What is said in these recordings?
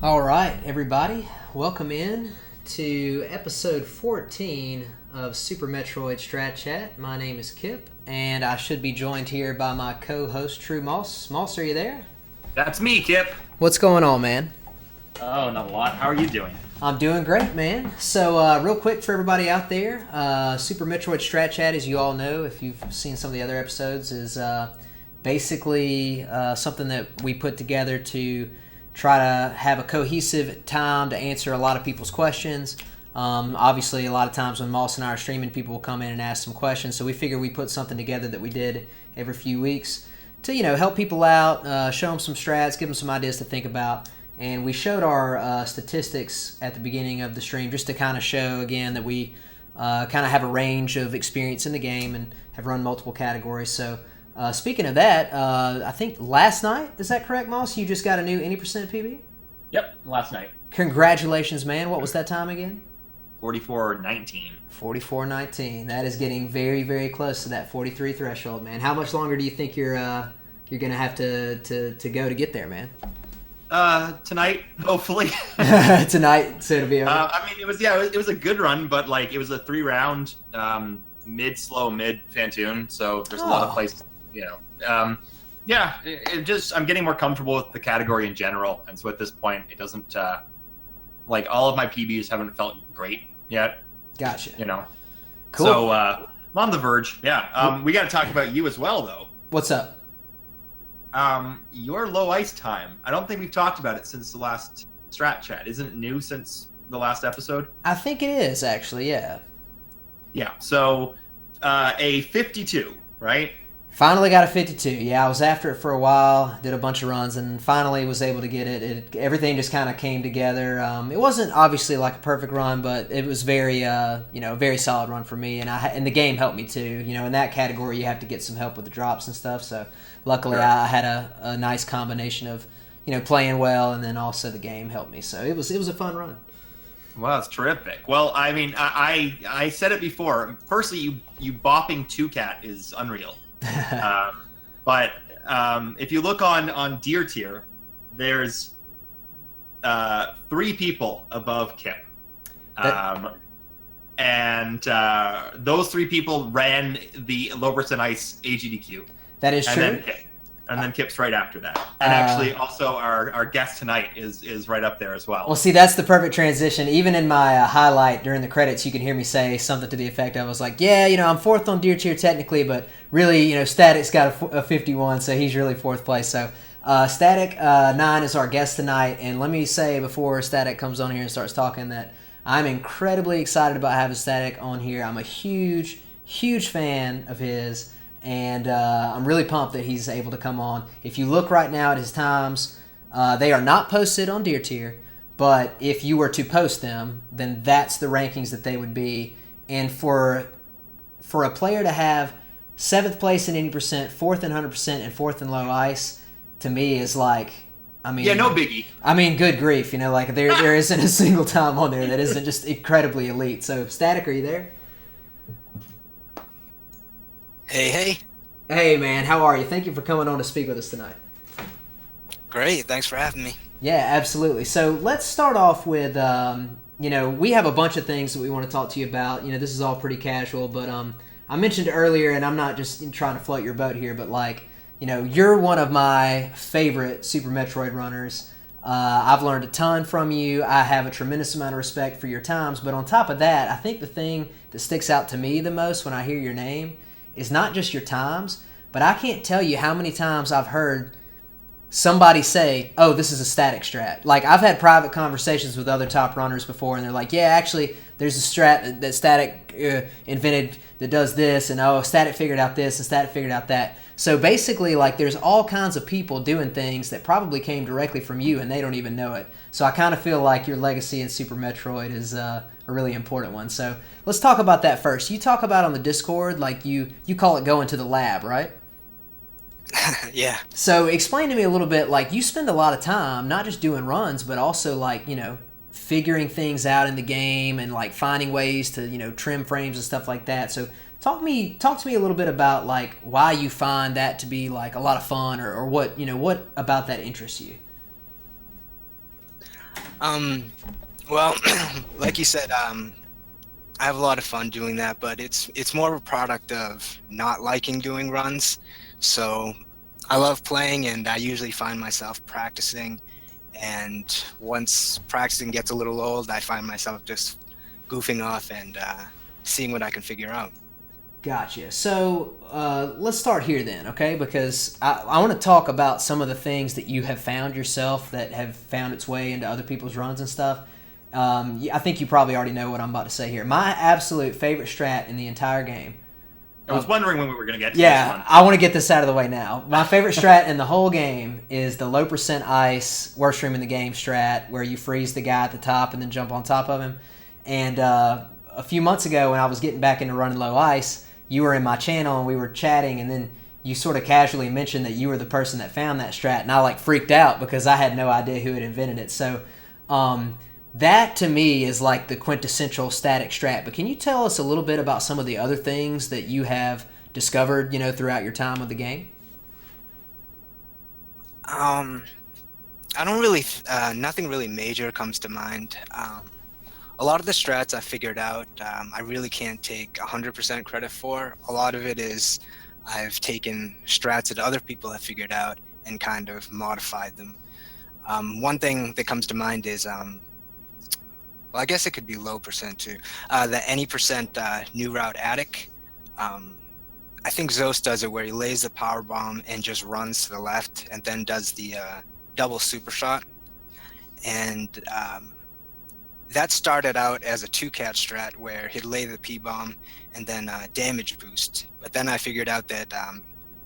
All right, everybody, welcome in to episode 14 of Super Metroid Strat Chat. My name is Kipp, and I should be joined here by my co-host True Moss. Moss, are you there? That's me, Kipp. What's going on, man? Oh, not a lot. How are you doing? I'm doing great, man. So, real quick for everybody out there, Super Metroid Strat Chat, as you all know, if you've seen some of the other episodes, is basically something that we put together to try to have a cohesive time to answer a lot of people's questions. Obviously, a lot of times when Moss and I are streaming, people will come in and ask some questions. So we figured we put something together that we did every few weeks to help people out, show them some strats, give them some ideas to think about. And we showed our statistics at the beginning of the stream just to kind of show again that we kind of have a range of experience in the game and have run multiple categories. So. Speaking of that, I think last night, is that correct, Moss? You just got a new any percent PB? Yep, last night. Congratulations, man. What was that time again? 44:19. 44:19. That is getting very, very close to that 43 threshold, man. How much longer do you think you're gonna have to go to get there, man? Tonight, hopefully. Tonight, so it'll be over. I mean, it was a good run, but like it was a 3-round mid-slow, mid-Fantoon, so there's a lot of places, I'm getting more comfortable with the category in general, and so at this point, it doesn't like all of my PBs haven't felt great yet. Gotcha. Cool. So I'm on the verge. Yeah. We got to talk about you as well, though. What's up? Your low ice time. I don't think we've talked about it since the last Strat Chat. Isn't it new since the last episode? I think it is, actually, yeah. Yeah, so a 52, right? Finally got a 52. Yeah, I was after it for a while, did a bunch of runs, and finally was able to get it. Everything just kind of came together. It wasn't obviously like a perfect run, but it was very, a very solid run for me, and the game helped me too. In that category, you have to get some help with the drops and stuff. So luckily, Sure. I had a nice combination of, playing well, and then also the game helped me. So it was a fun run. Well, that's terrific. Well, I mean, I said it before. Firstly, you bopping 2-cat is unreal. But if you look on Deer Tier, there's 3 people above Kipp. And those 3 people ran the Loberson Ice AGDQ. That is true. And then Kipp's right after that. And actually, also, our guest tonight is right up there as well. Well, see, that's the perfect transition. Even in my highlight during the credits, you can hear me say something to the effect I was like, yeah, I'm 4th on Deer Tier technically, but really, Static's got a 51, so he's really 4th place. So StaticNine is our guest tonight, and let me say before Static comes on here and starts talking that I'm incredibly excited about having Static on here. I'm a huge, huge fan of his. And I'm really pumped that he's able to come on. If you look right now at his times, they are not posted on Deer Tier, but if you were to post them, then that's the rankings that they would be. And for a player to have 7th place in 80%, 4th in 100%, and 4th in low ice, to me is like, yeah, no biggie. I mean, good grief, like there isn't a single time on there that isn't just incredibly elite. So, Static, are you there? Hey. Hey, man, how are you? Thank you for coming on to speak with us tonight. Great, thanks for having me. Yeah, absolutely. So let's start off with, we have a bunch of things that we want to talk to you about. This is all pretty casual, but I mentioned earlier, and I'm not just trying to float your boat here, but you're one of my favorite Super Metroid runners. I've learned a ton from you. I have a tremendous amount of respect for your times, but on top of that, I think the thing that sticks out to me the most when I hear your name is not just your times, but I can't tell you how many times I've heard somebody say, oh, this is a static strat. Like, I've had private conversations with other top runners before, and they're like, yeah, actually, there's a strat that Static invented that does this, and oh, Static figured out this, and Static figured out that. So basically, there's all kinds of people doing things that probably came directly from you, and they don't even know it. So I kind of feel like your legacy in Super Metroid is a really important one. So let's talk about that first. You talk about on the Discord, you call it going to the lab, right? Yeah. So explain to me a little bit, you spend a lot of time not just doing runs, but also figuring things out in the game and finding ways to trim frames and stuff like that. So talk to me a little bit about why you find that to be a lot of fun, or what about that interests you. Um, well, like you said, I have a lot of fun doing that, but it's more of a product of not liking doing runs. So I love playing, and I usually find myself practicing. And once practicing gets a little old, I find myself just goofing off and seeing what I can figure out. Gotcha. So let's start here then, okay? Because I want to talk about some of the things that you have found yourself that have found its way into other people's runs and stuff. I think you probably already know what I'm about to say here. My absolute favorite strat in the entire game. I was wondering when we were going to get to this Yeah, one. I want to get this out of the way now. My favorite strat in the whole game is the low percent ice, worst room in the game strat, where you freeze the guy at the top and then jump on top of him. And a few months ago, when I was getting back into running low ice, you were in my channel and we were chatting, and then you sort of casually mentioned that you were the person that found that strat, and I like freaked out because I had no idea who had invented it. So that to me is like the quintessential static strat. But can you tell us a little bit about some of the other things that you have discovered, throughout your time with the game? Um, I don't really, nothing really major comes to mind. A lot of the strats I figured out, I really can't take 100% credit for. A lot of it is I've taken strats that other people have figured out and kind of modified them. One thing that comes to mind is, well, I guess it could be low percent too. The any percent new route attic. Um, I think Zos does it where he lays the power bomb and just runs to the left and then does the double super shot. And that started out as a two cat strat where he'd lay the P bomb and then damage boost. But then I figured out that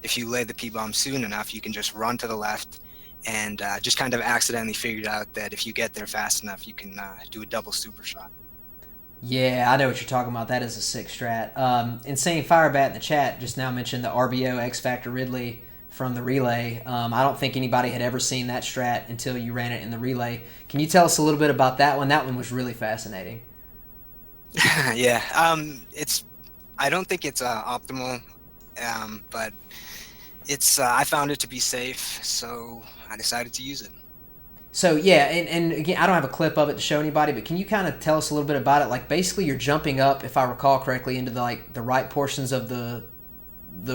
if you lay the P bomb soon enough, you can just run to the left, and just kind of accidentally figured out that if you get there fast enough, you can do a double super shot. Yeah, I know what you're talking about. That is a sick strat. Insane Firebat in the chat just now mentioned the RBO X Factor Ridley from the relay. I don't think anybody had ever seen that strat until you ran it in the relay. Can you tell us a little bit about that one? That one was really fascinating. Yeah, it's. I don't think it's optimal, but it's. I found it to be safe, so I decided to use it. So yeah, and again, I don't have a clip of it to show anybody, but can you kind of tell us a little bit about it? Like basically, you're jumping up, if I recall correctly, into the right portions of the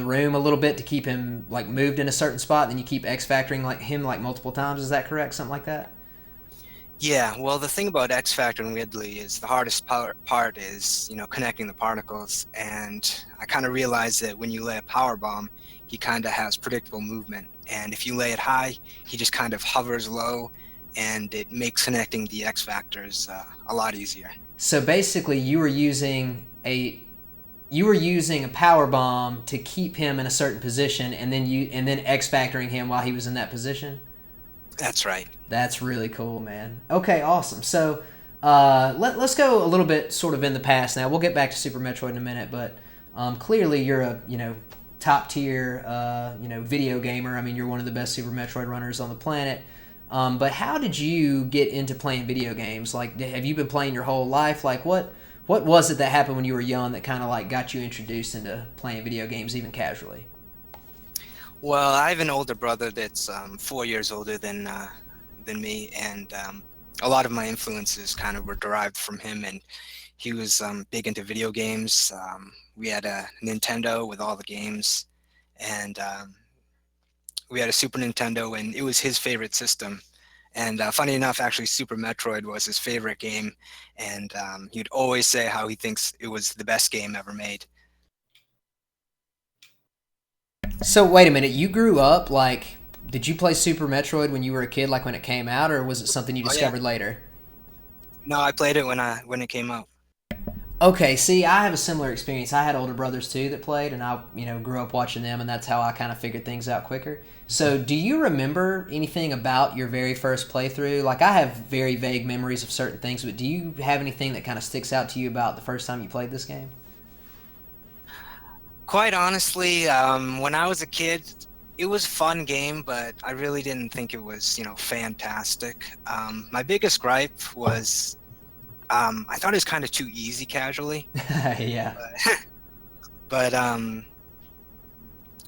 room a little bit to keep him like moved in a certain spot. And then you keep X factoring like him like multiple times. Is that correct? Something like that. Yeah, well, the thing about X Factor and Ridley is the hardest part is, connecting the particles. And I kind of realized that when you lay a power bomb, he kind of has predictable movement. And if you lay it high, he just kind of hovers low, and it makes connecting the X Factors a lot easier. So basically, you were using a power bomb to keep him in a certain position, and then X factoring him while he was in that position. That's right. That's really cool, man. Okay, awesome. So let's go a little bit sort of in the past now. We'll get back to Super Metroid in a minute, but clearly you're a top tier video gamer. I mean, you're one of the best Super Metroid runners on the planet. But how did you get into playing video games? Like, have you been playing your whole life? Like, what was it that happened when you were young that kind of like got you introduced into playing video games even casually? Well, I have an older brother that's 4 years older than me, and a lot of my influences kind of were derived from him. And he was big into video games. We had a Nintendo with all the games, and we had a Super Nintendo, and it was his favorite system. And funny enough, actually, Super Metroid was his favorite game, and he'd always say how he thinks it was the best game ever made. So wait a minute, you grew up like, did you play Super Metroid when you were a kid, like when it came out, or was it something you Oh yeah, discovered later? no, I played it when it came out. Okay, see, I have a similar experience. I had older brothers too that played, and I, grew up watching them, and that's how I kind of figured things out quicker. So, do you remember anything about your very first playthrough? Like, I have very vague memories of certain things, but do you have anything that kind of sticks out to you about the first time you played this game? Quite honestly, when I was a kid, it was a fun game, but I really didn't think it was, fantastic. My biggest gripe was I thought it was kind of too easy casually, Yeah. but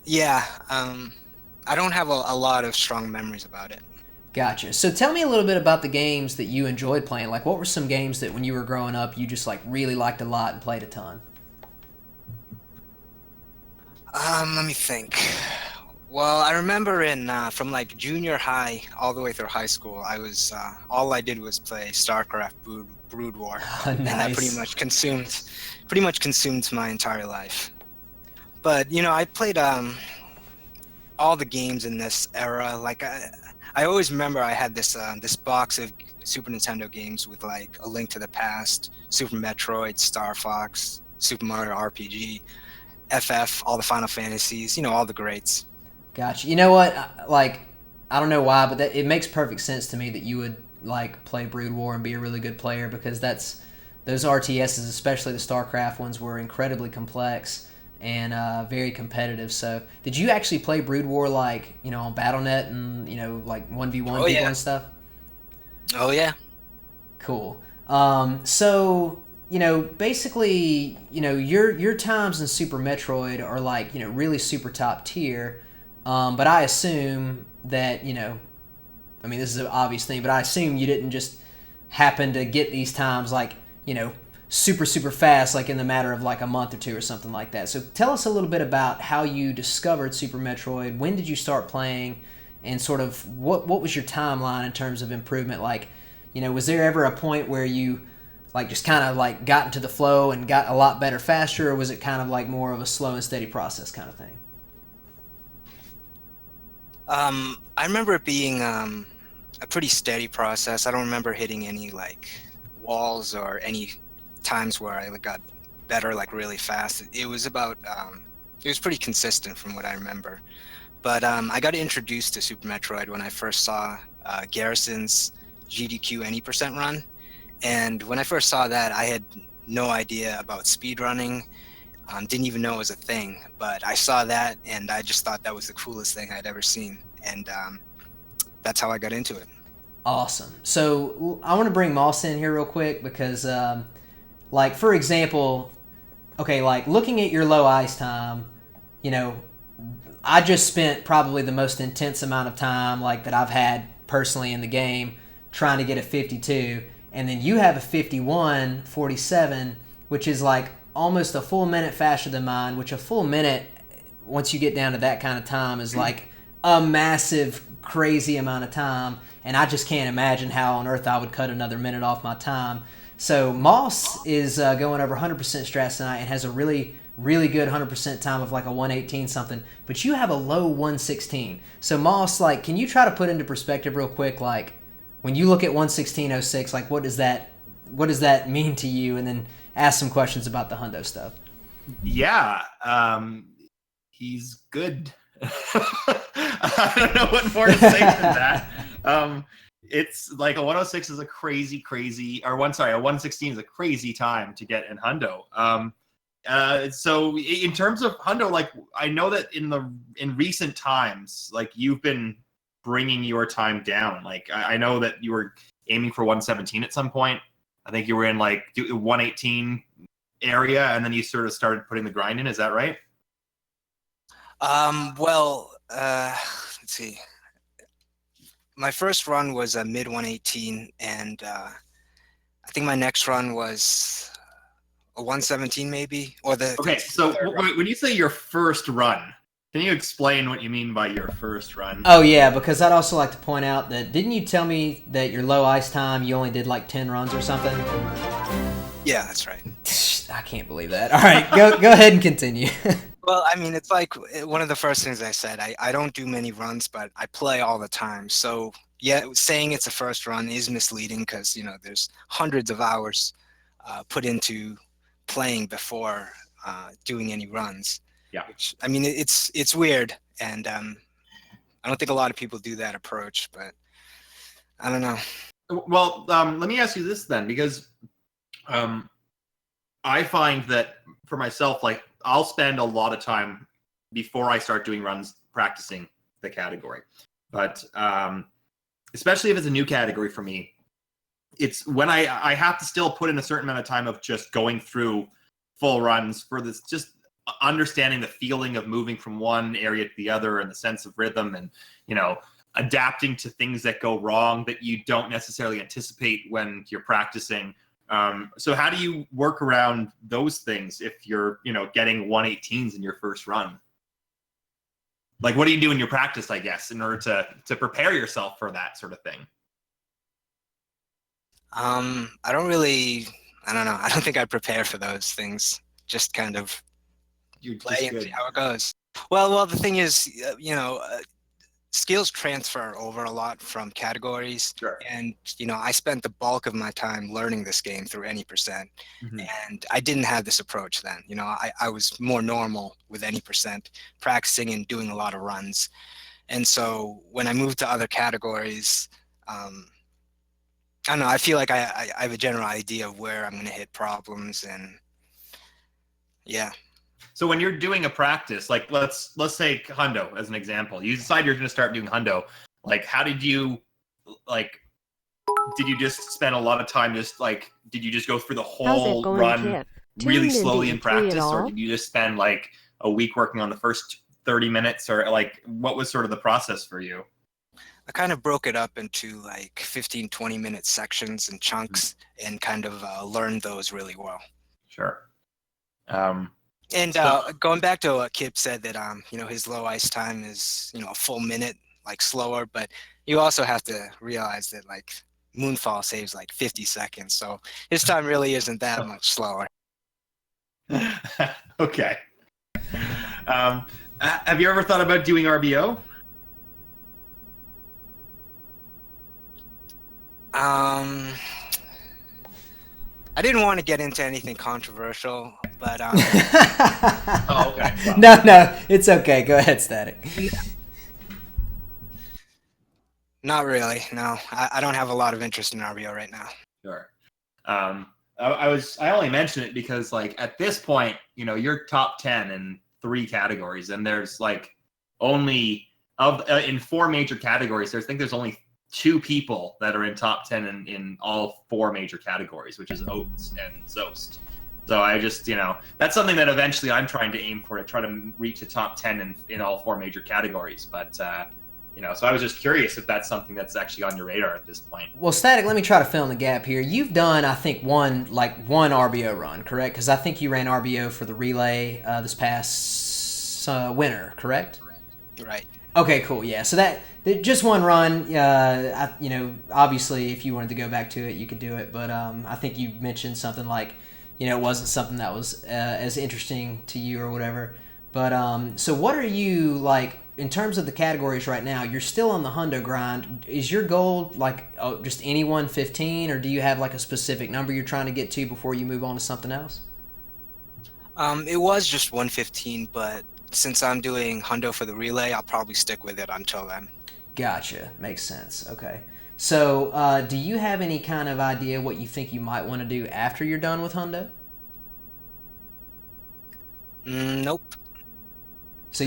yeah, I don't have a lot of strong memories about it. Gotcha. So tell me a little bit about the games that you enjoyed playing. Like, what were some games that when you were growing up you just like really liked a lot and played a ton? Let me think. Well, I remember in from like junior high all the way through high school, I was all I did was play StarCraft Brood War, and that Nice. pretty much consumed my entire life. But I played all the games in this era. Like I always remember I had this box of Super Nintendo games with like A Link to the Past, Super Metroid, Star Fox, Super Mario RPG, FF, all the Final Fantasies, all the greats. Gotcha. You know what? Like, I don't know why, but it makes perfect sense to me that you would like play Brood War and be a really good player because those RTSs, especially the StarCraft ones, were incredibly complex and very competitive. So, did you actually play Brood War like on BattleNet and like 1v1 Oh people yeah, and stuff? oh yeah. Cool. So basically, your times in Super Metroid are like really super top tier. But I assume that I mean, this is an obvious thing, but I assume you didn't just happen to get these times like super super fast, like in the matter of like a month or two or something like that. So tell us a little bit about how you discovered Super Metroid. When did you start playing, and sort of what was your timeline in terms of improvement? Like, was there ever a point where you like just kind of like got into the flow and got a lot better faster, or was it kind of like more of a slow and steady process kind of thing? I remember it being a pretty steady process. I don't remember hitting any like walls or any times where I like, got better like really fast. It was pretty consistent from what I remember. But I got introduced to Super Metroid when I first saw Garrison's GDQ any percent run. And when I first saw that, I had no idea about speedrunning. Didn't even know it was a thing, but I saw that and I just thought that was the coolest thing I'd ever seen. And that's how I got into it. Awesome. So I want to bring Moss in here real quick because, like, for example, okay, like looking at your low ice time, you know, I just spent probably the most intense amount of time like that I've had personally in the game trying to get a 52, and then you have a 51:47, which is like almost a full minute faster than mine, which a full minute once you get down to that kind of time is like a massive crazy amount of time, and I just can't imagine how on earth I would cut another minute off my time. So Moss is going over 100% strats tonight and has a really really good 100% time of like a 118 something, but you have a low 116. So Moss, like, can you try to put into perspective real quick, like when you look at 116.06, like what does that mean to you, and then ask some questions about the hundo stuff. Yeah, he's good. I don't know what more to say than that. It's like a 106 is a crazy, or a 116 is a crazy time to get in hundo. So in terms of hundo, like I know that in recent times, like you've been bringing your time down. Like I know that you were aiming for 117 at some point. I think you were in like 118 area, and then you sort of started putting the grind in. Is that right? Let's see. My first run was a mid 118, and I think my next run was a 117 maybe, or the Okay, so third run. when you say your first run, can you explain what you mean by your first run? Oh yeah, because I'd also like to point out that didn't you tell me that your low ice time you only did like 10 runs or something? Yeah, that's right. I can't believe that. All right, go ahead and continue. Well, I mean, it's like one of the first things I said. I don't do many runs, but I play all the time. So yeah, saying it's a first run is misleading because there's hundreds of hours put into playing before doing any runs. Yeah. Which I mean, it's weird, and I don't think a lot of people do that approach, but I don't know. Well, let me ask you this then, because I find that for myself, like I'll spend a lot of time before I start doing runs practicing the category. But especially if it's a new category for me, it's when I have to still put in a certain amount of time of just going through full runs for this, just understanding the feeling of moving from one area to the other and the sense of rhythm and, adapting to things that go wrong that you don't necessarily anticipate when you're practicing. So how do you work around those things if you're, getting 118s in your first run? Like, what do you do in your practice, I guess, in order to prepare yourself for that sort of thing? I don't know. I don't think I prepare for those things. Just kind of play and see how it goes. Well, the thing is, skills transfer over a lot from categories. Sure. And, I spent the bulk of my time learning this game through any percent. Mm-hmm. And I didn't have this approach then. I was more normal with any percent, practicing and doing a lot of runs. And so when I moved to other categories, I don't know, I feel like I have a general idea of where I'm going to hit problems, and yeah. So when you're doing a practice, like let's say hundo as an example, you decide you're going to start doing hundo. Like, how did you just spend a lot of time did you just go through the whole run Kipp? really slowly in practice, or did you just spend like a week working on the first 30 minutes, or like what was sort of the process for you? I kind of broke it up into like 15, 20-minute sections and chunks, and kind of learned those really well. Sure. And going back to what Kipp said, that his low ice time is a full minute like slower, but you also have to realize that like Moonfall saves like 50 seconds, so his time really isn't that much slower. Okay. Have you ever thought about doing RBO? I didn't want to get into anything controversial, but Oh, okay. Well. No, it's okay. Go ahead, Static. Not really. No, I don't have a lot of interest in RBO right now. Sure. I only mention it because like at this point, you're top 10 in 3 categories, and there's like only in 4 major categories. I think there's only 2 people that are in top 10 in all 4 major categories, which is Oats and Zost. So I just, that's something that eventually I'm trying to aim for, to try to reach the top 10 in all 4 major categories. But, so I was just curious if that's something that's actually on your radar at this point. Well, Static, let me try to fill in the gap here. You've done, I think, one RBO run, correct? Because I think you ran RBO for the relay this past winter, correct? Right. Okay, cool. Yeah, so that just one run. Obviously, if you wanted to go back to it, you could do it. But I think you mentioned something like, it wasn't something that was as interesting to you or whatever. But so what are you like in terms of the categories right now? You're still on the hundo grind. Is your goal like just any 115, or do you have like a specific number you're trying to get to before you move on to something else? It was just 115, but since I'm doing hundo for the relay, I'll probably stick with it until then. Gotcha. Makes sense. Okay. So do you have any kind of idea what you think you might want to do after you're done with hundo? Nope. So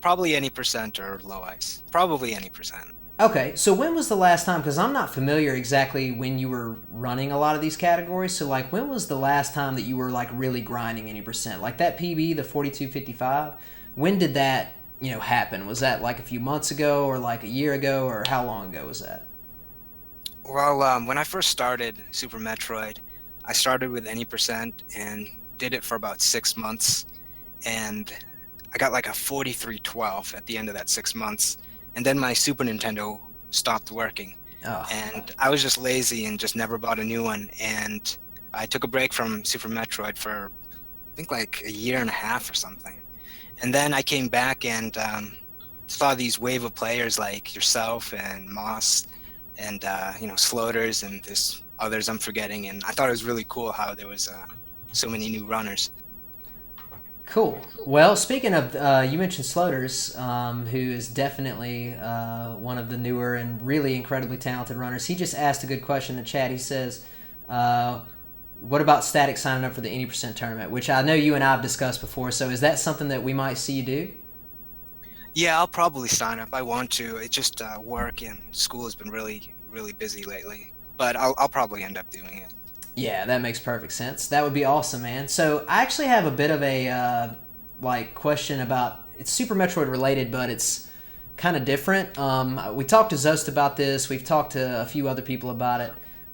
probably any percent or low ice. Probably any percent. Okay, so when was the last time, because I'm not familiar exactly when you were running a lot of these categories, so like when was the last time that you were like really grinding any percent? Like that PB, the 42.55, when did that, happen? Was that like a few months ago or like a year ago, or how long ago was that? Well, when I first started Super Metroid, I started with any percent and did it for about 6 months, and I got like a 43.12 at the end of that 6 months. And then my Super Nintendo stopped working. Oh. And I was just lazy and just never bought a new one. And I took a break from Super Metroid for, I think, like a year and a half or something. And then I came back and saw these wave of players like yourself and Moss and, Sloters and this others I'm forgetting. And I thought it was really cool how there was so many new runners. Cool. Well, speaking of, you mentioned Sloters, who is definitely one of the newer and really incredibly talented runners. He just asked a good question in the chat. He says, what about Static signing up for the Any Percent tournament, which I know you and I have discussed before. So is that something that we might see you do? Yeah, I'll probably sign up. I want to. It's just work and school has been really, really busy lately. But I'll probably end up doing it. Yeah, that makes perfect sense. That would be awesome, man. So I actually have a bit of a question about, it's Super Metroid related, but it's kind of different. We talked to Zost about this. We've talked to a few other people about it.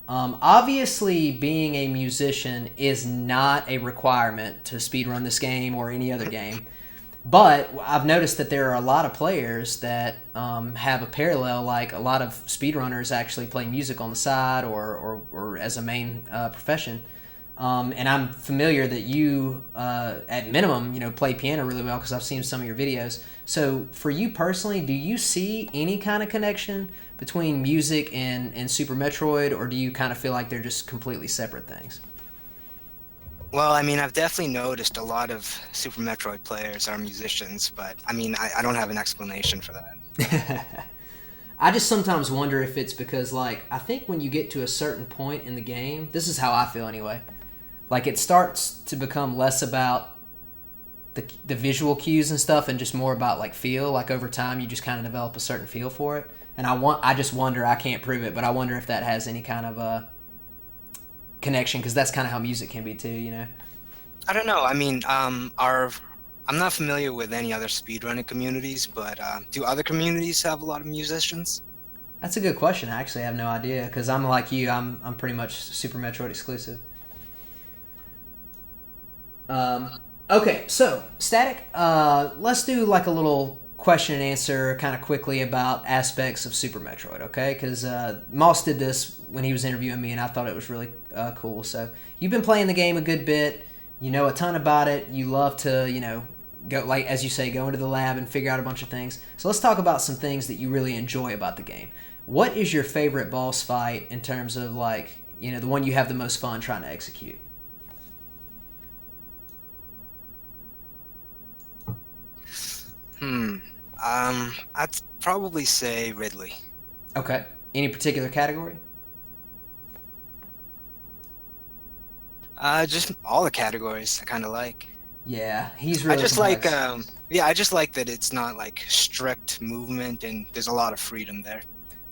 Obviously, being a musician is not a requirement to speedrun this game or any other game. But I've noticed that there are a lot of players that have a parallel, like a lot of speedrunners actually play music on the side or as a main profession. And I'm familiar that you, at minimum, play piano really well because I've seen some of your videos. So for you personally, do you see any kind of connection between music and Super Metroid, or do you kind of feel like they're just completely separate things? Well, I mean, I've definitely noticed a lot of Super Metroid players are musicians, but I mean, I don't have an explanation for that. I just sometimes wonder if it's because, like, I think when you get to a certain point in the game, this is how I feel anyway, like it starts to become less about the visual cues and stuff and just more about like feel. Like over time, you just kind of develop a certain feel for it. And I just wonder, I can't prove it, but I wonder if that has any kind of a connection, because that's kind of how music can be too. I don't know. I mean, I'm not familiar with any other speedrunning communities, but do other communities have a lot of musicians? That's a good question. I actually have no idea, because I'm like you. I'm pretty much Super Metroid exclusive. Okay, so Static, let's do like a little question and answer kind of quickly about aspects of Super Metroid, okay? Because Moss did this when he was interviewing me, and I thought it was really cool. So you've been playing the game a good bit. You know a ton about it. You love to, go, like as you say, go into the lab and figure out a bunch of things. So let's talk about some things that you really enjoy about the game. What is your favorite boss fight in terms of the one you have the most fun trying to execute? I'd probably say Ridley. Okay. Any particular category? Just all the categories I kind of like. Yeah, he's really. I just complex. I just like that it's not like strict movement and there's a lot of freedom there.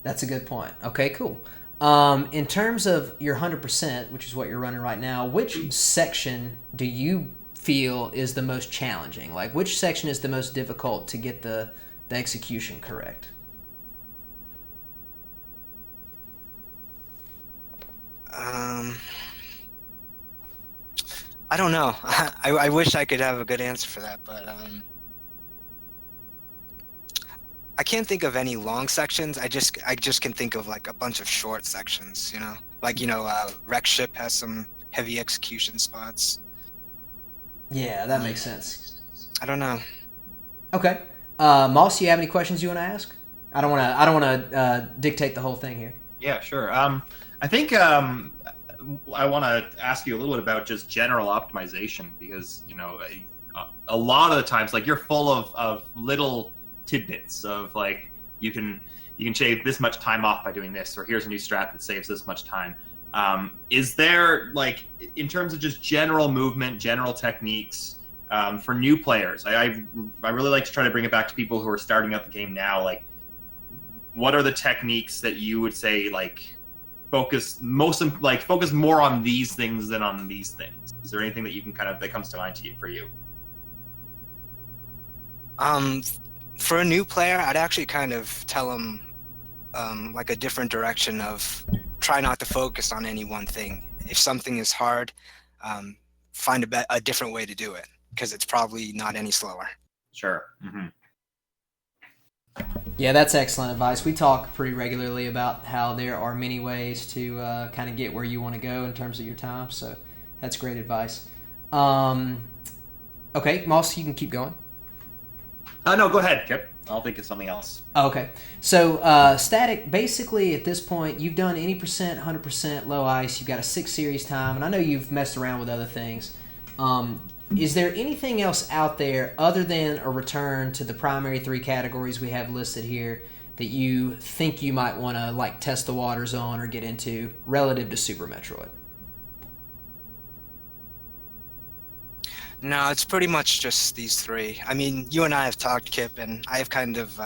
That's a good point. Okay, cool. In terms of your 100%, which is what you're running right now, which section do you feel is the most challenging? Like, which section is the most difficult to get the execution correct? I don't know. I wish I could have a good answer for that, but I can't think of any long sections. I just can think of like a bunch of short sections, like Wreck Ship has some heavy execution spots. Yeah, that makes sense. I don't know. Okay, Moss, do you have any questions you want to ask? I don't want to dictate the whole thing here. Yeah, sure. I think I want to ask you a little bit about just general optimization, because a lot of the times, like, you're full of little tidbits of like you can shave this much time off by doing this, or here's a new strat that saves this much time. Is there, like, in terms of just general movement, general techniques for new players? I really like to try to bring it back to people who are starting out the game now. Like, what are the techniques that you would say, like, focus more on these things than on these things? Is there anything that you can that comes to mind for you? For a new player, I'd actually kind of tell them like a different direction of try not to focus on any one thing. If something is hard, find a different way to do it, because it's probably not any slower. Sure. Mm-hmm. Yeah, that's excellent advice. We talk pretty regularly about how there are many ways to kind of get where you want to go in terms of your time, so that's great advice. Okay, Moss, you can keep going. No, go ahead, Kipp. I'll think of something else. Okay. So, Static, basically at this point, you've done any percent, 100%, low ice. You've got a 6 series time, and I know you've messed around with other things. Is there anything else out there other than a return to the primary 3 categories we have listed here that you think you might want to, like, test the waters on or get into relative to Super Metroid? No, it's pretty much just these 3. I mean, you and I have talked, Kipp, and I have kind of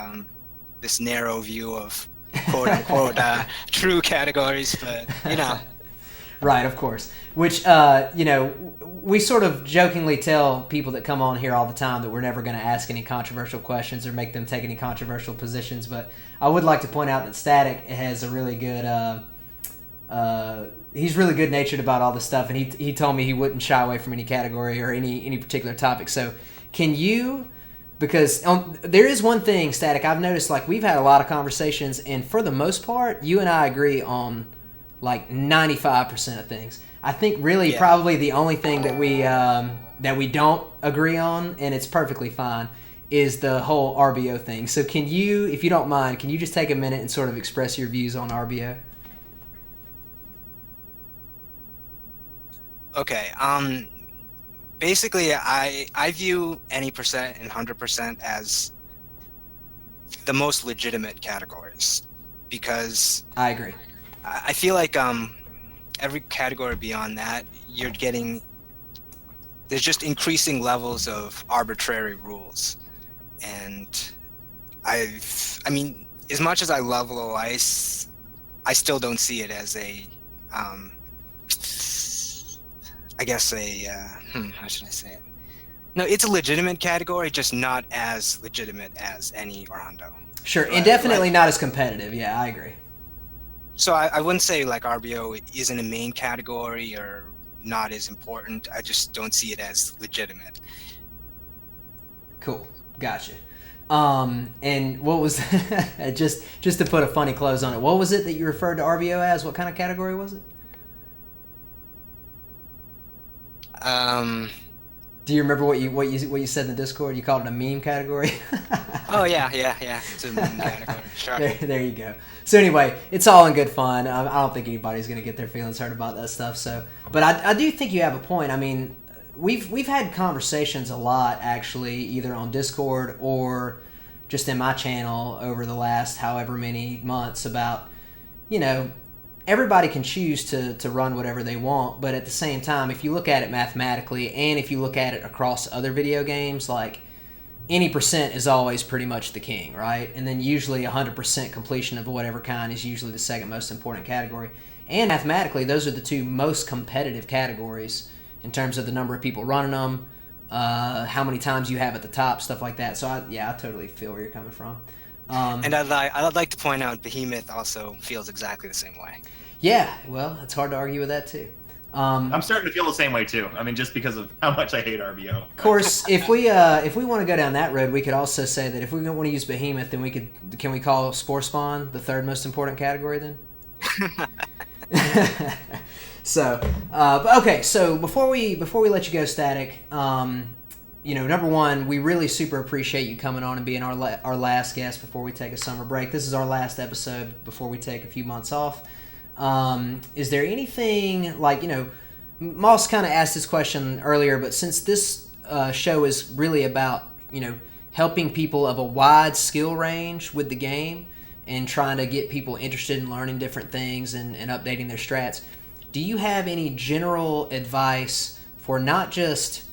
this narrow view of quote-unquote true categories, but, Right, of course. Which, we sort of jokingly tell people that come on here all the time that we're never going to ask any controversial questions or make them take any controversial positions. But I would like to point out that Static has a really good, he's really good natured about all this stuff, and he told me he wouldn't shy away from any category or any particular topic. So can you, because there is one thing, Static, I've noticed, like, we've had a lot of conversations, and for the most part, you and I agree on like 95% of things. I think really probably the only thing that we don't agree on, and it's perfectly fine, is the whole RBO thing. So can you, if you don't mind, can you just take a minute and sort of express your views on RBO? Okay. Basically, I view any percent and 100% as the most legitimate categories, because I agree. I feel like every category beyond that, there's just increasing levels of arbitrary rules. And I mean, as much as I love low ice, I still don't see it as a, how should I say it? No, it's a legitimate category, just not as legitimate as any or Hondo. Sure, and definitely not as competitive. Yeah, I agree. So I wouldn't say like RBO isn't a main category or not as important. I just don't see it as legitimate. Cool, gotcha. And what was just to put a funny close on it? What was it that you referred to RBO as? What kind of category was it? Do you remember what you said in the Discord? You called it a meme category. Oh yeah. It's a meme category. Sure. There you go. So anyway, it's all in good fun. I don't think anybody's going to get their feelings hurt about that stuff. So, but I do think you have a point. I mean, we've had conversations a lot actually, either on Discord or just in my channel over the last however many months about, everybody can choose to run whatever they want, but at the same time, if you look at it mathematically and if you look at it across other video games, like any percent is always pretty much the king, right? And then usually 100% completion of whatever kind is usually the second most important category. And mathematically, those are the two most competitive categories in terms of the number of people running them, how many times you have at the top, stuff like that. So I totally feel where you're coming from. And I'd like to point out Behemoth also feels exactly the same way. Yeah, well, it's hard to argue with that too. I'm starting to feel the same way too. I mean, just because of how much I hate RBO. Of course, if we want to go down that road, we could also say that if we don't want to use Behemoth, then can we call Spore Spawn the third most important category then? So, okay. So before we let you go, Static, number one, we really super appreciate you coming on and being our last guest before we take a summer break. This is our last episode before we take a few months off. Is there anything, like, Moss kind of asked this question earlier, but since this show is really about, helping people of a wide skill range with the game and trying to get people interested in learning different things and updating their strats, do you have any general advice for not just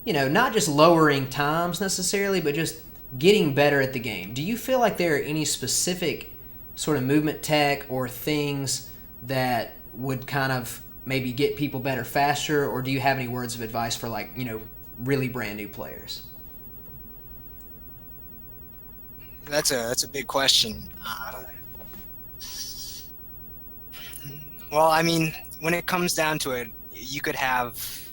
lowering times necessarily, but just getting better at the game? Do you feel like there are any specific sort of movement tech or things that would kind of maybe get people better faster, or do you have any words of advice for, like, really brand new players? That's a big question. Well, I mean, when it comes down to it, you could have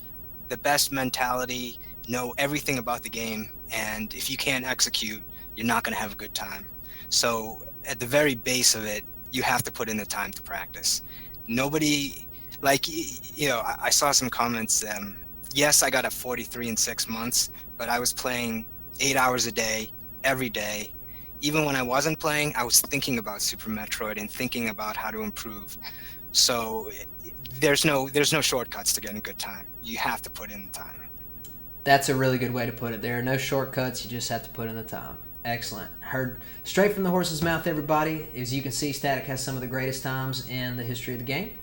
the best mentality, know everything about the game, and if you can't execute, you're not going to have a good time. So at the very base of it, you have to put in the time to practice. Nobody, like, I saw some comments. Yes, I got a 43 in 6 months, but I was playing 8 hours a day, every day. Even when I wasn't playing, I was thinking about Super Metroid and thinking about how to improve. So there's no shortcuts to getting good time. You have to put in the time. That's a really good way to put it. There are no shortcuts. You just have to put in the time. Excellent. Heard straight from the horse's mouth, everybody. As you can see, Static has some of the greatest times in the history of the game.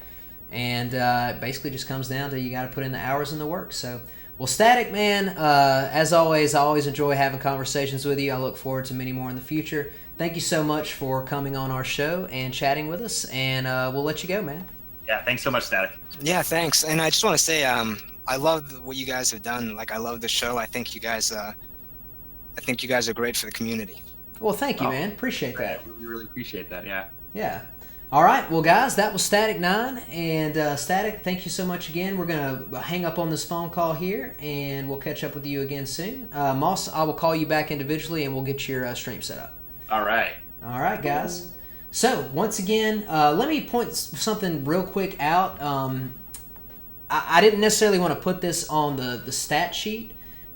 And it basically just comes down to you got to put in the hours and the work. So, well, Static, man, as always, I always enjoy having conversations with you. I look forward to many more in the future. Thank you so much for coming on our show and chatting with us. And we'll let you go, man. Yeah, thanks so much, Static. Yeah, thanks. And I just want to say, I love what you guys have done. Like, I love the show. I think you guys are great for the community. Well, thank you, Oh, man. Appreciate great. that. We really appreciate that. Yeah. Yeah. All right. Well, guys, that was StaticNine. And Static, thank you so much again. We're going to hang up on this phone call here, and we'll catch up with you again soon. Moss, I will call you back individually, and we'll get your stream set up. All right. All right, guys. So, once again, let me point something real quick out. I didn't necessarily want to put this on the stat sheet,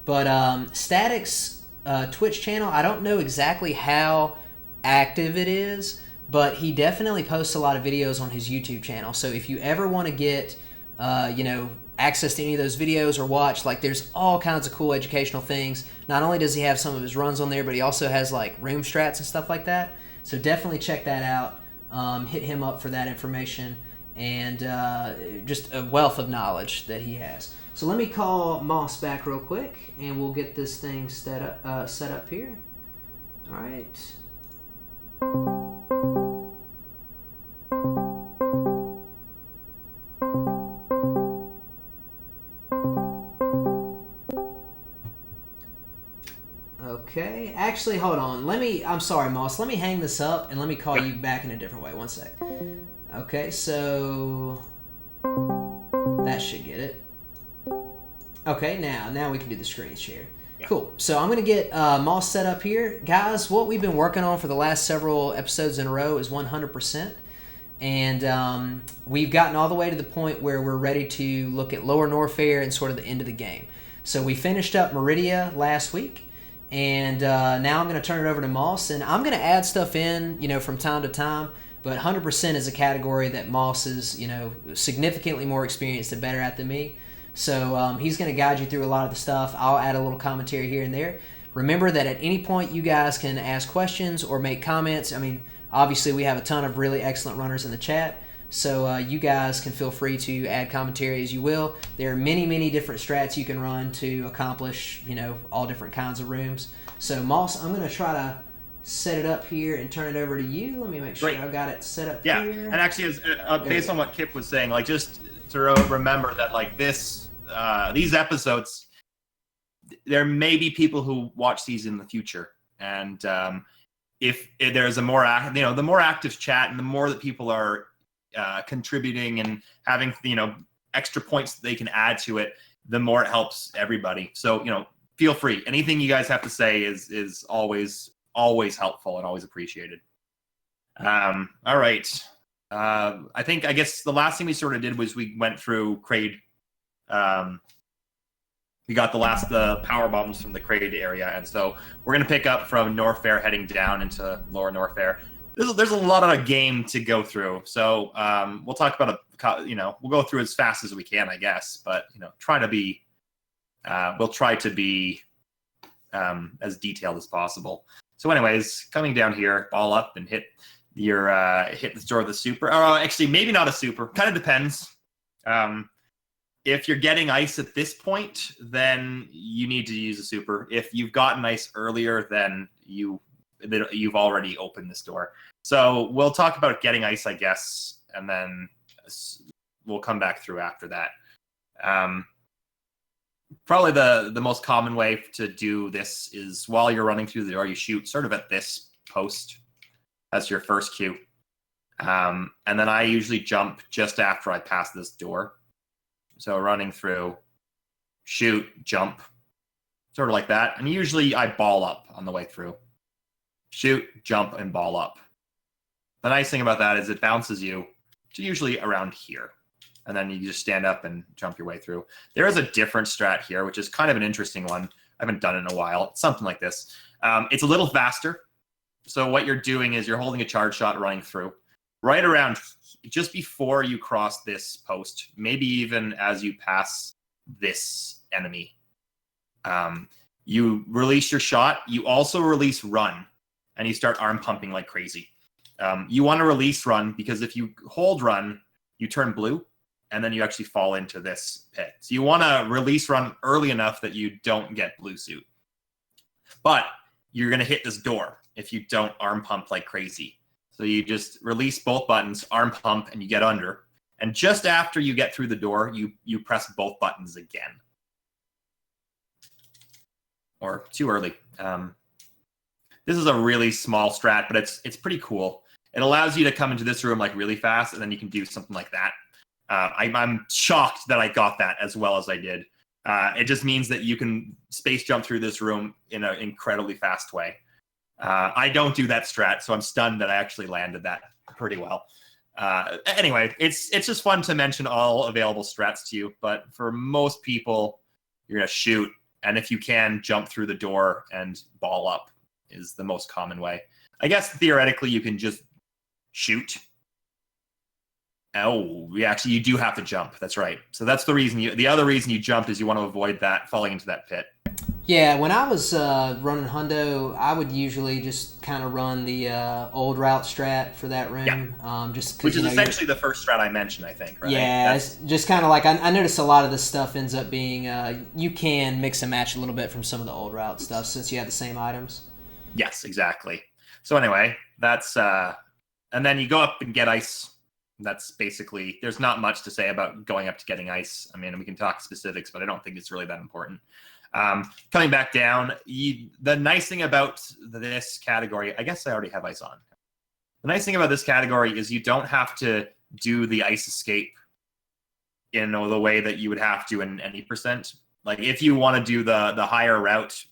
but Static's Twitch channel, I don't know exactly how active it is, but he definitely posts a lot of videos on his YouTube channel. So if you ever want to get, access to any of those videos or watch, like, there's all kinds of cool educational things. Not only does he have some of his runs on there, but he also has like room strats and stuff like that. So definitely check that out. Hit him up for that information and just a wealth of knowledge that he has. So let me call Moss back real quick, and we'll get this thing set up here. All right. Okay. Actually, hold on. I'm sorry, Moss. Let me hang this up, and let me call you back in a different way. One sec. Okay, so that should get it. Okay, now we can do the screen share. Yeah. Cool. So I'm going to get Moss set up here. Guys, what we've been working on for the last several episodes in a row is 100%. And we've gotten all the way to the point where we're ready to look at Lower Norfair and sort of the end of the game. So we finished up Meridia last week. And now I'm going to turn it over to Moss. And I'm going to add stuff in, from time to time. But 100% is a category that Moss is, significantly more experienced and better at than me. So he's going to guide you through a lot of the stuff. I'll add a little commentary here and there. Remember that at any point you guys can ask questions or make comments. I mean, obviously we have a ton of really excellent runners in the chat. So you guys can feel free to add commentary as you will. There are many, many different strats you can run to accomplish, all different kinds of rooms. So Moss, I'm going to try to set it up here and turn it over to you. Let me make sure I've got it set up here. And actually, based on what Kipp was saying, like, just to remember that, like, these episodes, there may be people who watch these in the future, and if there's a more the more active chat and the more that people are contributing and having extra points that they can add to it, the more it helps everybody. So feel free. Anything you guys have to say is always helpful and always appreciated. All right. I guess the last thing we sort of did was we went through Kraid. We got the power bombs from the Kraid area, and so we're going to pick up from Norfair heading down into Lower Norfair. There's a lot of a game to go through, so we'll talk about we'll go through as fast as we can, I guess, but we'll try to be as detailed as possible. So anyways, coming down here, ball up and hit the door with a super. Oh, actually, maybe not a super. Kind of depends. If you're getting ice at this point, then you need to use a super. If you've gotten ice earlier, then you've already opened this door. So we'll talk about getting ice, I guess, and then we'll come back through after that. Probably the most common way to do this is while you're running through the door, you shoot sort of at this post as your first cue. And then I usually jump just after I pass this door. So running through, shoot, jump, sort of like that. And usually I ball up on the way through. Shoot, jump, and ball up. The nice thing about that is it bounces you to usually around here. And then you just stand up and jump your way through. There is a different strat here, which is kind of an interesting one. I haven't done it in a while. It's something like this. It's a little faster. So what you're doing is you're holding a charge shot running through. Right around just before you cross this post, maybe even as you pass this enemy, you release your shot. You also release run, and you start arm pumping like crazy. You want to release run because if you hold run, you turn blue, and then you actually fall into this pit. So you want to release run early enough that you don't get blue suit. But you're going to hit this door if you don't arm pump like crazy. So you just release both buttons, arm pump, and you get under. And just after you get through the door, you press both buttons again. Or too early. This is a really small strat, but it's pretty cool. It allows you to come into this room like really fast, and then you can do something like that. I'm shocked that I got that as well as I did. It just means that you can space jump through this room in an incredibly fast way. I don't do that strat, so I'm stunned that I actually landed that pretty well. Anyway, it's just fun to mention all available strats to you, but for most people, you're going to shoot, and if you can, jump through the door and ball up is the most common way. I guess theoretically you can just shoot. Oh, actually, you do have to jump. That's right. So that's the reason the other reason you jumped is you want to avoid that falling into that pit. Yeah, when I was running Hundo, I would usually just kind of run the old route strat for that room. Yeah. Just which is essentially the first strat I mentioned, I think, right? Yeah, it's just kind of like, I noticed a lot of this stuff ends up being, you can mix and match a little bit from some of the old route stuff since you have the same items. Yes, exactly. So anyway, that's, and then you go up and get ice. That's basically, there's not much to say about going up to getting ice. I mean, we can talk specifics, but I don't think it's really that important. Coming back down, the nice thing about this category, I guess I already have ice on. The nice thing about this category is you don't have to do the ice escape in the way that you would have to in any percent. Like if you want to do the higher route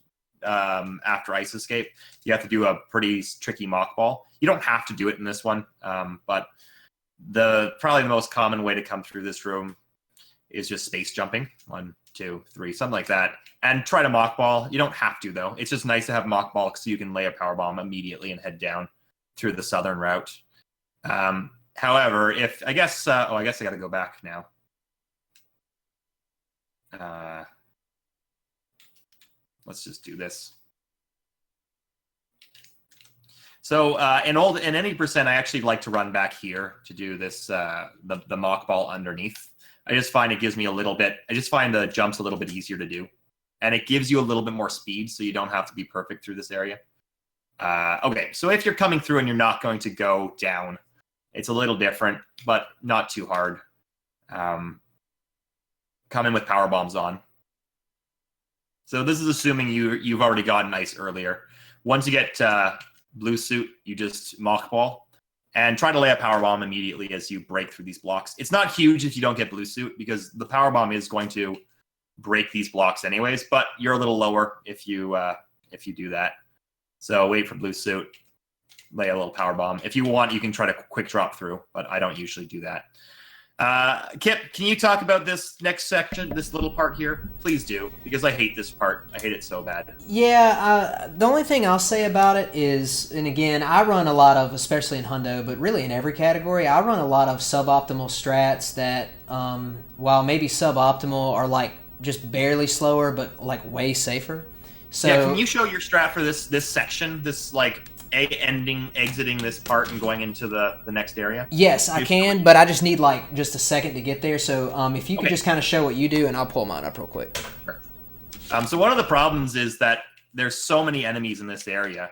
after ice escape, you have to do a pretty tricky mock ball. You don't have to do it in this one, but probably the most common way to come through this room is just space jumping. 1, 2, 3, something like that. And try to mock ball. You don't have to, though. It's just nice to have mock ball so you can lay a power bomb immediately and head down through the southern route. However, I guess I got to go back now. Let's just do this. So in any percent, I actually like to run back here to do this, the mock ball underneath. I just find it gives me I just find the jumps a little bit easier to do. And it gives you a little bit more speed, so you don't have to be perfect through this area. Okay, so if you're coming through and you're not going to go down, it's a little different, but not too hard. Come in with power bombs on. So this is assuming you've already gotten ice earlier. Once you get blue suit, you just mock ball and try to lay a power bomb immediately as you break through these blocks. It's not huge if you don't get blue suit because the power bomb is going to break these blocks anyways, but you're a little lower if you do that. So wait for blue suit, lay a little power bomb. If you want, you can try to quick drop through, but I don't usually do that. Kipp, can you talk about this next section, this little part here? Please do, because I hate this part. I hate it so bad. Yeah, the only thing I'll say about it is, and again, I run a lot of, especially in Hundo, but really in every category, I run a lot of suboptimal strats that, while maybe suboptimal, are like just barely slower, but like way safer. So yeah, can you show your strat for this section, this like exiting this part and going into the next area? Yes, I can, but I just need like just a second to get there. So if you could just kind of show what you do, and I'll pull mine up real quick. Sure. So one of the problems is that there's so many enemies in this area,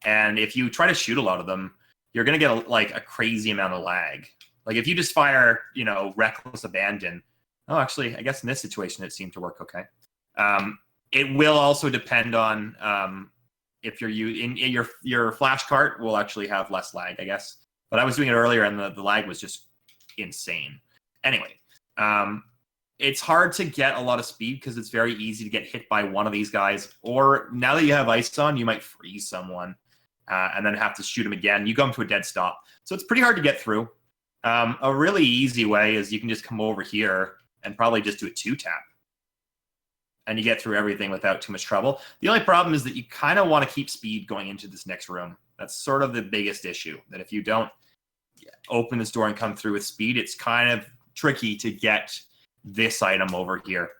and if you try to shoot a lot of them, you're gonna get a crazy amount of lag. Like if you just fire, reckless abandon. Oh, actually, I guess in this situation it seemed to work okay. It will also depend on if you're your flash cart will actually have less lag, I guess. But I was doing it earlier and the lag was just insane. Anyway, it's hard to get a lot of speed because it's very easy to get hit by one of these guys. Or now that you have ice on, you might freeze someone and then have to shoot him again. You come to a dead stop. So it's pretty hard to get through. A really easy way is you can just come over here and probably just do a 2-tap. And you get through everything without too much trouble. The only problem is that you kind of want to keep speed going into this next room. That's sort of the biggest issue, that if you don't open this door and come through with speed, it's kind of tricky to get this item over here.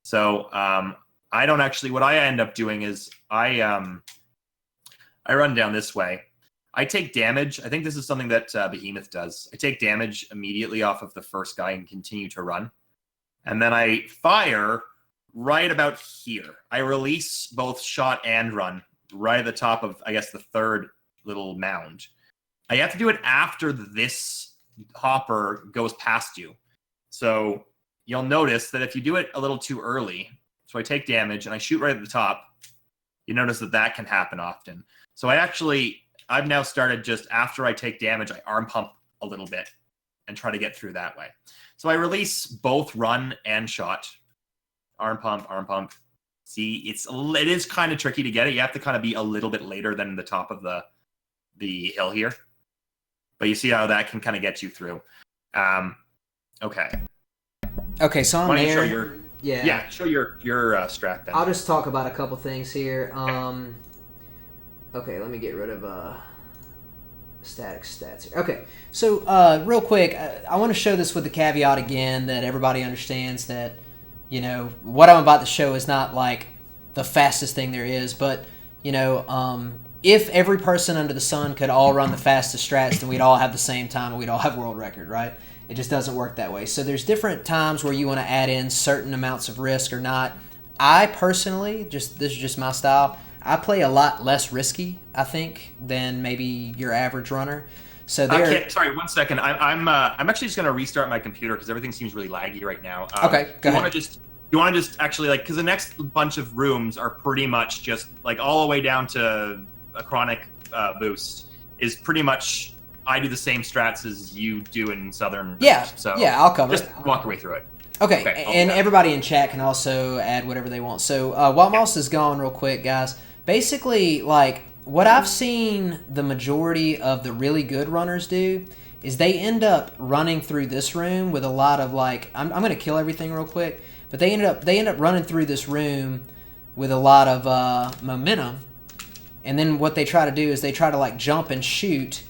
So I don't actually, what I end up doing is I run down this way. I take damage. I think this is something that Behemoth does. I take damage immediately off of the first guy and continue to run. And then I fire right about here. I release both shot and run right at the top of, I guess, the third little mound. I have to do it after this hopper goes past you. So you'll notice that if you do it a little too early, so I take damage and I shoot right at the top, you notice that can happen often. So I've now started just after I take damage, I arm pump a little bit and try to get through that way. So I release both run and shot. Arm pump. See, it is kind of tricky to get it. You have to kind of be a little bit later than the top of the hill here. But you see how that can kind of get you through. Okay. Okay, so I'm there. Show your strat then. I'll just talk about a couple things here. Okay, let me get rid of static stats here. Okay, so real quick, I want to show this with the caveat again that everybody understands that, what I'm about to show is not like the fastest thing there is, but, if every person under the sun could all run the fastest strats, then we'd all have the same time and we'd all have world record, right? It just doesn't work that way. So there's different times where you want to add in certain amounts of risk or not. I personally, this is just my style, I play a lot less risky, I think, than maybe your average runner. So sorry, 1 second. I'm actually just going to restart my computer because everything seems really laggy right now. Okay, go ahead. You want to just actually because the next bunch of rooms are pretty much just all the way down to a chronic boost is pretty much I do the same strats as you do in Southern. Yeah, so I'll cover it. Just walk your way through it. Okay, and everybody in chat can also add whatever they want. So while Moss is gone real quick, guys, basically, what I've seen the majority of the really good runners do is they end up running through this room with a lot of I'm going to kill everything real quick, but they end up running through this room with a lot of momentum, and then what they try to do is they try to jump and shoot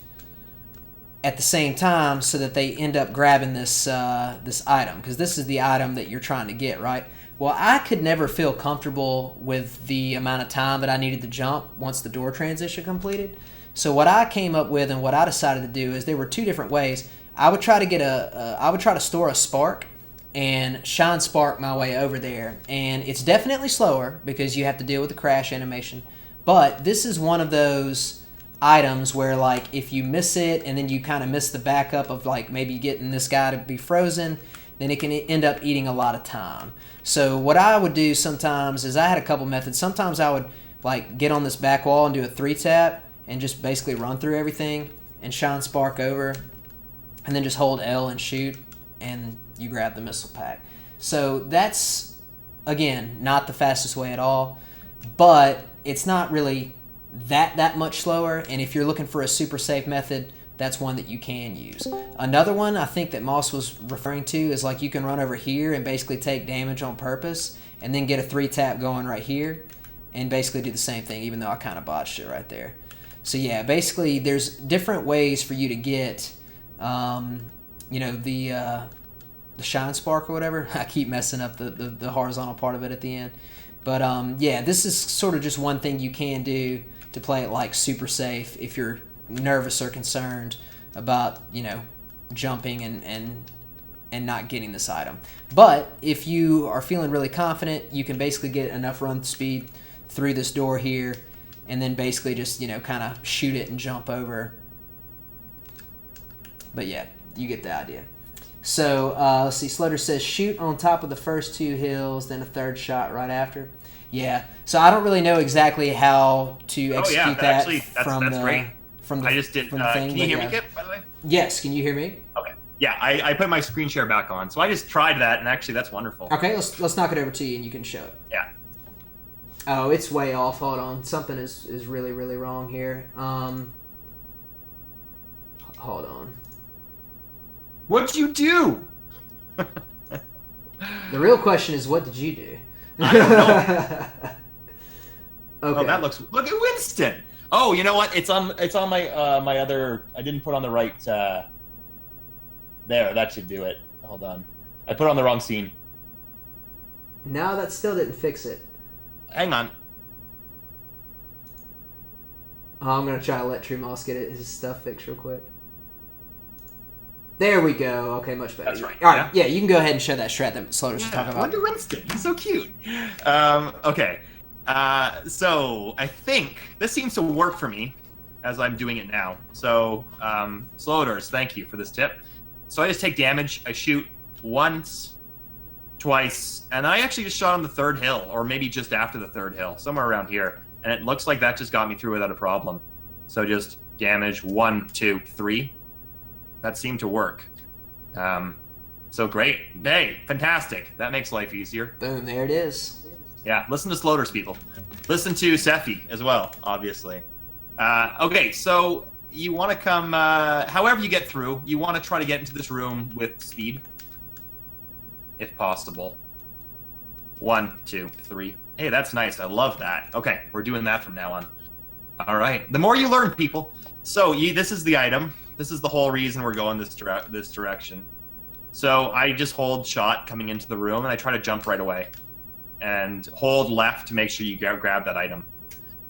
at the same time so that they end up grabbing this item, because this is the item that you're trying to get, right? Well, I could never feel comfortable with the amount of time that I needed to jump once the door transition completed. So what I came up with and what I decided to do is there were two different ways. I would try to store a spark and shine spark my way over there, and it's definitely slower because you have to deal with the crash animation. But this is one of those items where if you miss it and then you kind of miss the backup of maybe getting this guy to be frozen, then it can end up eating a lot of time. So what I would do sometimes is I had a couple methods. Sometimes I would get on this back wall and do a 3-tap and just basically run through everything and shine spark over, and then just hold L and shoot, and you grab the missile pack. So that's, again, not the fastest way at all, but it's not really that much slower, and if you're looking for a super safe method, that's one that you can use. Another one I think that Moss was referring to is you can run over here and basically take damage on purpose and then get a 3-tap going right here and basically do the same thing, even though I kind of botched it right there. So yeah, basically there's different ways for you to get the shine spark or whatever. I keep messing up the horizontal part of it at the end. But yeah, this is sort of just one thing you can do to play it super safe if you're nervous or concerned about jumping and not getting this item. But if you are feeling really confident, you can basically get enough run speed through this door here and then basically just kind of shoot it and jump over. But yeah, you get the idea. So let's see, Slutter says shoot on top of the first 2 hills, then a 3rd shot right after. Yeah, so I don't really know exactly how to execute that. That's great. I just did. Can you hear me, Kipp, by the way? Yes, can you hear me? Okay. Yeah, I put my screen share back on, so I just tried that, and actually that's wonderful. Okay, let's knock it over to you, and you can show it. Yeah. Oh, it's way off. Hold on, something is really really wrong here. Hold on. What'd you do? The real question is, what did you do? I don't know. Okay. Oh, look at Winston. Oh, you know what? It's on my my other. I didn't put on the right. There, that should do it. Hold on, I put on the wrong scene. No, that still didn't fix it. Hang on. Oh, I'm gonna try to let True Moss get his stuff fixed real quick. There we go. Okay, much better. That's right. All right. Yeah, you can go ahead and show that strat that Slaughter's talking about. Look at Winston. He's so cute. Okay. So I think this seems to work for me as I'm doing it now. So, Slaughter's, thank you for this tip. So I just take damage. I shoot once, twice, and I actually just shot on the third hill, or maybe just after the third hill, somewhere around here. And it looks like that just got me through without a problem. So just damage 1, 2, 3. That seemed to work. So great. Hey, fantastic. That makes life easier. Boom, there it is. Yeah, listen to Sloaters, people. Listen to Sephi as well, obviously. Okay, so you want to come, however you get through, you want to try to get into this room with speed, if possible. 1, 2, 3. Hey, that's nice. I love that. Okay, we're doing that from now on. All right. The more you learn, people. So this is the item. This is the whole reason we're going this direction. So I just hold shot coming into the room, and I try to jump right away. And hold left to make sure you grab that item.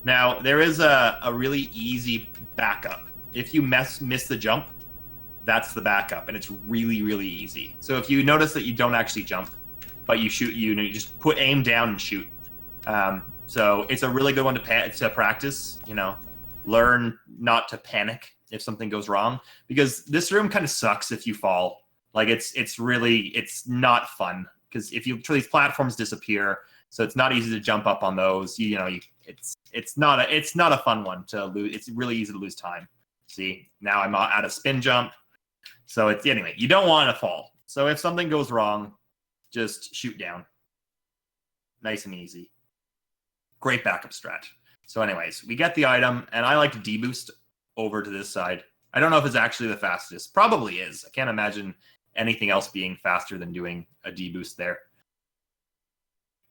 Now, there is a really easy backup. If you miss the jump, that's the backup, and it's really, really easy. So if you notice that you don't actually jump, but you shoot, you just aim down and shoot. So it's a really good one to practice. Learn not to panic if something goes wrong, because this room kind of sucks if you fall. Like it's not fun, because if these platforms disappear, so it's not easy to jump up on those. It's not a fun one to lose. It's really easy to lose time. See, now I'm at a spin jump. So anyway, you don't want to fall. So if something goes wrong, just shoot down. Nice and easy. Great backup strat. So anyways, we get the item, and I like to deboost over to this side. I don't know if it's actually the fastest. Probably is. I can't imagine anything else being faster than doing a deboost there.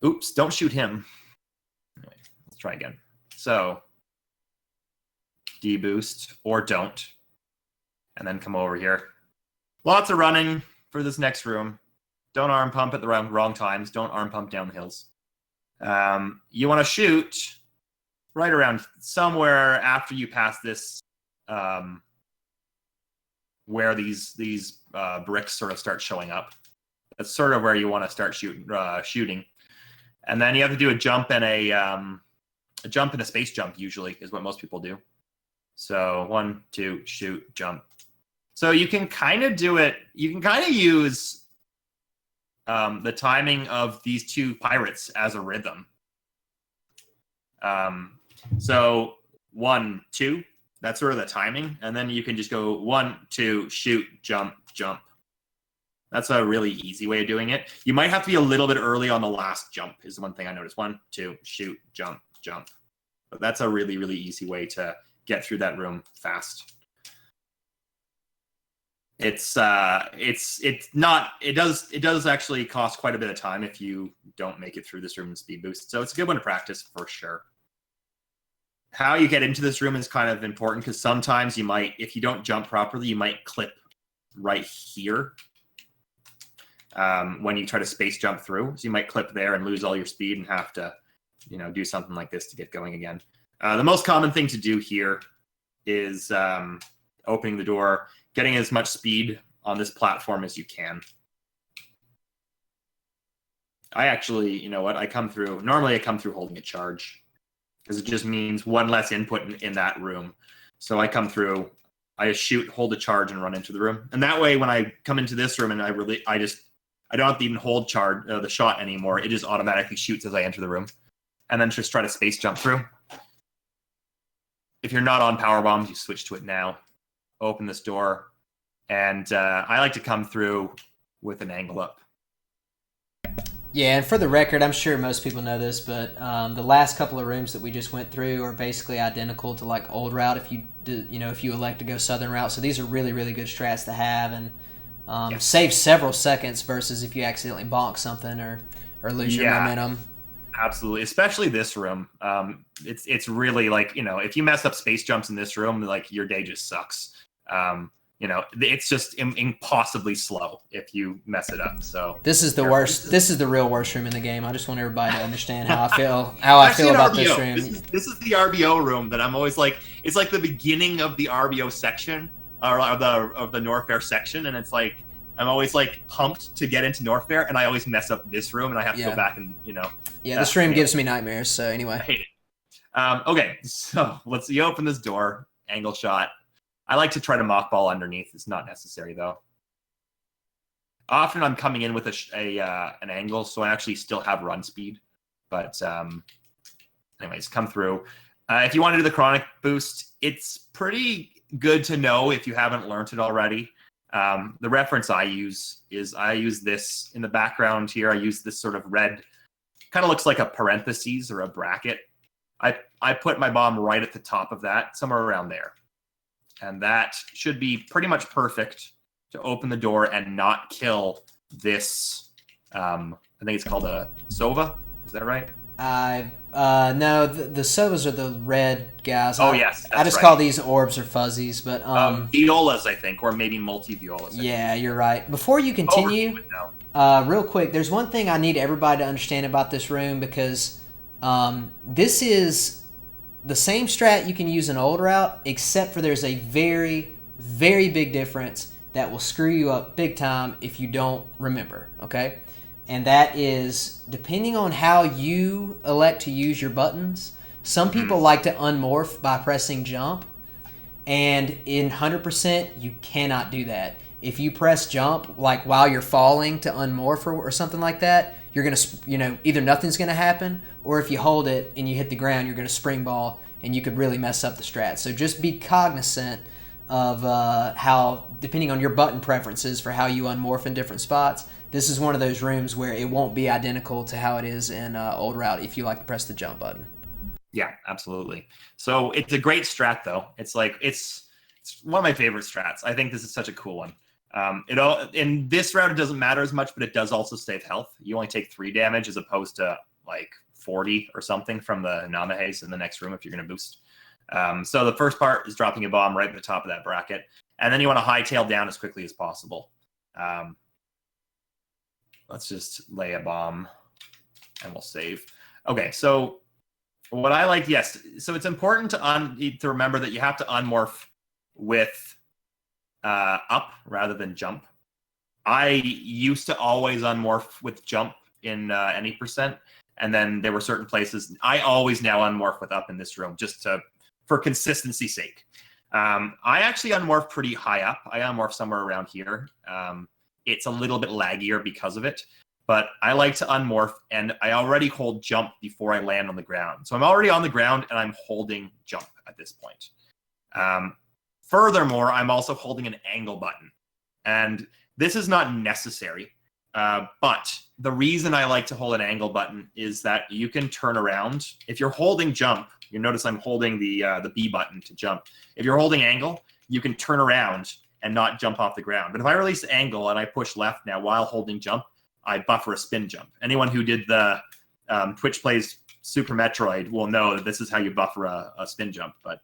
Oops, don't shoot him. Anyway, let's try again. So, deboost, or don't. And then come over here. Lots of running for this next room. Don't arm pump at the wrong times. Don't arm pump down the hills. You want to shoot right around somewhere after you pass this, where these bricks sort of start showing up. That's sort of where you want to start shooting. And then you have to do a jump and a space jump, usually, is what most people do. So 1, 2, shoot, jump. So you can kind of do it. You can kind of use the timing of these two pirates as a rhythm. So 1, 2, that's sort of the timing. And then you can just go 1, 2, shoot, jump, jump. That's a really easy way of doing it. You might have to be a little bit early on the last jump, is the one thing I noticed. 1, 2, shoot, jump, jump. But that's a really, really easy way to get through that room fast. It does actually cost quite a bit of time if you don't make it through this room in speed boost. So it's a good one to practice for sure. How you get into this room is kind of important, because sometimes you might, if you don't jump properly, you might clip right here when you try to space jump through. So you might clip there and lose all your speed and have to, do something like this to get going again. The most common thing to do here is opening the door, getting as much speed on this platform as you can. I actually, normally I come through holding a charge, because it just means one less input in that room. So I come through, I just shoot, hold a charge, and run into the room. And that way, when I come into this room and I don't have to even hold the shot anymore. It just automatically shoots as I enter the room. And then just try to space jump through. If you're not on power bombs, you switch to it now. Open this door. And I like to come through with an angle up. Yeah, and for the record, I'm sure most people know this, but the last couple of rooms that we just went through are basically identical to like old route if you elect to go southern route. So these are really, really good strats to have, and save several seconds versus if you accidentally bonk something or lose your momentum. Absolutely, especially this room. It's really like, if you mess up space jumps in this room, like your day just sucks. It's just impossibly slow if you mess it up. So this is the worst. This is the real worst room in the game. I just want everybody to understand how I feel about this room. This is the RBO room that I'm always like. It's like the beginning of the RBO section or of the Norfair section, and it's like I'm always like pumped to get into Norfair, and I always mess up this room, and I have to go back and Yeah, this room gives me nightmares. So anyway, I hate it. Okay, so you open this door, angle shot. I like to try to mock ball underneath. It's not necessary, though. Often I'm coming in with an angle, so I actually still have run speed. But anyways, come through. If you want to do the chronic boost, it's pretty good to know if you haven't learned it already. The reference I use this in the background here. I use this sort of red, kind of looks like a parentheses or a bracket. I put my bomb right at the top of that, somewhere around there. And that should be pretty much perfect to open the door and not kill this. I think it's called a Sova. Is that right? No, the Sovas are the red guys. Oh, yes, that's I just right. call these orbs or fuzzies, but violas, I think, or maybe multi-violas. Yeah, you're right. Before you continue, real quick, there's one thing I need everybody to understand about this room, because this is the same strat you can use in old route, except for there's a very, very big difference that will screw you up big time if you don't remember, okay? And that is, depending on how you elect to use your buttons, some people like to unmorph by pressing jump, and in 100%, you cannot do that. If you press jump, like while you're falling to unmorph or something like that, you're going to, either nothing's going to happen, or if you hold it and you hit the ground, you're going to spring ball, and you could really mess up the strat. So just be cognizant of how, depending on your button preferences for how you unmorph in different spots, this is one of those rooms where it won't be identical to how it is in old route if you like to press the jump button. Yeah, absolutely. So it's a great strat, though. It's one of my favorite strats. I think this is such a cool one. In this route, it doesn't matter as much, but it does also save health. You only take 3 damage as opposed to like 40 or something from the Namahes in the next room if you're going to boost. So the first part is dropping a bomb right at the top of that bracket, and then you want to hightail down as quickly as possible. Let's just lay a bomb, and we'll save. Okay, so what I like, yes. So it's important to remember that you have to unmorph with up rather than jump. I used to always unmorph with jump in any percent, and then there were certain places. I always now unmorph with up in this room just for consistency's sake. I actually unmorph pretty high up. I unmorph somewhere around here. It's a little bit laggier because of it. But I like to unmorph, and I already hold jump before I land on the ground. So I'm already on the ground, and I'm holding jump at this point. Furthermore, I'm also holding an angle button. And this is not necessary, but the reason I like to hold an angle button is that you can turn around. If you're holding jump, you notice I'm holding the B button to jump. If you're holding angle, you can turn around and not jump off the ground. But if I release angle and I push left now while holding jump, I buffer a spin jump. Anyone who did the Twitch Plays Super Metroid will know that this is how you buffer a spin jump. But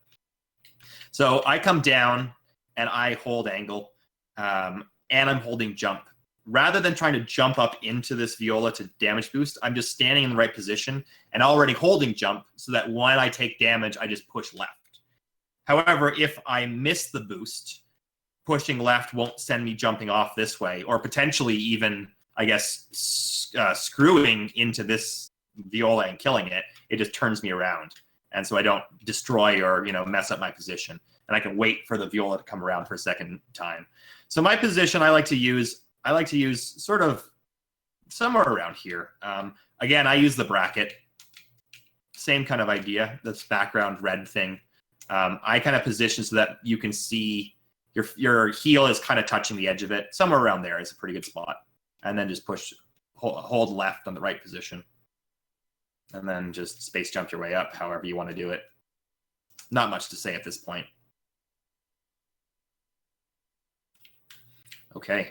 so I come down and I hold angle, and I'm holding jump. Rather than trying to jump up into this viola to damage boost, I'm just standing in the right position and already holding jump so that when I take damage, I just push left. However, if I miss the boost, pushing left won't send me jumping off this way, or potentially even, I guess, screwing into this viola and killing it. It just turns me around. And so I don't destroy or, mess up my position. And I can wait for the viola to come around for a second time. So my position I like to use sort of somewhere around here. Again, I use the bracket. Same kind of idea, this background red thing. I kind of position so that you can see your heel is kind of touching the edge of it. Somewhere around there is a pretty good spot. And then just hold left on the right position. And then just space jump your way up however you want to do it. Not much to say at this point. Okay.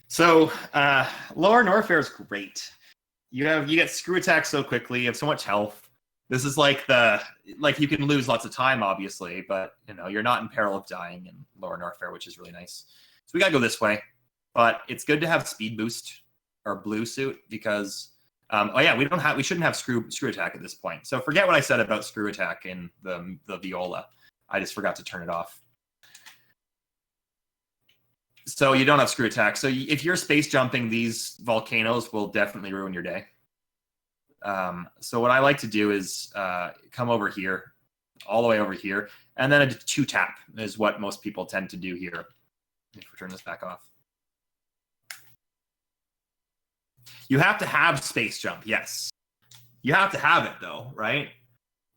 So lower Norfair is great. You get screw attack so quickly, you have so much health. This is like you can lose lots of time, obviously, but you're not in peril of dying in lower Norfair, which is really nice. So we gotta go this way. But it's good to have speed boost or blue suit because we shouldn't have screw attack at this point. So forget what I said about screw attack in the viola. I just forgot to turn it off. So you don't have screw attack. So if you're space jumping, these volcanoes will definitely ruin your day. So what I like to do is come over here, all the way over here, and then a 2-tap is what most people tend to do here. If we turn this back off. You have to have space jump, yes. You have to have it though, right?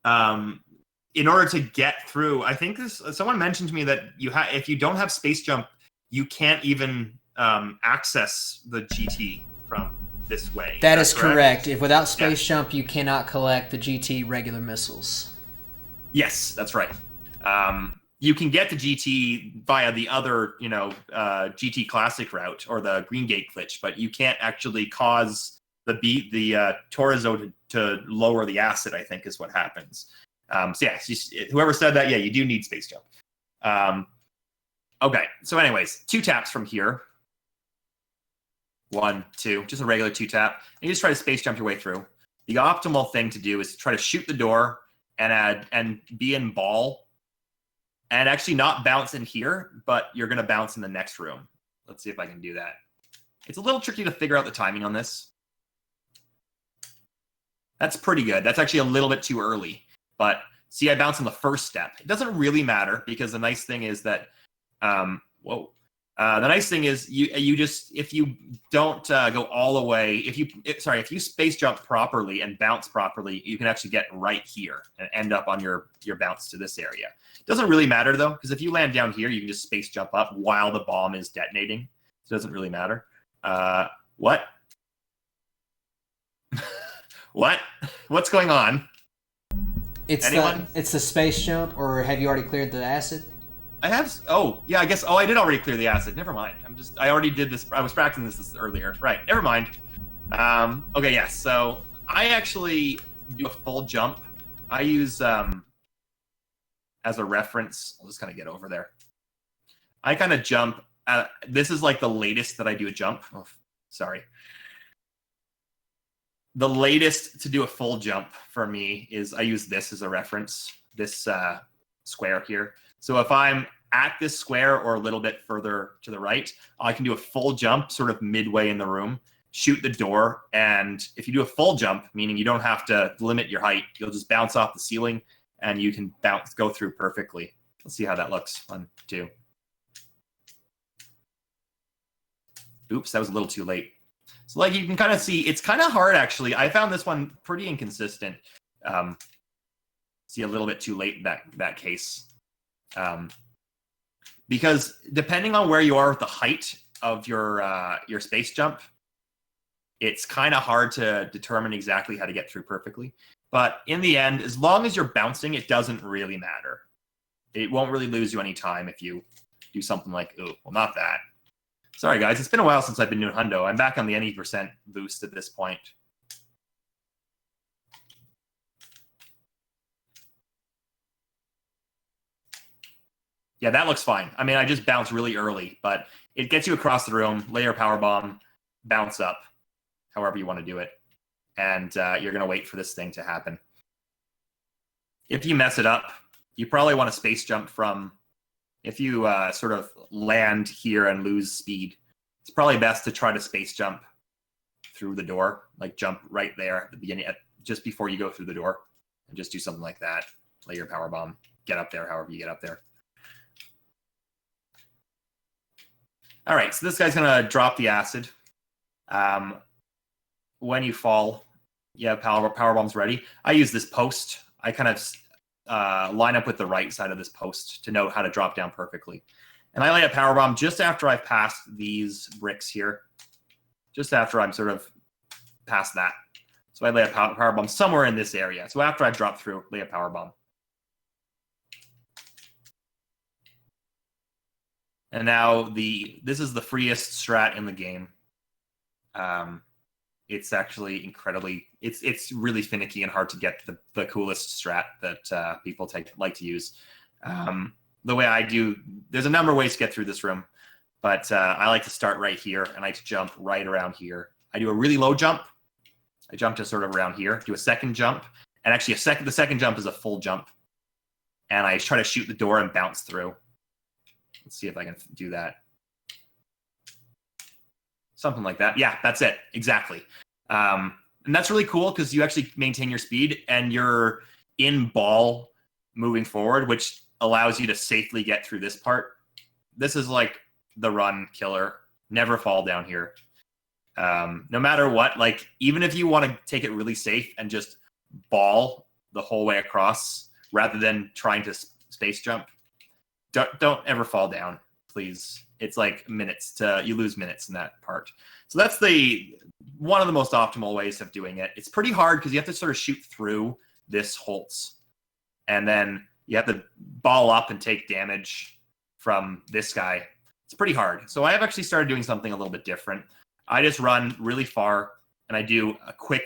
In order to get through, I think someone mentioned to me that if you don't have space jump, you can't even access the GT from this way. That is correct. If without space jump, you cannot collect the GT regular missiles. Yes, that's right. You can get the GT via the other, GT Classic route or the Green Gate glitch, but you can't actually cause the Torizo to lower the acid, I think is what happens. Whoever said that, you do need space jump. Okay, so anyways, 2 taps from here. 1, 2, just a regular 2 tap. And you just try to space jump your way through. The optimal thing to do is to try to shoot the door and be in ball, and actually not bounce in here, but you're going to bounce in the next room. Let's see if I can do that. It's a little tricky to figure out the timing on this. That's pretty good. That's actually a little bit too early. But see, I bounce on the first step. It doesn't really matter because the nice thing is that, the nice thing is you just, if you don't go all the way, if you space jump properly and bounce properly, you can actually get right here and end up on your bounce to this area. It doesn't really matter though, because if you land down here, you can just space jump up while the bomb is detonating. So it doesn't really matter. What? What? What's going on? It's the space jump, or have you already cleared the acid? I have. Oh, yeah. I guess. Oh, I did already clear the acid. Never mind. I already did this. I was practicing this earlier. Right. Never mind. Okay. Yes. So I actually do a full jump. I use as a reference. I'll just kind of get over there. I kind of jump. This is like the latest that I do a jump. Oh, sorry. The latest to do a full jump for me is I use this as a reference, this square here. So if I'm at this square or a little bit further to the right, I can do a full jump sort of midway in the room, shoot the door, and if you do a full jump, meaning you don't have to limit your height, you'll just bounce off the ceiling and you can go through perfectly. Let's see how that looks. 1, 2. Oops, that was a little too late. So like you can kind of see, it's kind of hard actually. I found this one pretty inconsistent. See a little bit too late in that case. Because depending on where you are with the height of your space jump, it's kind of hard to determine exactly how to get through perfectly. But in the end, as long as you're bouncing, it doesn't really matter. It won't really lose you any time if you do something like, oh, well, not that. Sorry, guys. It's been a while since I've been doing hundo. I'm back on the any percent boost at this point. Yeah, that looks fine. I mean, I just bounced really early, but it gets you across the room, lay your power bomb, bounce up, however you want to do it. And you're going to wait for this thing to happen. If you mess it up, you probably want to space jump from... If you sort of land here and lose speed, it's probably best to try to space jump through the door, like jump right there at the beginning, just before you go through the door, and just do something like that. Lay your power bomb, get up there, however you get up there. All right, so this guy's gonna drop the acid. When you fall, you have power bombs ready. I use this post. I kind of line up with the right side of this post to know how to drop down perfectly. And I lay a power bomb just after I've passed these bricks here, just after I'm sort of past that. So I lay a power bomb somewhere in this area. So after I've dropped through, lay a power bomb. And now this is the freest strat in the game. It's actually incredibly, it's really finicky and hard to get the coolest strat that people like to use. The way I do, there's a number of ways to get through this room, but I like to start right here and I like to jump right around here. I do a really low jump. I jump to sort of around here, do a second jump, and actually the second jump is a full jump. And I try to shoot the door and bounce through. Let's see if I can do that. Something like that. Yeah, that's it. Exactly. And that's really cool because you actually maintain your speed and you're in ball moving forward, which allows you to safely get through this part. This is like the run killer. Never fall down here. No matter what, like even if you want to take it really safe and just ball the whole way across rather than trying to space jump, don't ever fall down, please. It's like you lose minutes in that part. So that's one of the most optimal ways of doing it. It's pretty hard because you have to sort of shoot through this Holtz, and then you have to ball up and take damage from this guy. It's pretty hard. So I have actually started doing something a little bit different. I just run really far and I do a quick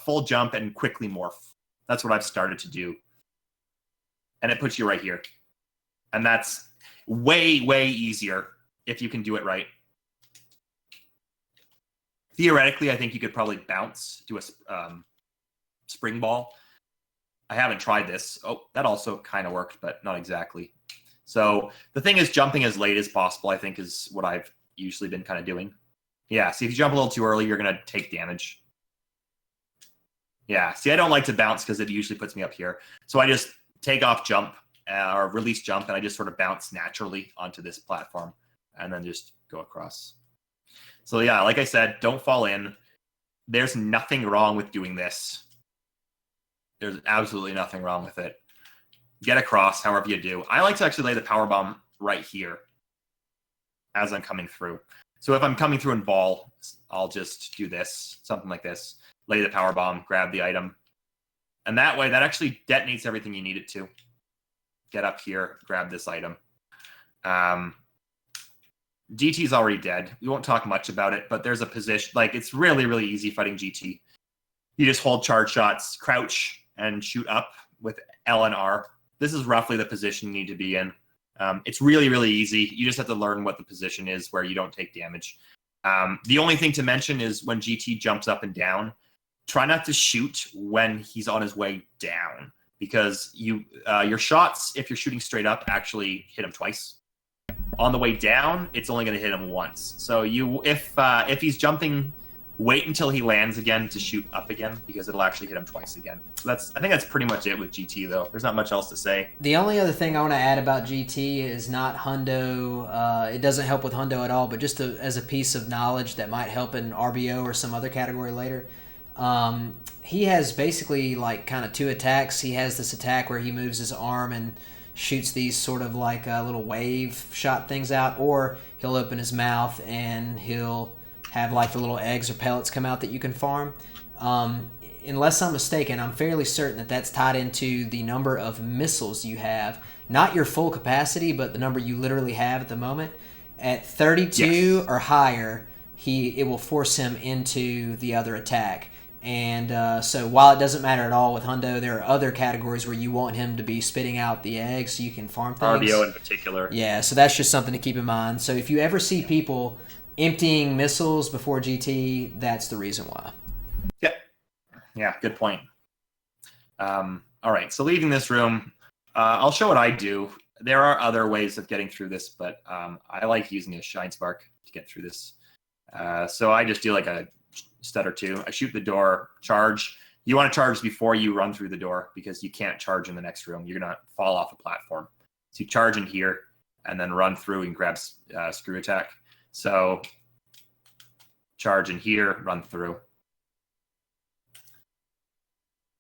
full jump and quickly morph. That's what I've started to do. And it puts you right here. And that's way, way easier if you can do it right. Theoretically, I think you could probably bounce, do a spring ball. I haven't tried this. Oh, that also kind of worked, but not exactly. So the thing is, jumping as late as possible, I think, is what I've usually been kind of doing. Yeah, see, if you jump a little too early, you're going to take damage. Yeah, see, I don't like to bounce because it usually puts me up here. So I just take off jump or release jump, and I just sort of bounce naturally onto this platform and then just go across. So yeah, like I said, don't fall in. There's nothing wrong with doing this. There's absolutely nothing wrong with it. Get across however you do. I like to actually lay the power bomb right here as I'm coming through. So if I'm coming through in ball, I'll just do this, something like this. Lay the power bomb, grab the item. And that way, that actually detonates everything you need it to. Get up here, grab this item. GT's already dead. We won't talk much about it, but there's a position, like it's really, really easy fighting GT. You just hold charge shots, crouch, and shoot up with L and R. This is roughly the position you need to be in. It's really, really easy. You just have to learn what the position is where you don't take damage. The only thing to mention is when GT jumps up and down, try not to shoot when he's on his way down, because your shots, if you're shooting straight up, actually hit him twice. On the way down, it's only going to hit him once. So if he's jumping, wait until he lands again to shoot up again, because it'll actually hit him twice again. So I think that's pretty much it with GT, though. There's not much else to say. The only other thing I want to add about GT is not hundo. It doesn't help with hundo at all, but just as a piece of knowledge that might help in RBO or some other category later. He has basically like kind of two attacks. He has this attack where he moves his arm and shoots these sort of like little wave shot things out, or he'll open his mouth and he'll have like the little eggs or pellets come out that you can farm. Unless I'm mistaken, I'm fairly certain that that's tied into the number of missiles you have. Not your full capacity, but the number you literally have at the moment. At 32 or higher, it will force him into the other attack. And so while it doesn't matter at all with hundo, there are other categories where you want him to be spitting out the eggs so you can farm things. RBO in particular. Yeah, so that's just something to keep in mind. So if you ever see people emptying missiles before GT, that's the reason why. Yeah, good point. All right, so leaving this room, I'll show what I do. There are other ways of getting through this, but I like using a Shine Spark to get through this. So I just do like a step or two. I shoot the door, charge. You want to charge before you run through the door because you can't charge in the next room. You're going to fall off a platform. So you charge in here and then run through and grab screw attack. So charge in here, run through.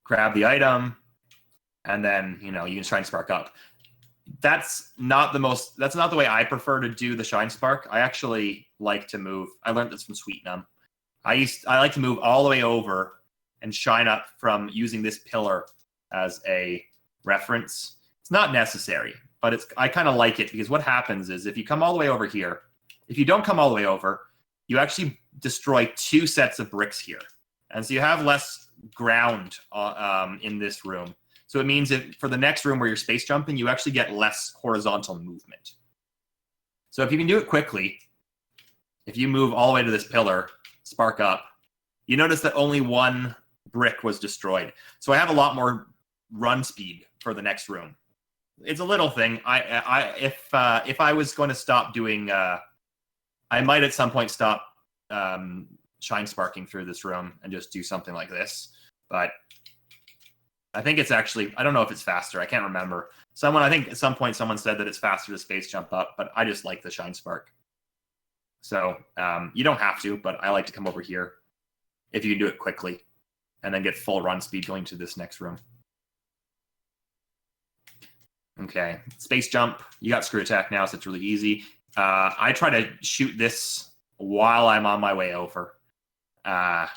Grab the item, and then, you can try and spark up. That's not the way I prefer to do the Shine Spark. I actually like to move. I learned this from Sweet Numb. I like to move all the way over and shine up from using this pillar as a reference. It's not necessary, but I kind of like it because what happens is if you come all the way over here, if you don't come all the way over, you actually destroy 2 sets of bricks here. And so you have less ground in this room. So it means that for the next room where you're space jumping, you actually get less horizontal movement. So if you can do it quickly, if you move all the way to this pillar, spark up, you notice that only 1 brick was destroyed. So I have a lot more run speed for the next room. It's a little thing. If I was going to stop doing, I might at some point stop shine sparking through this room and just do something like this. But I think it's actually, I don't know if it's faster. I can't remember. I think at some point someone said that it's faster to space jump up, but I just like the shine spark. So you don't have to, but I like to come over here if you can do it quickly and then get full run speed going to this next room. Okay, space jump. You got screw attack now, so it's really easy. I try to shoot this while I'm on my way over. I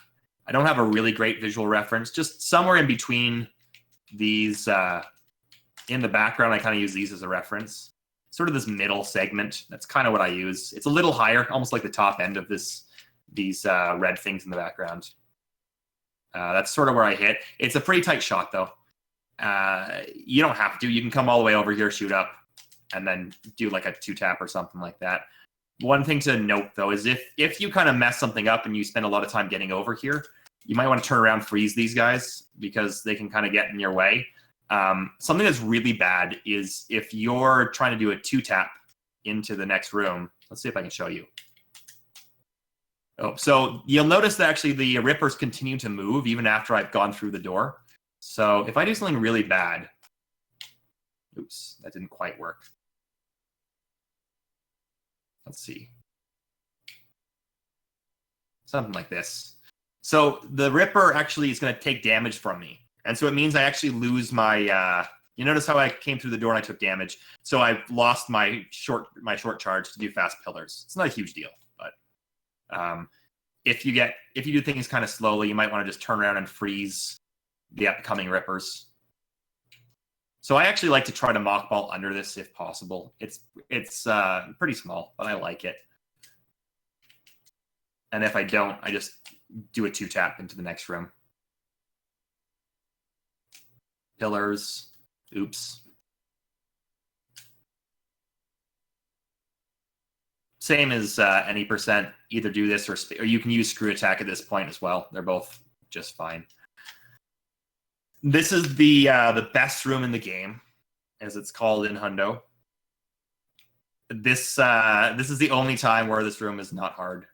don't have a really great visual reference. Just somewhere in between these, in the background, I kind of use these as a reference. Sort of this middle segment. That's kind of what I use. It's a little higher, almost like the top end of these red things in the background. That's sort of where I hit. It's a pretty tight shot, though. You don't have to. You can come all the way over here, shoot up, and then do like a 2-tap or something like that. One thing to note, though, is if you kind of mess something up and you spend a lot of time getting over here, you might want to turn around, freeze these guys, because they can kind of get in your way. Something that's really bad is if you're trying to do a 2-tap into the next room. Let's see if I can show you. Oh, so you'll notice that actually the rippers continue to move even after I've gone through the door. So if I do something really bad, oops, that didn't quite work. Let's see. Something like this. So the ripper actually is going to take damage from me. And so it means I actually lose my, you notice how I came through the door and I took damage. So I've lost my short charge to do fast pillars. It's not a huge deal, but if you do things kind of slowly, you might want to just turn around and freeze the upcoming rippers. So I actually like to try to mock ball under this if possible. It's pretty small, but I like it. And if I don't, I just do a 2-tap into the next room. Pillars. Oops. Same as any percent. Either do this or you can use screw attack at this point as well. They're both just fine. This is the best room in the game, as it's called in Hundo. This is the only time where this room is not hard.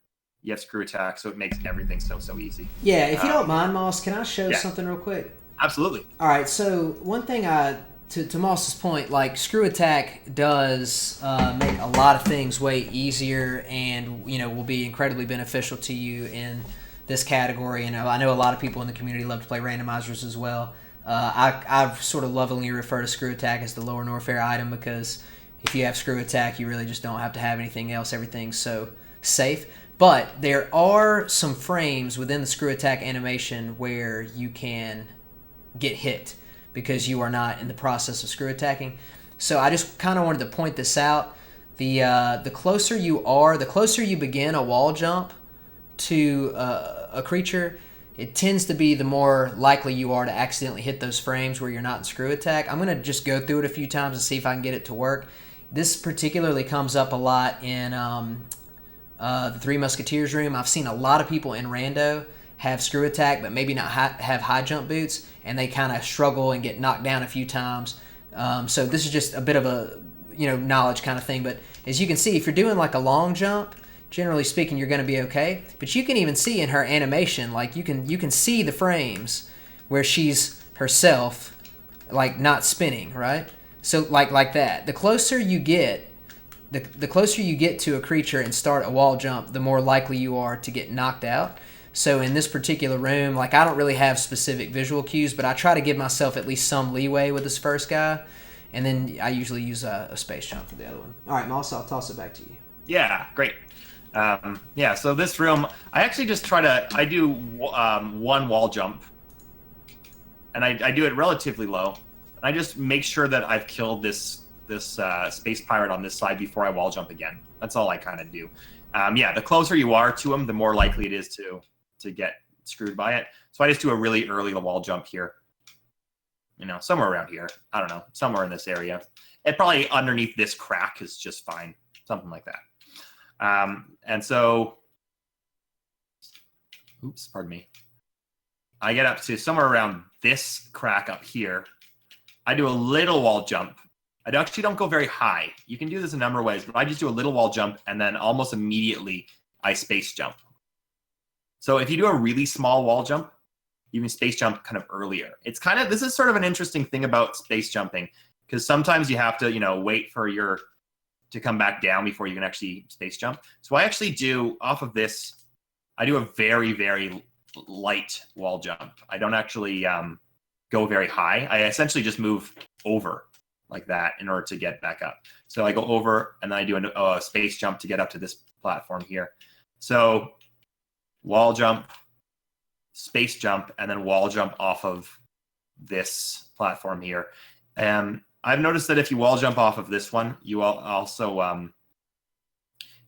You have screw attack, so it makes everything so easy. Yeah, if you don't mind, Moss, can I show something real quick? Absolutely. All right, so one thing to Moss's point, like screw attack does make a lot of things way easier, and will be incredibly beneficial to you in this category. And I know a lot of people in the community love to play randomizers as well. I've sort of lovingly refer to screw attack as the lower Norfair item, because if you have screw attack, you really just don't have to have anything else. Everything's so safe. But there are some frames within the screw attack animation where you can get hit because you are not in the process of screw attacking. So I just kind of wanted to point this out. The closer you are, the closer you begin a wall jump to a creature, it tends to be the more likely you are to accidentally hit those frames where you're not in screw attack. I'm going to just go through it a few times and see if I can get it to work. This particularly comes up a lot in the Three Musketeers room. I've seen a lot of people in Rando have screw attack, but maybe not have high jump boots, and they kind of struggle and get knocked down a few times. So this is just a bit of a knowledge kind of thing. But as you can see, if you're doing like a long jump, generally speaking, you're going to be okay. But you can even see in her animation, like you can see the frames where she's herself, like not spinning, right? So like that. The closer you get to a creature and start a wall jump, the more likely you are to get knocked out. So in this particular room, like I don't really have specific visual cues, but I try to give myself at least some leeway with this first guy, and then I usually use a space jump for the other one. All right, Moss, I'll toss it back to you. Yeah, great. So this room, I actually just I do one wall jump, and I do it relatively low, and I just make sure that I've killed this space pirate on this side before I wall jump again. That's all I kind of do. The closer you are to him, the more likely it is to get screwed by it. So I just do a really early wall jump here. Somewhere around here. I don't know, somewhere in this area. And probably underneath this crack is just fine. Something like that. And so, oops, pardon me. I get up to somewhere around this crack up here. I do a little wall jump. I actually don't go very high. You can do this a number of ways, but I just do a little wall jump, and then almost immediately I space jump. So if you do a really small wall jump, you can space jump kind of earlier. This is sort of an interesting thing about space jumping, because sometimes you have to, wait for your to come back down before you can actually space jump. So I actually do, off of this, I do a very, very light wall jump. I don't actually go very high. I essentially just move over like that in order to get back up. So I go over, and then I do a space jump to get up to this platform here. So wall jump, space jump, and then wall jump off of this platform here. I've noticed that if you wall jump off of this one, you also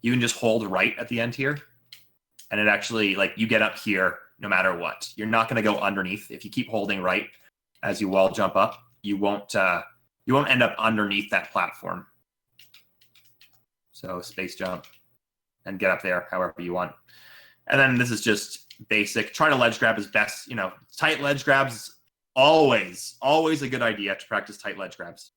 you can just hold right at the end here, and it actually, like, you get up here no matter what. You're not going to go underneath. If you keep holding right as you wall jump up, you won't end up underneath that platform. So space jump and get up there however you want. And then this is just basic. Try to ledge grab as best, tight ledge grabs, always a good idea to practice tight ledge grabs.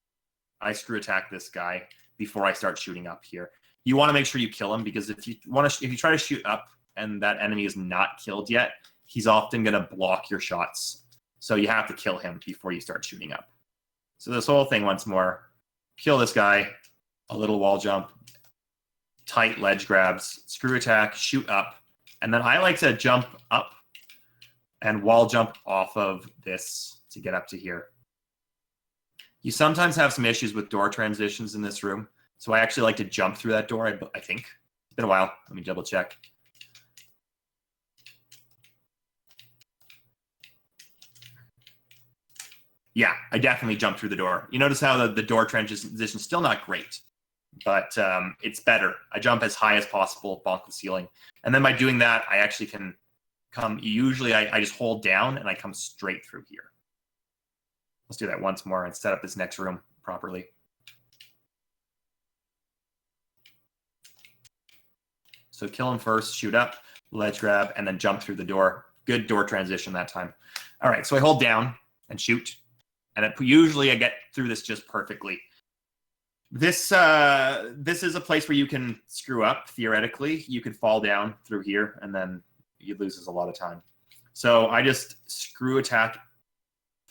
I screw attack this guy before I start shooting up here. You want to make sure you kill him, because if you try to shoot up and that enemy is not killed yet, he's often going to block your shots. So you have to kill him before you start shooting up. So this whole thing once more, kill this guy, a little wall jump, tight ledge grabs, screw attack, shoot up, and then I like to jump up and wall jump off of this to get up to here. You sometimes have some issues with door transitions in this room, so I actually like to jump through that door, I think. It's been a while. Let me double check. Yeah, I definitely jumped through the door. You notice how the door transition is still not great, but it's better. I jump as high as possible, bonk the ceiling. And then by doing that, I actually can come, usually I just hold down and I come straight through here. Let's do that once more and set up this next room properly. So kill him first, shoot up, ledge grab, and then jump through the door. Good door transition that time. All right, so I hold down and shoot. And usually I get through this just perfectly. This is a place where you can screw up, theoretically. You could fall down through here, and then you lose a lot of time. So I just screw attack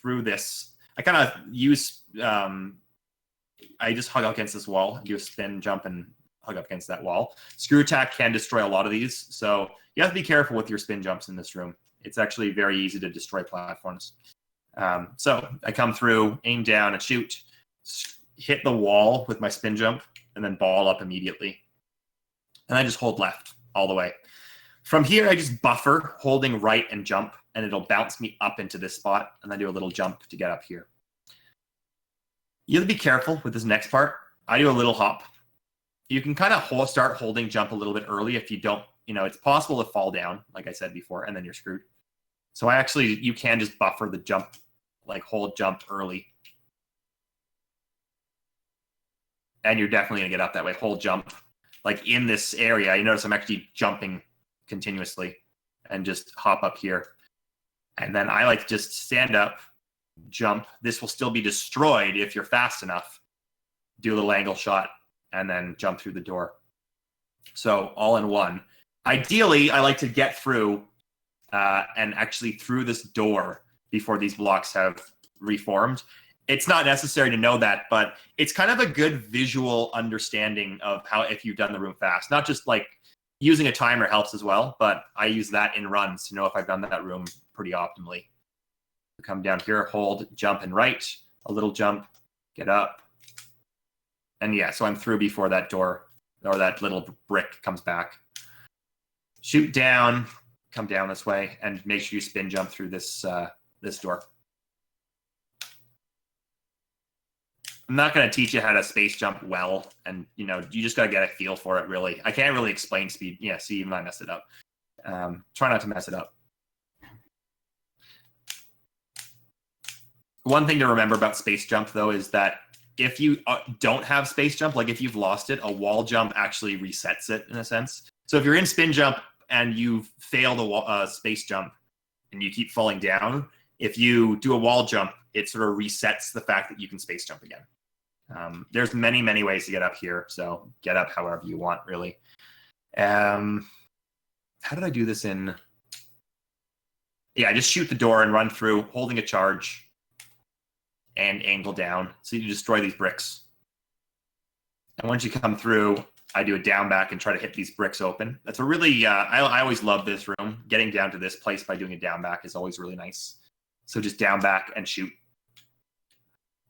through this. I kind of use, I just hug up against this wall, do a spin, jump, and hug up against that wall. Screw attack can destroy a lot of these, so you have to be careful with your spin jumps in this room. It's actually very easy to destroy platforms. So I come through, aim down, and shoot, hit the wall with my spin jump, and then ball up immediately. And I just hold left all the way. From here, I just buffer, holding right and jump, and it'll bounce me up into this spot, and then do a little jump to get up here. You have to be careful with this next part. I do a little hop. You can kind of start holding jump a little bit early if you don't, it's possible to fall down, like I said before, and then you're screwed. So you can just buffer the jump, like hold jump early. And you're definitely going to get up that way. Hold jump. Like in this area, you notice I'm actually jumping continuously and just hop up here. And then I like to just stand up, jump. This will still be destroyed if you're fast enough. Do a little angle shot and then jump through the door. So all in one. Ideally, I like to get through and actually through this door before these blocks have reformed. It's not necessary to know that, but it's kind of a good visual understanding of how, if you've done the room fast. Not just like using a timer helps as well, but I use that in runs to know if I've done that room pretty optimally. Come down here, hold, jump, and right. A little jump, get up. And yeah, so I'm through before that door or that little brick comes back. Shoot down, come down this way, and make sure you spin jump through this this door. I'm not going to teach you how to space jump well, and you just got to get a feel for it, really. I can't really explain speed. Yeah, see, even I messed it up. Try not to mess it up. One thing to remember about space jump, though, is that if you don't have space jump, like if you've lost it, a wall jump actually resets it in a sense. So if you're in spin jump and you fail a space jump and you keep falling down, if you do a wall jump, it sort of resets the fact that you can space jump again. There's many, many ways to get up here, so get up however you want, really. How did I do this in? Yeah, just shoot the door and run through, holding a charge and angle down, so you destroy these bricks. And once you come through, I do a down back and try to hit these bricks open. That's a really, I always love this room. Getting down to this place by doing a down back is always really nice. So just down back and shoot.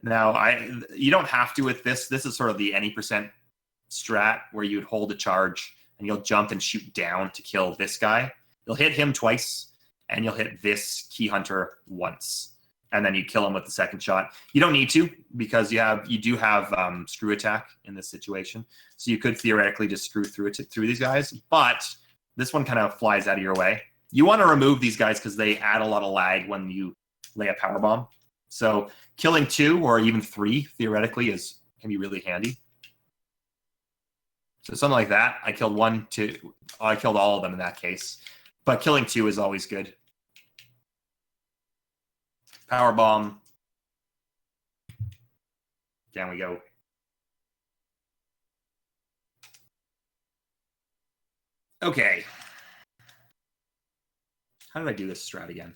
Now, you don't have to with this. This is sort of the any percent strat where you'd hold a charge and you'll jump and shoot down to kill this guy. You'll hit him twice and you'll hit this key hunter once. And then you kill him with the second shot. You don't need to because you do have screw attack in this situation. So you could theoretically just screw through these guys. But this one kind of flies out of your way. You want to remove these guys because they add a lot of lag when you lay a power bomb. So killing 2 or even 3 theoretically can be really handy. So something like that. I killed 1, 2. I killed all of them in that case. But killing 2 is always good. Power bomb. Down we go. Okay. How did I do this strat again?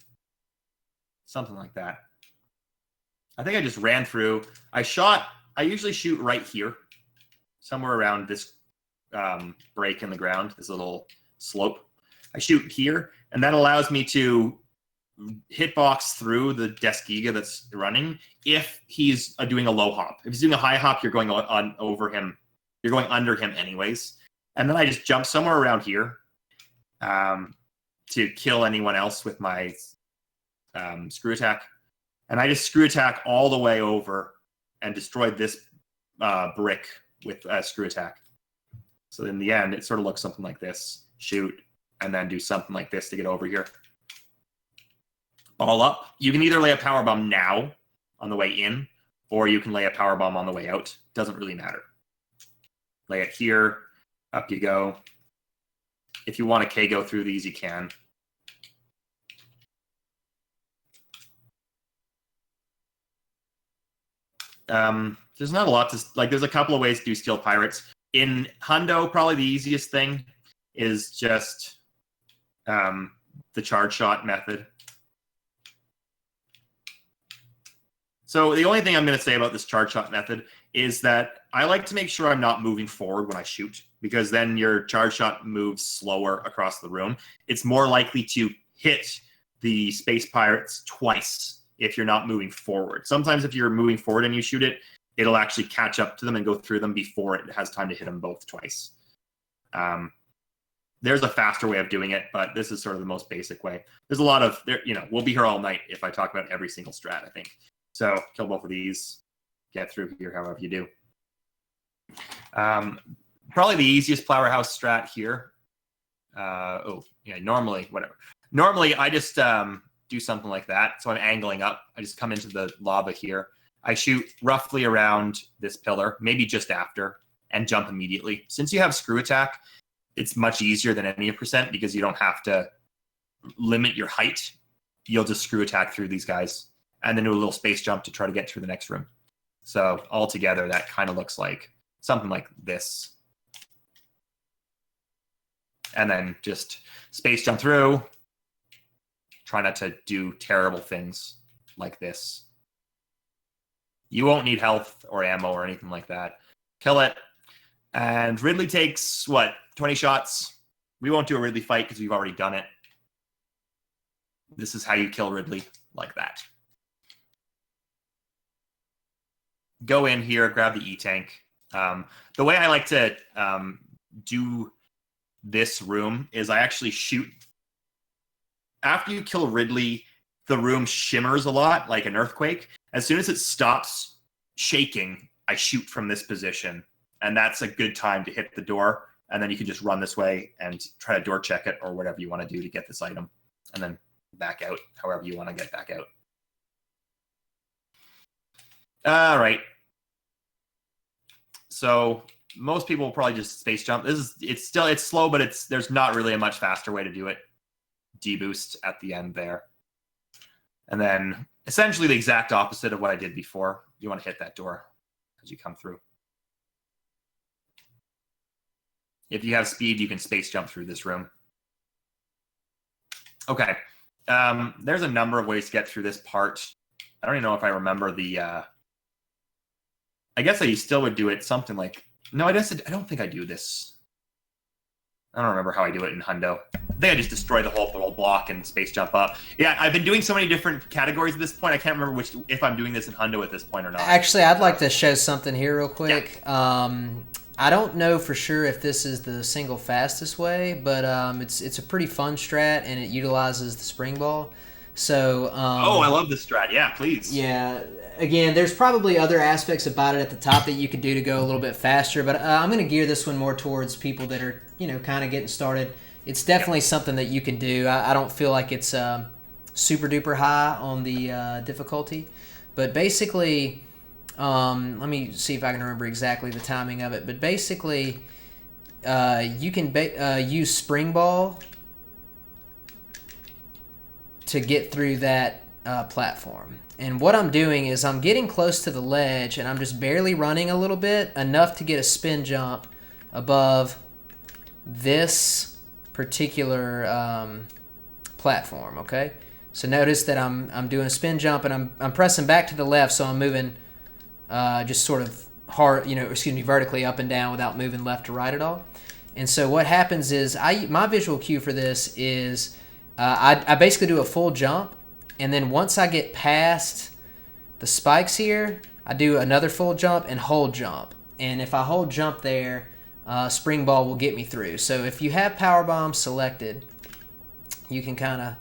Something like that. I think I just ran through. I usually shoot right here, somewhere around this break in the ground, this little slope. I shoot here, and that allows me to hitbox through the Deskiga that's running if he's doing a low hop. If he's doing a high hop, you're going on over him. You're going under him anyways. And then I just jump somewhere around here to kill anyone else with my screw attack. And I just screw attack all the way over and destroy this brick with screw attack. So in the end, it sort of looks something like this. Shoot, and then do something like this to get over here. All up. You can either lay a power bomb now on the way in, or you can lay a power bomb on the way out. Doesn't really matter. Lay it here. Up you go. If you want to K-go through these, you can. There's not a lot to like. There's a couple of ways to do Steel Pirates. In Hundo, probably the easiest thing is just the charge shot method. So the only thing I'm going to say about this charge shot method is that I like to make sure I'm not moving forward when I shoot, because then your charge shot moves slower across the room. It's more likely to hit the Space Pirates twice if you're not moving forward. Sometimes if you're moving forward and you shoot it, it'll actually catch up to them and go through them before it has time to hit them both twice. There's a faster way of doing it, but this is sort of the most basic way. There's a lot of, we'll be here all night if I talk about every single strat, I think. So kill both of these, get through here however you do. Probably the easiest powerhouse strat here. Normally I just do something like that. So I'm angling up. I just come into the lava here. I shoot roughly around this pillar, maybe just after, and jump immediately. Since you have screw attack, it's much easier than any percent because you don't have to limit your height. You'll just screw attack through these guys and then do a little space jump to try to get through the next room. So altogether, that kind of looks like something like this. And then just space jump through. Try not to do terrible things like this. You won't need health or ammo or anything like that. Kill it. And Ridley takes, 20 shots? We won't do a Ridley fight because we've already done it. This is how you kill Ridley, like that. Go in here, grab the E-Tank. The way I like to do this room is I actually shoot. After you kill Ridley, the room shimmers a lot, like an earthquake. As soon as it stops shaking, I shoot from this position. And that's a good time to hit the door. And then you can just run this way and try to door check it or whatever you want to do to get this item. And then back out, however you want to get back out. All right. So most people will probably just space jump. It's slow, but there's not really a much faster way to do it. D-boost at the end there. And then essentially the exact opposite of what I did before. You want to hit that door as you come through. If you have speed, you can space jump through this room. Okay. There's a number of ways to get through this part. I don't even know if I remember the... I guess I still would do it something like No, I don't think I do this. I don't remember how I do it in Hundo. I think I just destroy the whole block and space jump up. Yeah, I've been doing so many different categories at this point. I can't remember if I'm doing this in Hundo at this point or not. Actually, I'd like to show something here real quick. Yeah. I don't know for sure if this is the single fastest way, but it's a pretty fun strat, and it utilizes the spring ball. So I love this strat. Yeah, please. Yeah. Again, there's probably other aspects about it at the top that you could do to go a little bit faster, but I'm going to gear this one more towards people that are, kind of getting started. It's definitely something that you can do. I don't feel like it's super duper high on the difficulty, but basically, let me see if I can remember exactly the timing of it. But basically, you can use spring ball to get through that platform. And what I'm doing is I'm getting close to the ledge, and I'm just barely running a little bit, enough to get a spin jump above this particular platform, okay? So notice that I'm doing a spin jump, and I'm pressing back to the left, so I'm moving just sort of vertically up and down without moving left to right at all. And so what happens is my visual cue for this is I basically do a full jump, and then once I get past the spikes here, I do another full jump and hold jump. And if I hold jump there, spring ball will get me through. So if you have power bomb selected, you can kind of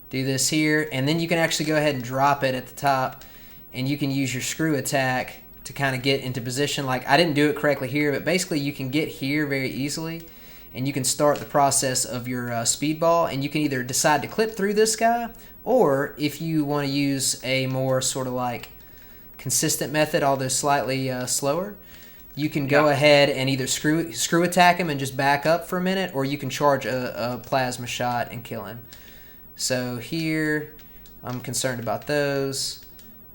do this here, and then you can actually go ahead and drop it at the top, and you can use your screw attack to kind of get into position. Like, I didn't do it correctly here, but basically you can get here very easily, and you can start the process of your speedball, and you can either decide to clip through this guy, or if you want to use a more sort of like consistent method, although slightly slower, you can go ahead and either screw attack him and just back up for a minute, or you can charge a plasma shot and kill him. So here, I'm concerned about those.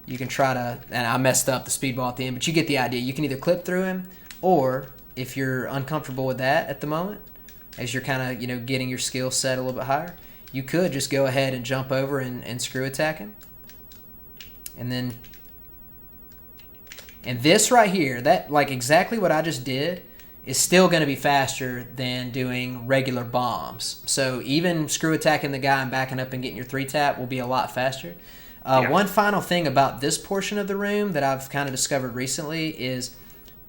You can try to, and I messed up the speedball at the end, but you get the idea. You can either clip through him, or if you're uncomfortable with that at the moment, as you're kind of, getting your skill set a little bit higher, you could just go ahead and jump over and screw attack him. And this right here, that like exactly what I just did, is still going to be faster than doing regular bombs. So even screw attacking the guy and backing up and getting your 3-tap will be a lot faster. One final thing about this portion of the room that I've kind of discovered recently is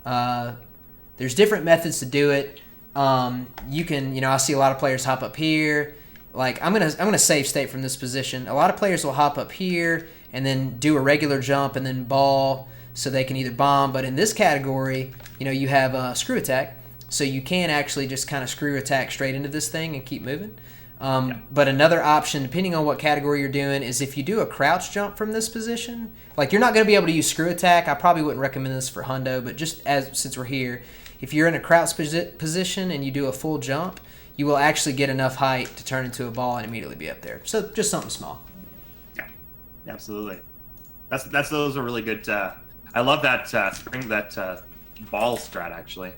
there's different methods to do it. You can, I see a lot of players hop up here. Like, I'm gonna save state from this position. A lot of players will hop up here and then do a regular jump and then ball, so they can either bomb. But in this category, you have a screw attack, so you can actually just kind of screw attack straight into this thing and keep moving. But another option, depending on what category you're doing, is if you do a crouch jump from this position, like, you're not going to be able to use screw attack. I probably wouldn't recommend this for Hundo, but just since we're here, if you're in a crouch position and you do a full jump, you will actually get enough height to turn into a ball and immediately be up there. So just something small. Yeah, absolutely. Those are really good. I love that ball strat. Actually,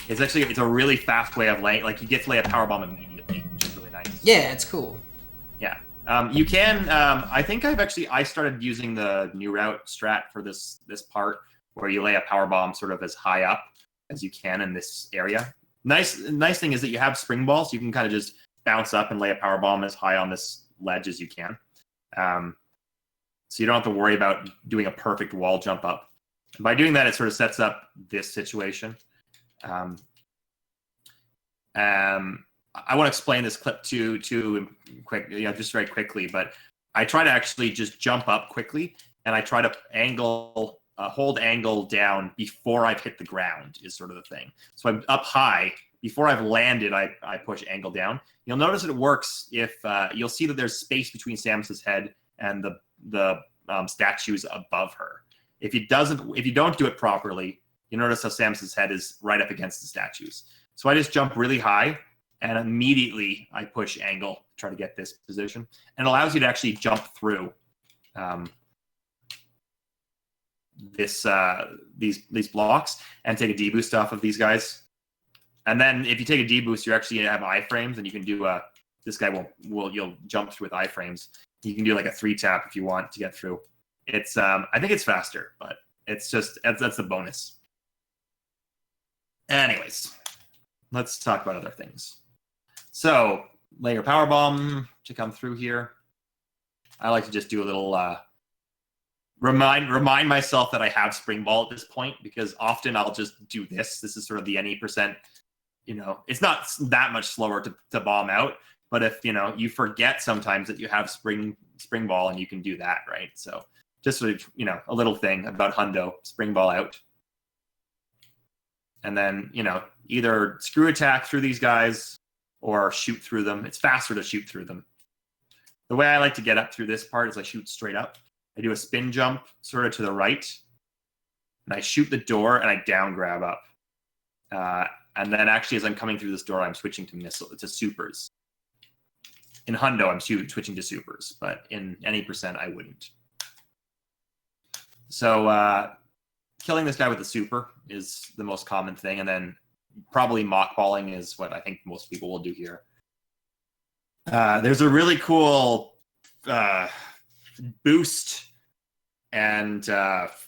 it's a really fast way of laying. Like, you get to lay a power bomb immediately, which is really nice. Yeah, it's cool. Yeah, you can. I think I started using the new route strat for this part, where you lay a power bomb sort of as high up as you can in this area. Nice thing is that you have spring balls, so you can kind of just bounce up and lay a power bomb as high on this ledge as you can. So you don't have to worry about doing a perfect wall jump up. And by doing that, it sort of sets up this situation. I want to explain this clip too quick, just very quickly. But I try to actually just jump up quickly, and I try to hold angle down before I've hit the ground is sort of the thing. So I'm up high. Before I've landed, I push angle down. You'll notice it works if you'll see that there's space between Samus's head and the statues above her. If you don't do it properly, you notice how Samus's head is right up against the statues. So I just jump really high, and immediately I push angle to try to get this position. And it allows you to actually jump through these blocks and take a deboost off of these guys. And then if you take a deboost, you actually have iframes, and you can do this guy you'll jump through with iframes. You can do like a 3-tap if you want to get through. It's I think it's faster, but it's just that's the bonus. Anyways, let's talk about other things. So, layer power bomb to come through here. I like to just do a little remind myself that I have spring ball at this point, because often I'll just do this. This is sort of the any percent. It's not that much slower to bomb out, but if you forget sometimes that you have spring ball and you can do that, right? So just sort of a little thing about hundo, spring ball out, and then either screw attack through these guys or shoot through them. It's faster to shoot through them. The way I like to get up through this part is I shoot straight up. I do a spin jump sort of to the right, and I shoot the door and I down grab up. And then actually, as I'm coming through this door, I'm switching to supers. In hundo, I'm switching to supers, but in any percent, I wouldn't. So killing this guy with the super is the most common thing, and then probably mockballing is what I think most people will do here. There's a really cool boost and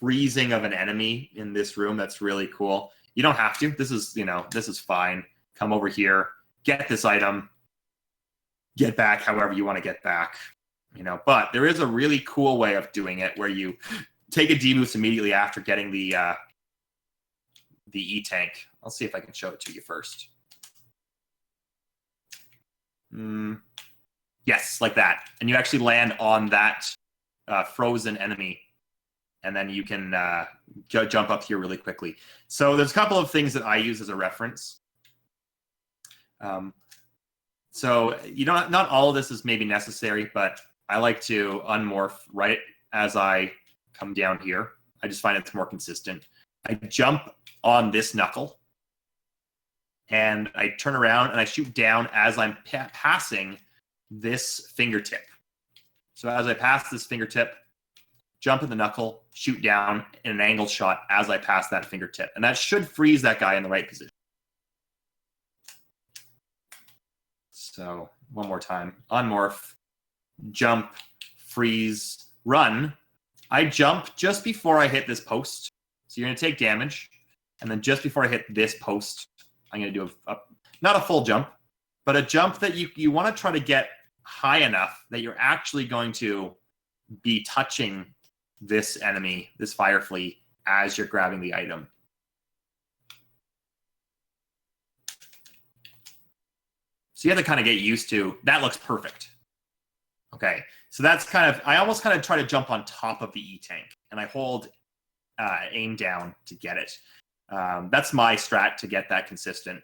freezing of an enemy in this room that's really cool. You don't have to. This is fine. Come over here, get this item, get back however you want to get back. But there is a really cool way of doing it where you take a deboost immediately after getting the E-tank. I'll see if I can show it to you first. Yes, like that. And you actually land on that frozen enemy, and then you can jump up here really quickly. So there's a couple of things that I use as a reference. So not all of this is maybe necessary, but I like to unmorph right as I come down here. I just find it's more consistent. I jump on this knuckle, and I turn around and I shoot down as I'm passing this fingertip. So as I pass this fingertip, jump in the knuckle, shoot down in an angled shot as I pass that fingertip. And that should freeze that guy in the right position. So one more time. Unmorph, jump, freeze, run. I jump just before I hit this post. So you're going to take damage. And then just before I hit this post, I'm going to do not a full jump, but a jump that you want to try to get high enough that you're actually going to be touching this enemy, this fire flea, as you're grabbing the item. So you have to kind of get used to, that looks perfect. Okay, so that's I almost kind of try to jump on top of the E-tank, and I hold aim down to get it. That's my strat to get that consistent.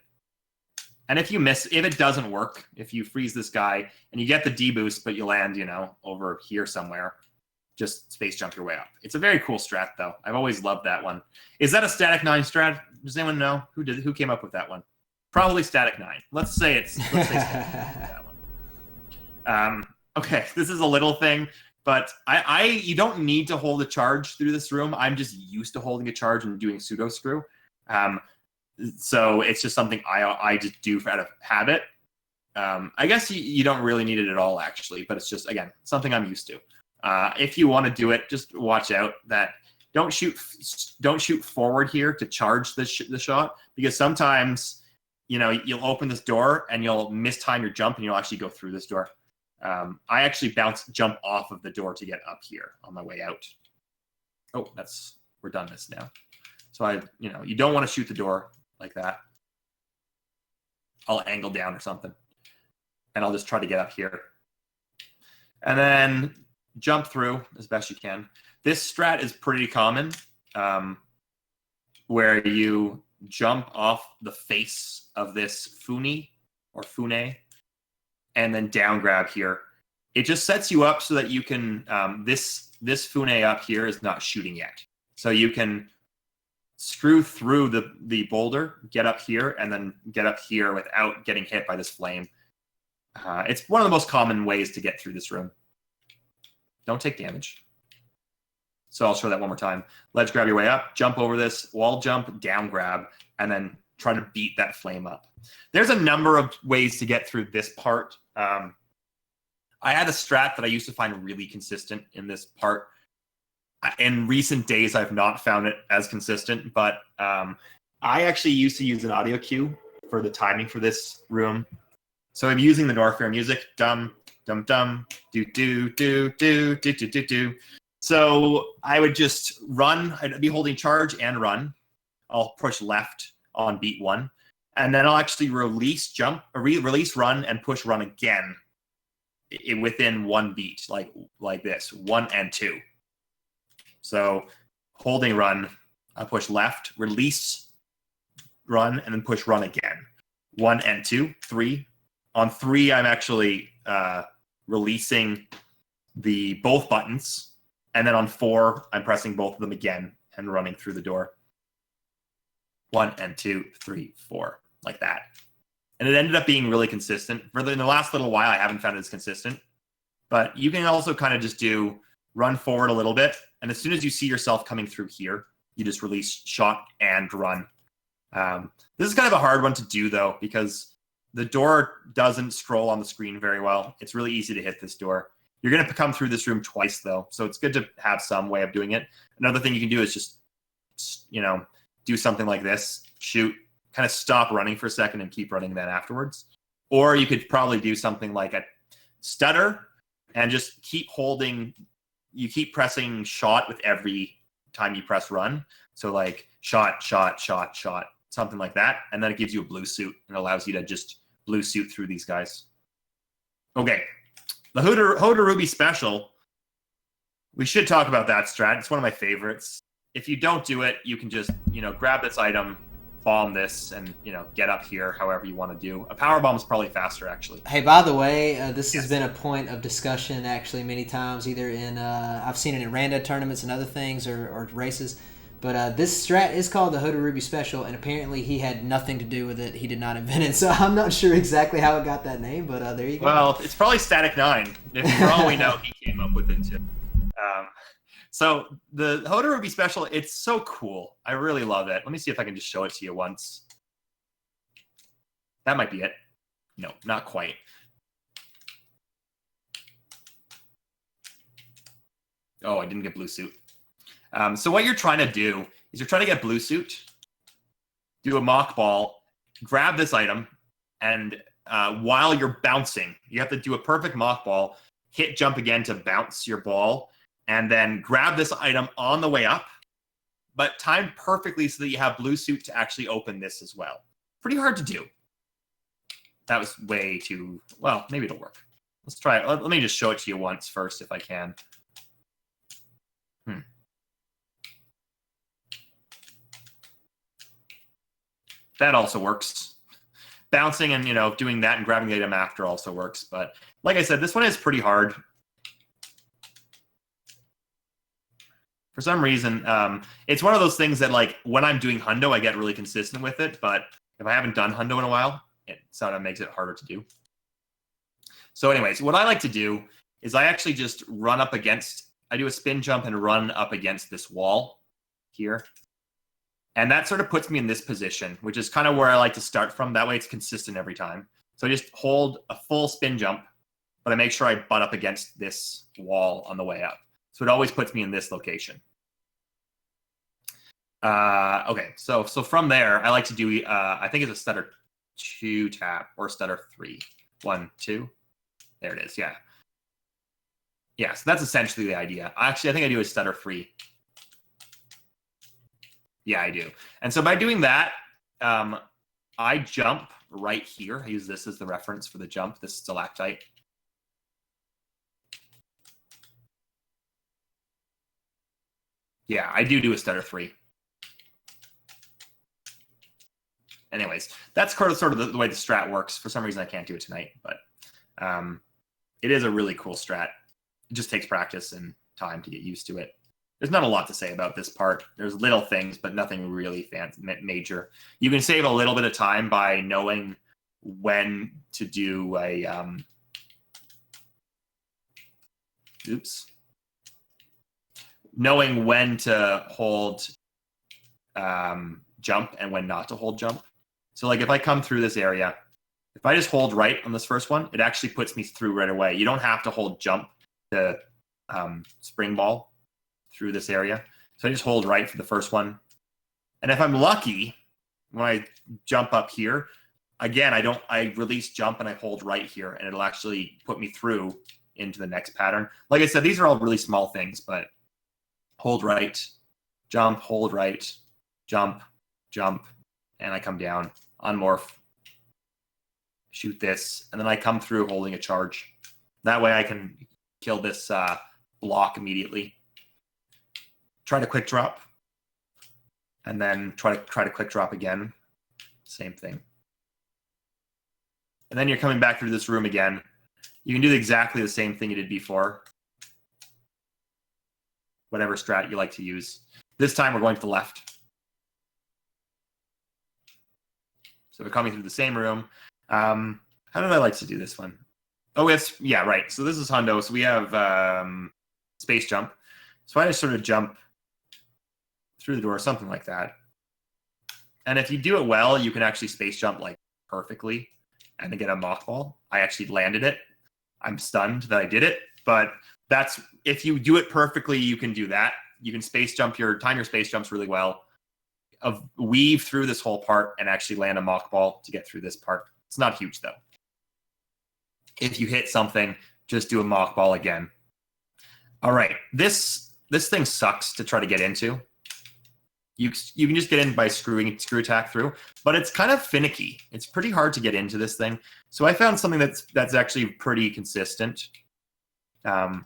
And if it doesn't work, if you freeze this guy and you get the deboost, but you land, over here somewhere, just space jump your way up. It's a very cool strat, though. I've always loved that one. Is that a StaticNine strat? Does anyone know who came up with that one? Probably StaticNine. Let's say that one. Okay, this is a little thing, but you don't need to hold a charge through this room. I'm just used to holding a charge and doing pseudo screw. So it's just something I just do out of habit. I guess you don't really need it at all, actually, but it's just, again, something I'm used to. If you want to do it, just watch out that don't shoot forward here to charge the shot, because sometimes you'll open this door and you'll mistime your jump and you'll actually go through this door. I actually jump off of the door to get up here on my way out. Oh, we're done this now. So you don't want to shoot the door like that. I'll angle down or something, and I'll just try to get up here, and then jump through as best you can. This strat is pretty common, where you jump off the face of this fune, and then down grab here. It just sets you up so that you can, this fune up here is not shooting yet. So you can screw through the boulder, get up here, and then get up here without getting hit by this flame. It's one of the most common ways to get through this room. Don't take damage. So I'll show that one more time. Ledge grab your way up, jump over this, wall jump, down grab, and then try to beat that flame up. There's a number of ways to get through this part. I had a strat that I used to find really consistent in this part. In recent days, I've not found it as consistent, but I actually used to use an audio cue for the timing for this room. So I'm using the Norfair music. Dum, dum, dum, do, do, do, do, do, do, do, do. So I would just run. I'd be holding charge and run. I'll push left on beat 1. And then I'll actually release jump, release run, and push run again within 1 beat, like this, 1 and 2. So holding run, I push left, release run, and then push run again. 1 and 2, 3. On 3, I'm actually releasing both buttons. And then on 4, I'm pressing both of them again and running through the door. 1 and 2, 3, 4, like that. And it ended up being really consistent. In the last little while, I haven't found it as consistent. But you can also kind of just do run forward a little bit. And as soon as you see yourself coming through here, you just release shot and run. This is kind of a hard one to do, though, because the door doesn't scroll on the screen very well. It's really easy to hit this door. You're going to come through this room twice, though, so it's good to have some way of doing it. Another thing you can do is just, do something like this, shoot, kind of stop running for a second and keep running then afterwards. Or you could probably do something like a stutter and just keep holding, you keep pressing shot with every time you press run. So like shot, shot, shot, shot, something like that. And then it gives you a blue suit and allows you to just blue suit through these guys. Okay. The Hoda Ruby special, we should talk about that strat. It's one of my favorites. If you don't do it, you can just, grab this item, bomb this, and, get up here however you want to do. A power bomb is probably faster, actually. Hey, by the way, this has been a point of discussion actually many times, either in, I've seen it in rando tournaments and other things or races. But this strat is called the Hoda Ruby Special, and apparently he had nothing to do with it. He did not invent it, so I'm not sure exactly how it got that name, but there you go. Well, it's probably StaticNine. For all we know, he came up with it, too. So the Hoda Ruby Special, it's so cool. I really love it. Let me see if I can just show it to you once. That might be it. No, not quite. Oh, I didn't get blue suit. So what you're trying to do is you're trying to get blue suit, do a mock ball, grab this item, and while you're bouncing, you have to do a perfect mock ball, hit jump again to bounce your ball, and then grab this item on the way up, but timed perfectly so that you have blue suit to actually open this as well. Pretty hard to do. That was way too, well, maybe it'll work. Let's try it. Let me just show it to you once first if I can. That also works. Bouncing and, doing that and grabbing the item after also works. But like I said, this one is pretty hard. For some reason, it's one of those things that, like, when I'm doing hundo, I get really consistent with it. But if I haven't done hundo in a while, it sort of makes it harder to do. So anyways, what I like to do is I actually just run up against, I do a spin jump and run up against this wall here. And that sort of puts me in this position, which is kind of where I like to start from. That way it's consistent every time. So I just hold a full spin jump, but I make sure I butt up against this wall on the way up. So it always puts me in this location. Okay, so from there, I like to do, I think it's a stutter 2 tap or stutter 3. 1, 2. There it is, yeah. Yeah, so that's essentially the idea. Actually, I think I do a stutter 3. Yeah, I do. And so by doing that, I jump right here. I use this as the reference for the jump, this stalactite. Yeah, I do a stutter 3. Anyways, that's sort of the way the strat works. For some reason, I can't do it tonight, but it is a really cool strat. It just takes practice and time to get used to it. There's not a lot to say about this part. There's little things, but nothing really major. You can save a little bit of time by knowing when to do a knowing when to hold jump and when not to hold jump. So like if I come through this area, if I just hold right on this first one, it actually puts me through right away. You don't have to hold jump to spring ball through this area. So I just hold right for the first one. And if I'm lucky, when I jump up here, again, I release jump and I hold right here, and it'll actually put me through into the next pattern. Like I said, these are all really small things, but hold right, jump, hold right, jump, jump, and I come down, unmorph, shoot this, and then I come through holding a charge. That way I can kill this block immediately. Try to quick drop, and then try to quick drop again. Same thing. And then you're coming back through this room again. You can do exactly the same thing you did before. Whatever strat you like to use. This time we're going to the left. So we're coming through the same room. How did I like to do this one? Oh, yeah, right. So this is Hundo. So we have space jump. So I just sort of jump through the door, something like that. And if you do it well, you can actually space jump like perfectly and then get a mock ball. I actually landed it. I'm stunned that I did it, but that's if you do it perfectly, you can do that. You can time your space jumps really well. Weave through this whole part and actually land a mock ball to get through this part. It's not huge though. If you hit something, just do a mock ball again. All right, this thing sucks to try to get into. You can just get in by screw attack through, but it's kind of finicky. It's pretty hard to get into this thing. So I found something that's actually pretty consistent. So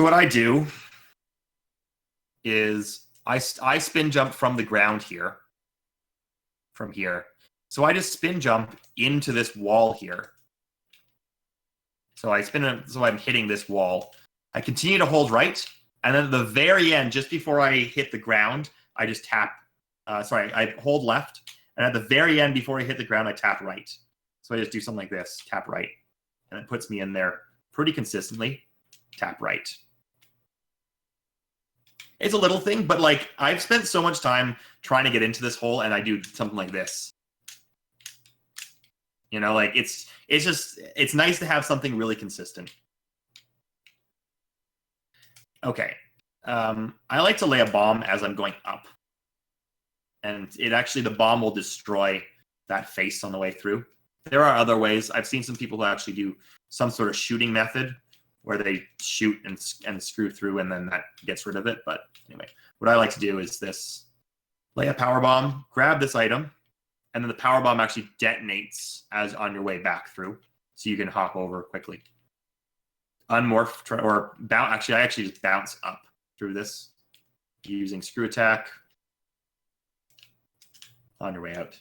what I do is I spin jump from the ground here, from here. So I just spin jump into this wall here. So I'm hitting this wall. I continue to hold right. And then at the very end, just before I hit the ground, I just tap. I hold left. And at the very end, before I hit the ground, I tap right. So I just do something like this, tap right. And it puts me in there pretty consistently. Tap right. It's a little thing, but like I've spent so much time trying to get into this hole, and I do something like this. You know, like it's nice to have something really consistent. Okay. I like to lay a bomb as I'm going up. And the bomb will destroy that face on the way through. There are other ways. I've seen some people who actually do some sort of shooting method where they shoot and screw through, and then that gets rid of it. But anyway, what I like to do is this. Lay a power bomb, grab this item, and then the power bomb actually detonates as on your way back through, so you can hop over quickly. Unmorph, I actually just bounce up through this using screw attack on your way out.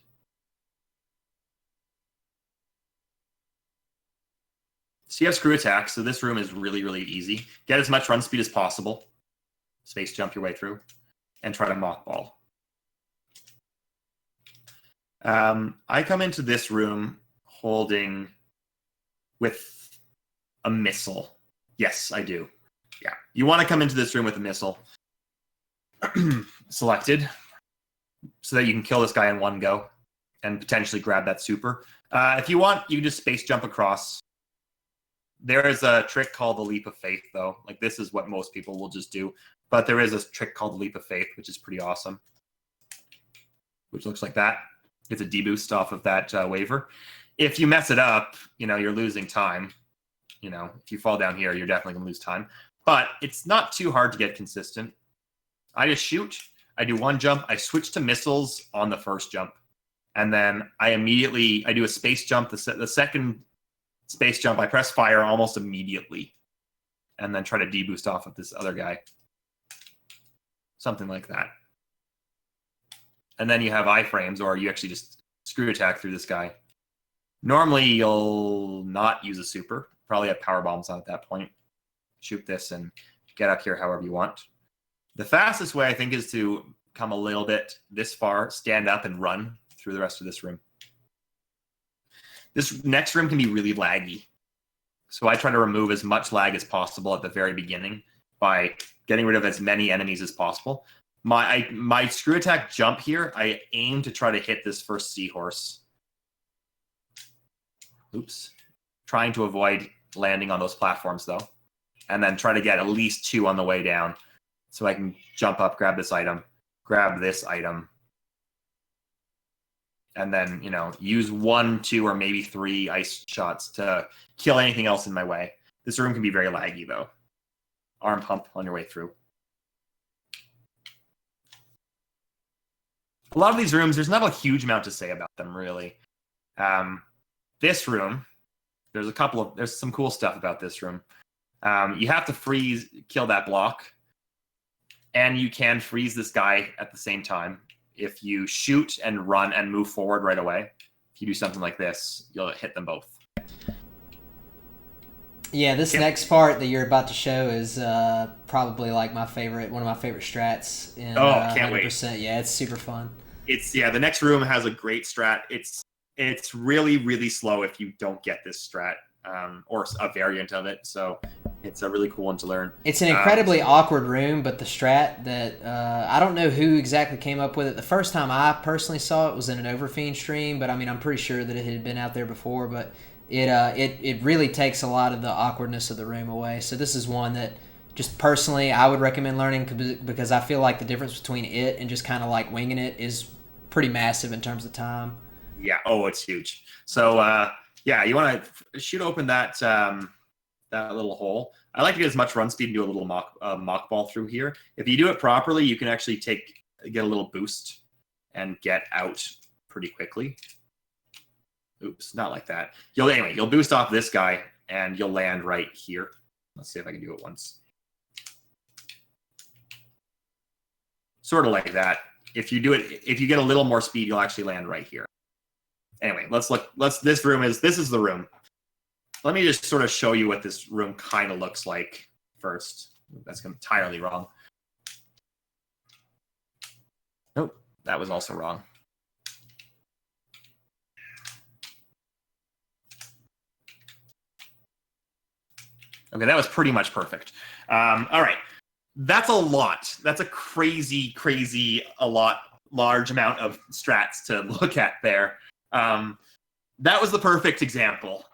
So you have screw attack, so this room is really, really easy. Get as much run speed as possible. Space jump your way through, and try to mock ball. I come into this room holding with a missile. Yes, I do. Yeah. You want to come into this room with a missile selected so that you can kill this guy in one go and potentially grab that super. If you want, you can just space jump across. There is a trick called the leap of faith, though. Like, this is what most people will just do. But there is a trick called the leap of faith, which is pretty awesome. Which looks like that. It's a deboost off of that waiver. If you mess it up, you're losing time. If you fall down here, you're definitely going to lose time. But it's not too hard to get consistent. I just shoot. I do one jump. I switch to missiles on the first jump. And then I do a space jump. The second space jump, I press fire almost immediately. And then try to deboost off of this other guy. Something like that. And then you have iframes, or you actually just screw attack through this guy. Normally, you'll not use a super. Probably have power bombs on at that point. Shoot this and get up here however you want. The fastest way, I think, is to come a little bit this far, stand up, and run through the rest of this room. This next room can be really laggy. So I try to remove as much lag as possible at the very beginning by getting rid of as many enemies as possible. My screw attack jump here, I aim to try to hit this first seahorse. Oops. Trying to avoid landing on those platforms, though. And then try to get at least 2 on the way down. So I can jump up, grab this item, and then use 1, 2, or maybe 3 ice shots to kill anything else in my way. This room can be very laggy though. Arm pump on your way through. A lot of these rooms, there's not a huge amount to say about them really. This room, there's some cool stuff about this room. You have to kill that block, and you can freeze this guy at the same time. If you shoot and run and move forward right away, if you do something like this, you'll hit them both. Yeah, this next part that you're about to show is probably like one of my favorite strats. In, can't 100%. wait. Yeah, it's super fun. The next room has a great strat. It's really, really slow if you don't get this strat or a variant of it. So it's a really cool one to learn. It's an incredibly awkward room, but the strat that I don't know who exactly came up with it. The first time I personally saw it was in an Overfiend stream, but I mean I'm pretty sure that it had been out there before. But it really takes a lot of the awkwardness of the room away. So this is one that just personally I would recommend learning because I feel like the difference between it and just kind of like winging it is pretty massive in terms of time. Yeah. Oh, it's huge. So you want to shoot open that little hole. I like to get as much run speed and do a little mock ball through here. If you do it properly, you can actually get a little boost and get out pretty quickly. Oops, not like that. You'll boost off this guy and you'll land right here. Let's see if I can do it once. Sort of like that. If you get a little more speed, you'll actually land right here. Anyway, let's look. This is the room. Let me just sort of show you what this room kind of looks like first. That's entirely wrong. Nope, that was also wrong. Okay, that was pretty much perfect. All right. That's a lot. That's a crazy, large amount of strats to look at there. That was the perfect example.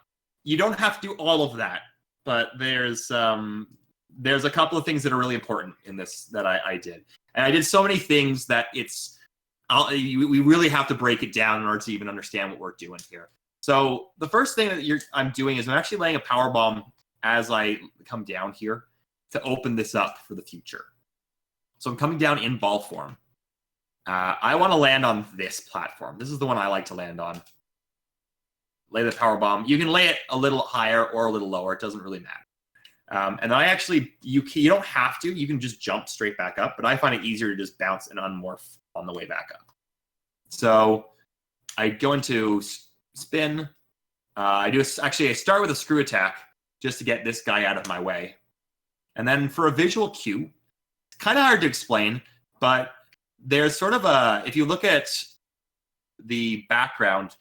You don't have to do all of that, but there's a couple of things that are really important in this that I did. And I did so many things that we really have to break it down in order to even understand what we're doing here. So the first thing that I'm doing is I'm actually laying a power bomb as I come down here to open this up for the future. So I'm coming down in ball form. I want to land on this platform. This is the one I like to land on. Lay the power bomb. You can lay it a little higher or a little lower. It doesn't really matter. And I actually, you don't have to. You can just jump straight back up. But I find it easier to just bounce and unmorph on the way back up. So I go into spin. I start with a screw attack just to get this guy out of my way. And then for a visual cue, it's kind of hard to explain, but there's sort of if you look at the background,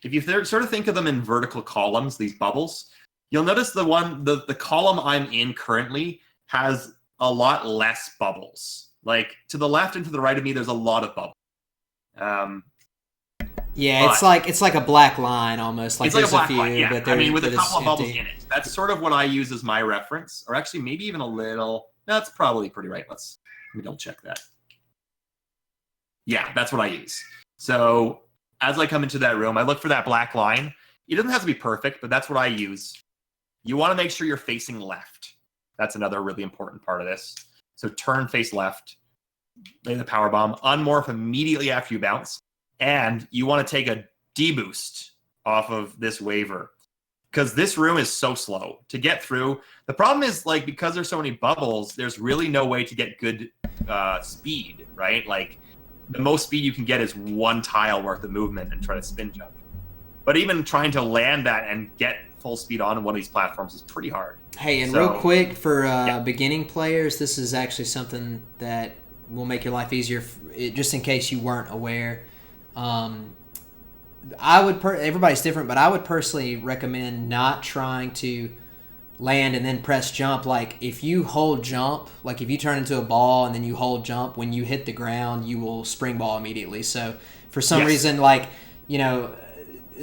if you sort of think of them in vertical columns, these bubbles, you'll notice the column I'm in currently has a lot less bubbles. Like to the left and to the right of me, there's a lot of bubbles. It's like a black line almost. Like it's like a black line, yeah. But with a couple of bubbles in it. That's sort of what I use as my reference, or actually maybe even a little. That's probably pretty right. Let me double check that. Yeah, that's what I use. So as I come into that room, I look for that black line. It doesn't have to be perfect, but that's what I use. You want to make sure you're facing left. That's another really important part of this. So turn face left, lay the power bomb, unmorph immediately after you bounce. And you want to take a deboost off of this waiver because this room is so slow to get through. The problem is because there's so many bubbles, there's really no way to get good speed, right? Like the most speed you can get is one tile worth of movement and try to spin jump. But even trying to land that and get full speed on one of these platforms is pretty hard. Hey, and real quick for beginning players, this is actually something that will make your life easier just in case you weren't aware. Everybody's different, but I would personally recommend not trying to land and then press jump. Like if you hold jump, like if you turn into a ball and then you hold jump, when you hit the ground, you will spring ball immediately. So for some reason,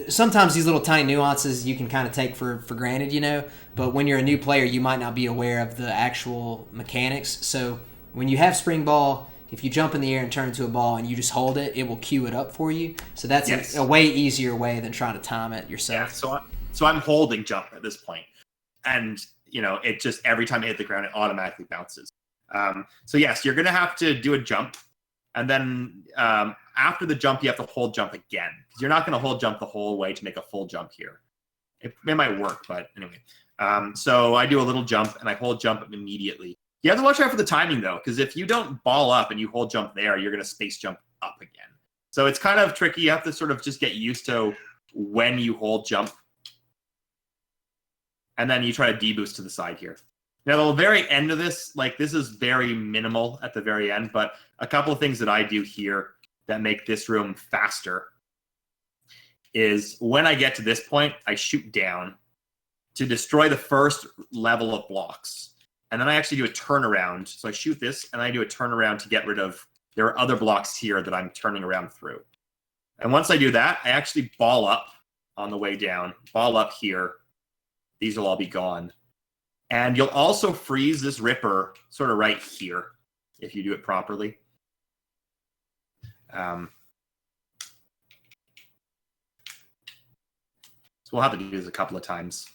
sometimes these little tiny nuances you can kind of take for granted, but when you're a new player, you might not be aware of the actual mechanics. So when you have spring ball, if you jump in the air and turn into a ball and you just hold it, it will cue it up for you. So that's Yes. a way easier way than trying to time it yourself. Yeah, so I'm holding jump at this point, and it just every time I hit the ground, it automatically bounces. So yes, you're gonna have to do a jump, and then after the jump, you have to hold jump again, because you're not gonna hold jump the whole way to make a full jump here. It might work, but anyway. So I do a little jump, and I hold jump immediately. You have to watch out for the timing, though, because if you don't ball up and you hold jump there, you're going to space jump up again. So it's kind of tricky. You have to sort of just get used to when you hold jump. And then you try to deboost to the side here. Now, the very end of this, this is very minimal at the very end, but a couple of things that I do here that make this room faster is when I get to this point, I shoot down to destroy the first level of blocks. And then I actually do a turnaround. So I shoot this, and I do a turnaround to get rid of, there are other blocks here that I'm turning around through. And once I do that, I actually ball up on the way down, ball up here. These will all be gone. And you'll also freeze this ripper sort of right here if you do it properly. So we'll have to do this a couple of times.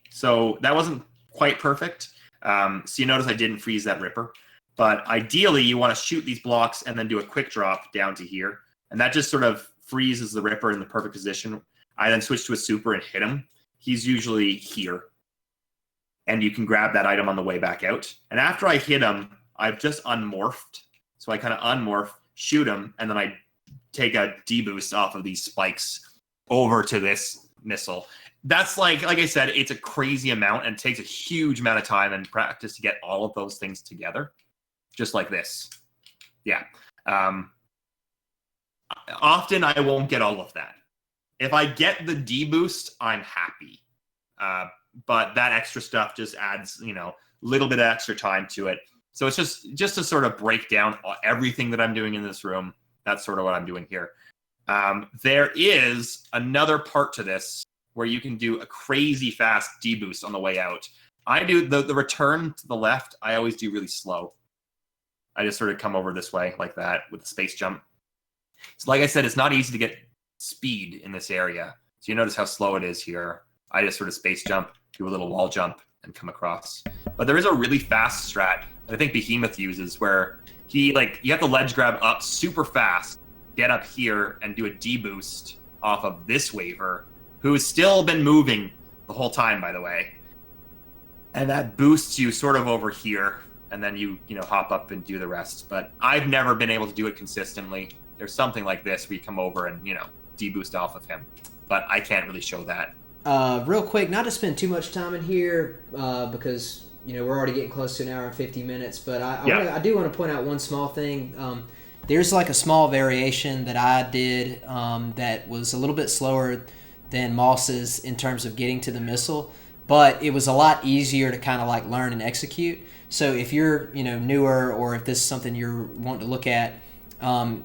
So that wasn't quite perfect. So you notice I didn't freeze that ripper. But ideally, you want to shoot these blocks and then do a quick drop down to here. And that just sort of freezes the ripper in the perfect position. I then switch to a super and hit him. He's usually here. And you can grab that item on the way back out. And after I hit him, I've just unmorphed. So I kind of unmorph, shoot him, and then I take a deboost off of these spikes over to this missile. That's like I said, it's a crazy amount and takes a huge amount of time and practice to get all of those things together. Just like this. Yeah. Often I won't get all of that. If I get the deboost, I'm happy. But that extra stuff just adds, a little bit of extra time to it. So it's just to sort of break down everything that I'm doing in this room. That's sort of what I'm doing here. There is another part to this where you can do a crazy fast deboost on the way out. I do the return to the left. I always do really slow. I just sort of come over this way like that with the space jump. So like I said, it's not easy to get speed in this area. So you notice how slow it is here. I just sort of space jump, do a little wall jump, and come across. But there is a really fast strat that I think Behemoth uses where you have to ledge grab up super fast, get up here, and do a deboost off of this waiver, who's still been moving the whole time, by the way. And that boosts you sort of over here, and then you hop up and do the rest. But I've never been able to do it consistently. There's something like this where you come over and, deboost off of him. But I can't really show that. Real quick, not to spend too much time in here, because we're already getting close to an hour and 50 minutes. But I do want to point out one small thing. There's a small variation that I did that was a little bit slower than Moss's in terms of getting to the missile, but it was a lot easier to kind of learn and execute. So if you're newer, or if this is something you're wanting to look at,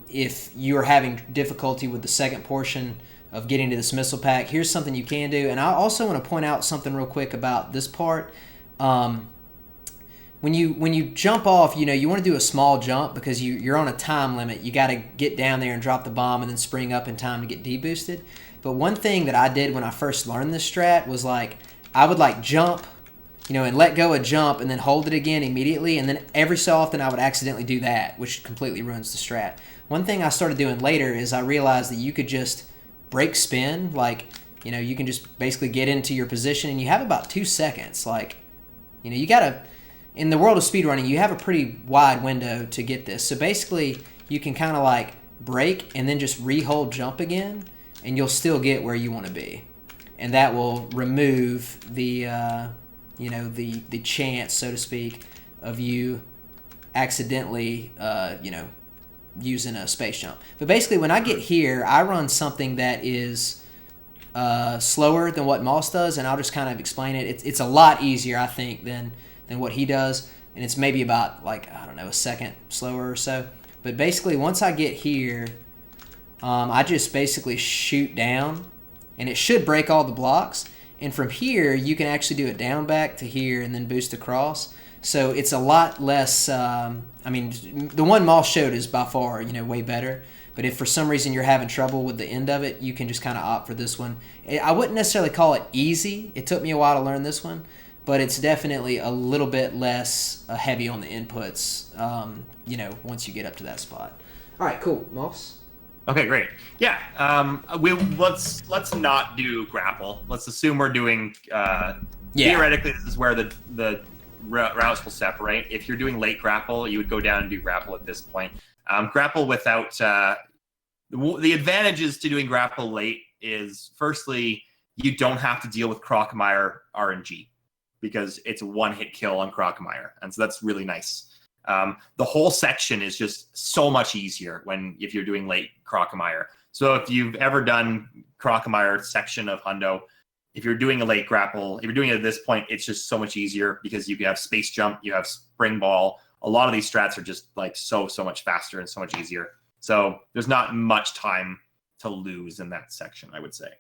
if you're having difficulty with the second portion of getting to this missile pack, here's something you can do. And I also want to point out something real quick about this part. When you jump off, you want to do a small jump because you're on a time limit. You got to get down there and drop the bomb and then spring up in time to get deboosted. But one thing that I did when I first learned this strat was I would jump, and let go of jump and then hold it again immediately. And then every so often I would accidentally do that, which completely ruins the strat. One thing I started doing later is I realized that you could just break spin. You can just basically get into your position and you have about 2 seconds. You got to, in the world of speedrunning, you have a pretty wide window to get this. So basically you can kind of break and then just re-hold jump again, and you'll still get where you want to be. And that will remove the the chance, so to speak, of you accidentally using a space jump. But basically when I get here, I run something that is slower than what Moss does, and I'll just kind of explain it. It's a lot easier, I think, than what he does, and it's maybe about a second slower or so. But basically once I get here, I just basically shoot down, and it should break all the blocks. And from here, you can actually do it down back to here and then boost across. So it's a lot less. I mean, the one Moss showed is by far, way better. But if for some reason you're having trouble with the end of it, you can just kind of opt for this one. I wouldn't necessarily call it easy. It took me a while to learn this one, but it's definitely a little bit less heavy on the inputs, once you get up to that spot. All right, cool. Moss? Okay, great. Yeah, let's not do grapple. Let's assume we're doing. Theoretically, this is where the routes will separate. If you're doing late grapple, you would go down and do grapple at this point. Grapple without the advantages to doing grapple late is firstly you don't have to deal with Crocmire RNG because it's a one-hit kill on Crocmire, and so that's really nice. The whole section is just so much easier if you're doing late Crocmire. So if you've ever done Crocmire section of Hundo, if you're doing a late grapple, if you're doing it at this point, it's just so much easier because you have space jump, you have spring ball. A lot of these strats are just like so much faster and so much easier. So there's not much time to lose in that section, I would say.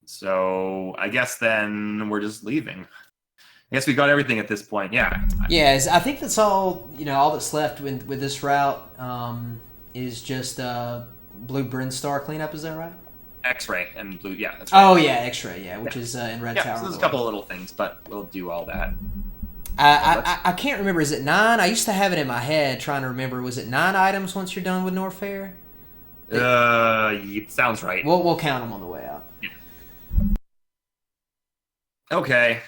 So I guess then we're just leaving. I guess we got everything at this point. Yeah. Yeah, I think that's all. All that's left with this route is just blue Brinstar cleanup. Is that right? X-ray and blue. Yeah, that's right. Oh yeah, X-ray. Yeah, which is in Red Tower. So there's a couple of little things, but we'll do all that. I can't remember. Is it 9? I used to have it in my head trying to remember. Was it 9 items once you're done with Norfair? It sounds right. We'll count them on the way out. Yeah. Okay.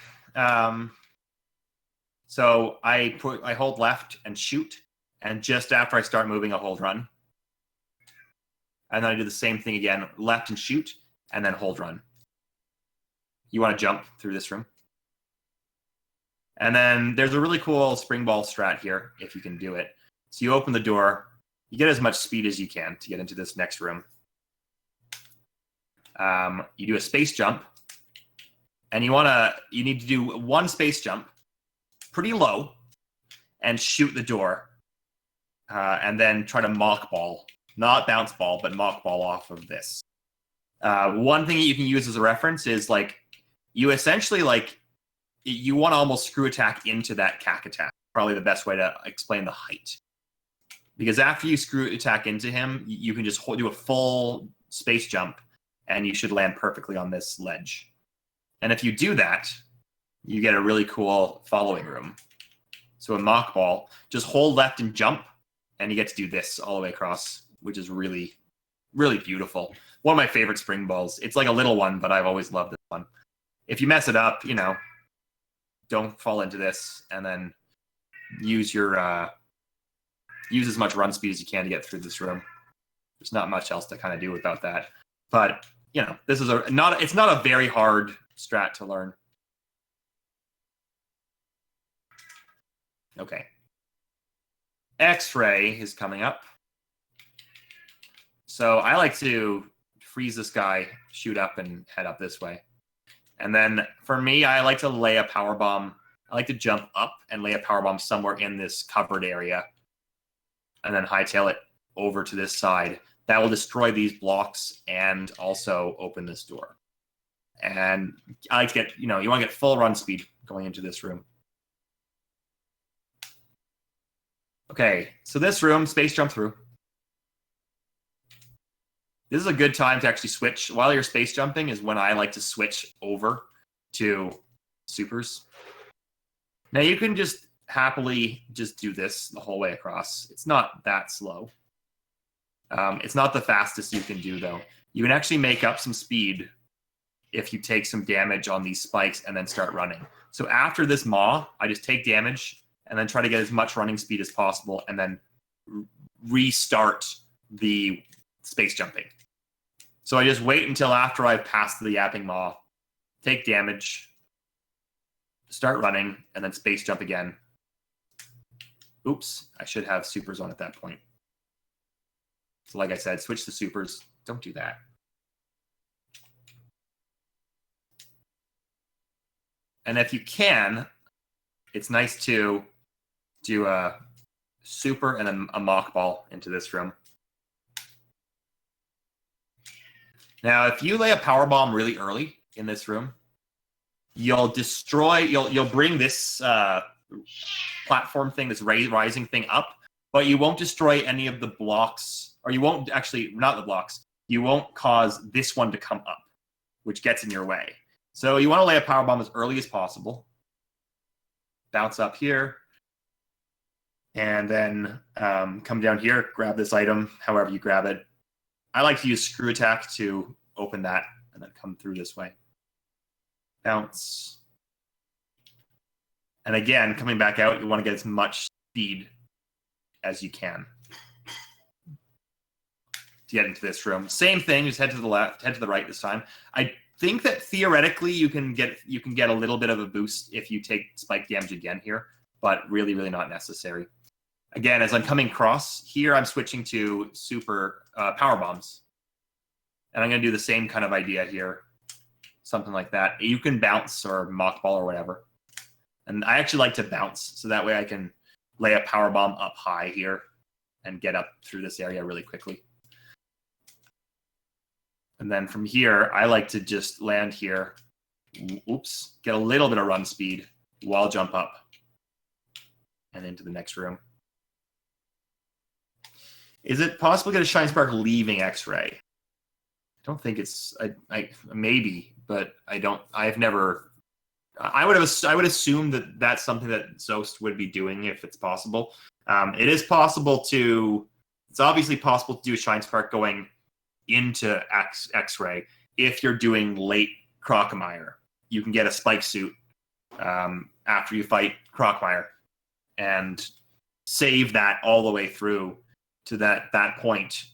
So I hold left and shoot, and just after I start moving, I hold run. And then I do the same thing again, left and shoot, and then hold run. You want to jump through this room. And then there's a really cool spring ball strat here, if you can do it. So you open the door, you get as much speed as you can to get into this next room. You do a space jump, and you need to do one space jump, pretty low, and shoot the door, and then try to mock ball, not bounce ball, but mock ball off of this. One thing that you can use as a reference is you essentially you want to almost screw attack into that cack attack. Probably the best way to explain the height. Because after you screw attack into him, you can just do a full space jump, and you should land perfectly on this ledge. And if you do that, you get a really cool following room. So a mock ball, just hold left and jump, and you get to do this all the way across, which is really, really beautiful. One of my favorite spring balls. It's like a little one, but I've always loved this one. If you mess it up, don't fall into this, and then use as much run speed as you can to get through this room. There's not much else to kind of do without that. But this is it's not a very hard strat to learn. Okay. X-ray is coming up. So I like to freeze this guy, shoot up, and head up this way. And then for me, I like to lay a power bomb. I like to jump up and lay a power bomb somewhere in this covered area, and then hightail it over to this side. That will destroy these blocks and also open this door. And I like to get, you want to get full run speed going into this room. Okay, so this room, space jump through. This is a good time to actually switch. While you're space jumping is when I like to switch over to supers. Now you can just happily just do this the whole way across. It's not that slow. It's not the fastest you can do, though. You can actually make up some speed if you take some damage on these spikes and then start running. So after this maw, I just take damage and then try to get as much running speed as possible and then restart the space jumping. So I just wait until after I've passed the yapping maw, take damage, start running, and then space jump again. Oops, I should have supers on at that point. So like I said, switch to supers. Don't do that. And if you can, it's nice to do a super and then a mock ball into this room. Now, if you lay a power bomb really early in this room, you'll bring this platform thing, this rising thing up, but you won't destroy any of the blocks, or you won't actually, not the blocks, you won't cause this one to come up, which gets in your way. So you want to lay a power bomb as early as possible. Bounce up here. And then come down here, grab this item, however you grab it. I like to use screw attack to open that and then come through this way. Bounce. And again, coming back out, you want to get as much speed as you can to get into this room. Same thing, just head to the left, head to the right this time. I think that theoretically you can get a little bit of a boost if you take spike damage again here, but really, really not necessary. Again, as I'm coming across here, I'm switching to super power bombs. And I'm going to do the same kind of idea here. Something like that. You can bounce or mock ball or whatever. And I actually like to bounce, so that way I can lay a power bomb up high here and get up through this area really quickly. And then from here, I like to just land here. Oops. Get a little bit of run speed, wall jump up, and into the next room. Is it possible to get a Shine Spark leaving X-Ray? I don't think it's... I maybe, but I don't... I've never... I would assume that that's something that Zost would be doing if it's possible. It is possible to... It's obviously possible to do a Shine Spark going into X-Ray if you're doing late Crocomire. You can get a spike suit after you fight Crocomire and save that all the way through to that point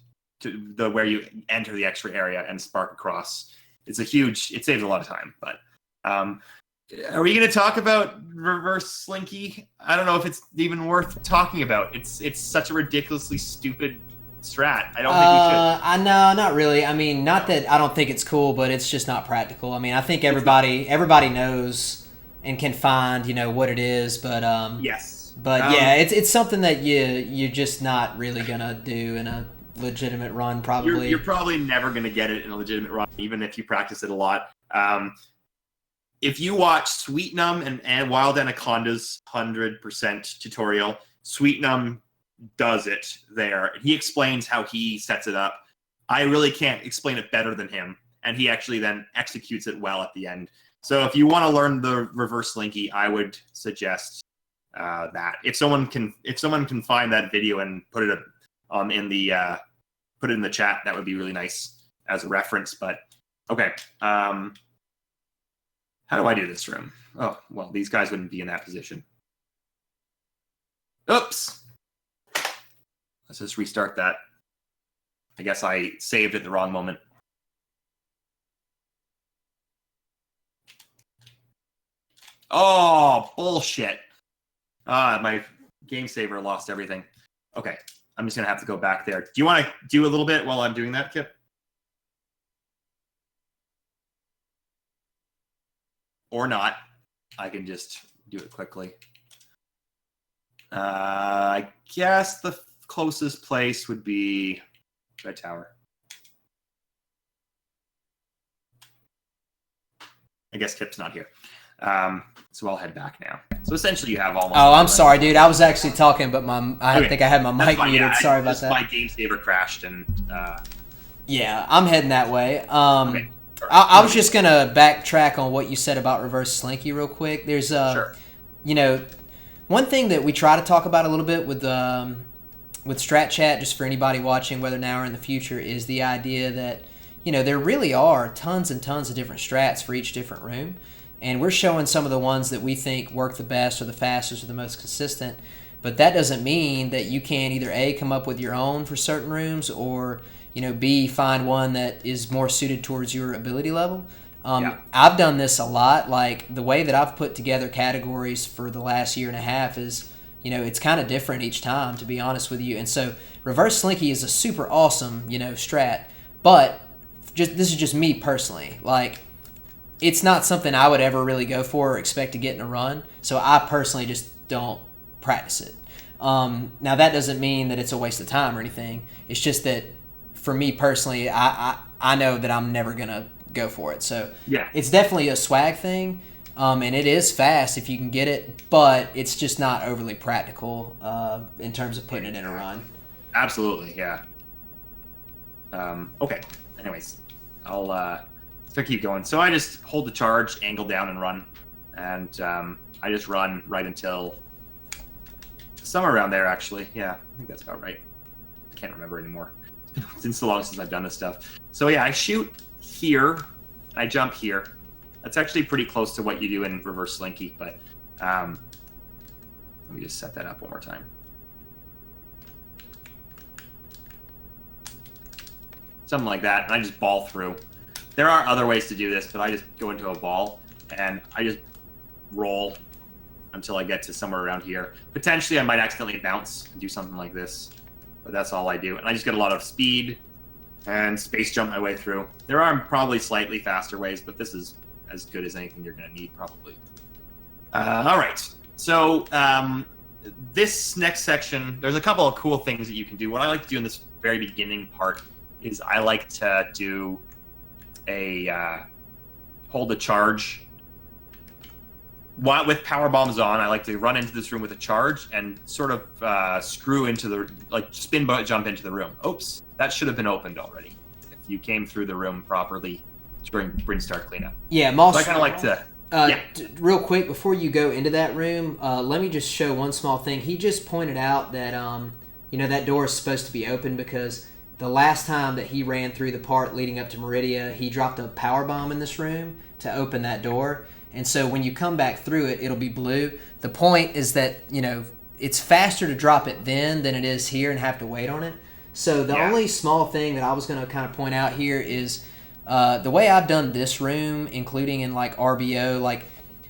to the where you enter the X-ray area and spark across. It saves a lot of time. But are we going to talk about reverse slinky? I don't know if it's even worth talking about. It's such a ridiculously stupid strat. I don't think we should. No, not really. I mean, not that I don't think it's cool, but it's just not practical. I mean, I think everybody knows and can find, what it is, but yes. But yeah, it's something that you're just not really gonna do in a legitimate run. Probably you're probably never gonna get it in a legitimate run, even if you practice it a lot. If you watch Sweetnum and Wild Anaconda's 100% tutorial, Sweetnum does it there. He explains how he sets it up. I really can't explain it better than him, and he actually then executes it well at the end. So if you want to learn the reverse slinky, I would suggest that if someone can find that video and put it in the chat, that would be really nice as a reference. But okay, how do I do this room? Oh well, these guys wouldn't be in that position. Oops. Let's just restart that. I guess I saved at the wrong moment. Oh bullshit. My game saver lost everything. Okay, I'm just going to have to go back there. Do you want to do a little bit while I'm doing that, Kipp? Or not. I can just do it quickly. I guess the closest place would be Red Tower. I guess Kipp's not here. So I'll head back now. So essentially you have almost... Oh, I'm sorry, dude. I was actually talking, but I think I had my mic muted. Yeah, sorry about that. My game saver crashed and... Yeah, I'm heading that way. Okay. I was just going to backtrack on what you said about reverse slinky real quick. There's, Sure. One thing that we try to talk about a little bit with Strat Chat, just for anybody watching, whether now or in the future, is the idea that, there really are tons and tons of different strats for each different room. And we're showing some of the ones that we think work the best or the fastest or the most consistent. But that doesn't mean that you can't either A, come up with your own for certain rooms, or, B, find one that is more suited towards your ability level. I've done this a lot. Like, the way that I've put together categories for the last year and a half is, it's kind of different each time, to be honest with you. And so reverse slinky is a super awesome, strat. But this is just me personally. Like, it's not something I would ever really go for or expect to get in a run. So I personally just don't practice it. Now, that doesn't mean that it's a waste of time or anything. It's just that for me personally, I know that I'm never gonna go for it. So Yeah. it's definitely a swag thing, and it is fast if you can get it, but it's just not overly practical in terms of putting it in a run. Absolutely, yeah. Okay. Anyways, I'll still keep going. So I just hold the charge, angle down, and run, and I just run right until somewhere around there. Actually, yeah, I think that's about right. I can't remember anymore. It's been so long since I've done this stuff. So yeah, I shoot here, I jump here. That's actually pretty close to what you do in reverse slinky, but let me just set that up one more time. Something like that, and I just ball through. There are other ways to do this, but I just go into a ball, and I just roll until I get to somewhere around here. Potentially, I might accidentally bounce and do something like this, but that's all I do. And I just get a lot of speed and space jump my way through. There are probably slightly faster ways, but this is as good as anything you're going to need, probably. All right, so this next section, there's a couple of cool things that you can do. What I like to do in this very beginning part is I like to do a hold a charge. With power bombs on, I like to run into this room with a charge and sort of screw into the, like spin jump into the room. Oops, that should have been opened already if you came through the room properly during start cleanup. Yeah, Moss. So I kind of like to. Real quick, before you go into that room, let me just show one small thing. He just pointed out that that door is supposed to be open because the last time that he ran through the part leading up to Meridia, he dropped a power bomb in this room to open that door. And so when you come back through it, it'll be blue. The point is that, it's faster to drop it then than it is here and have to wait on it. So the only small thing that I was going to kind of point out here is the way I've done this room, including in like RBO, like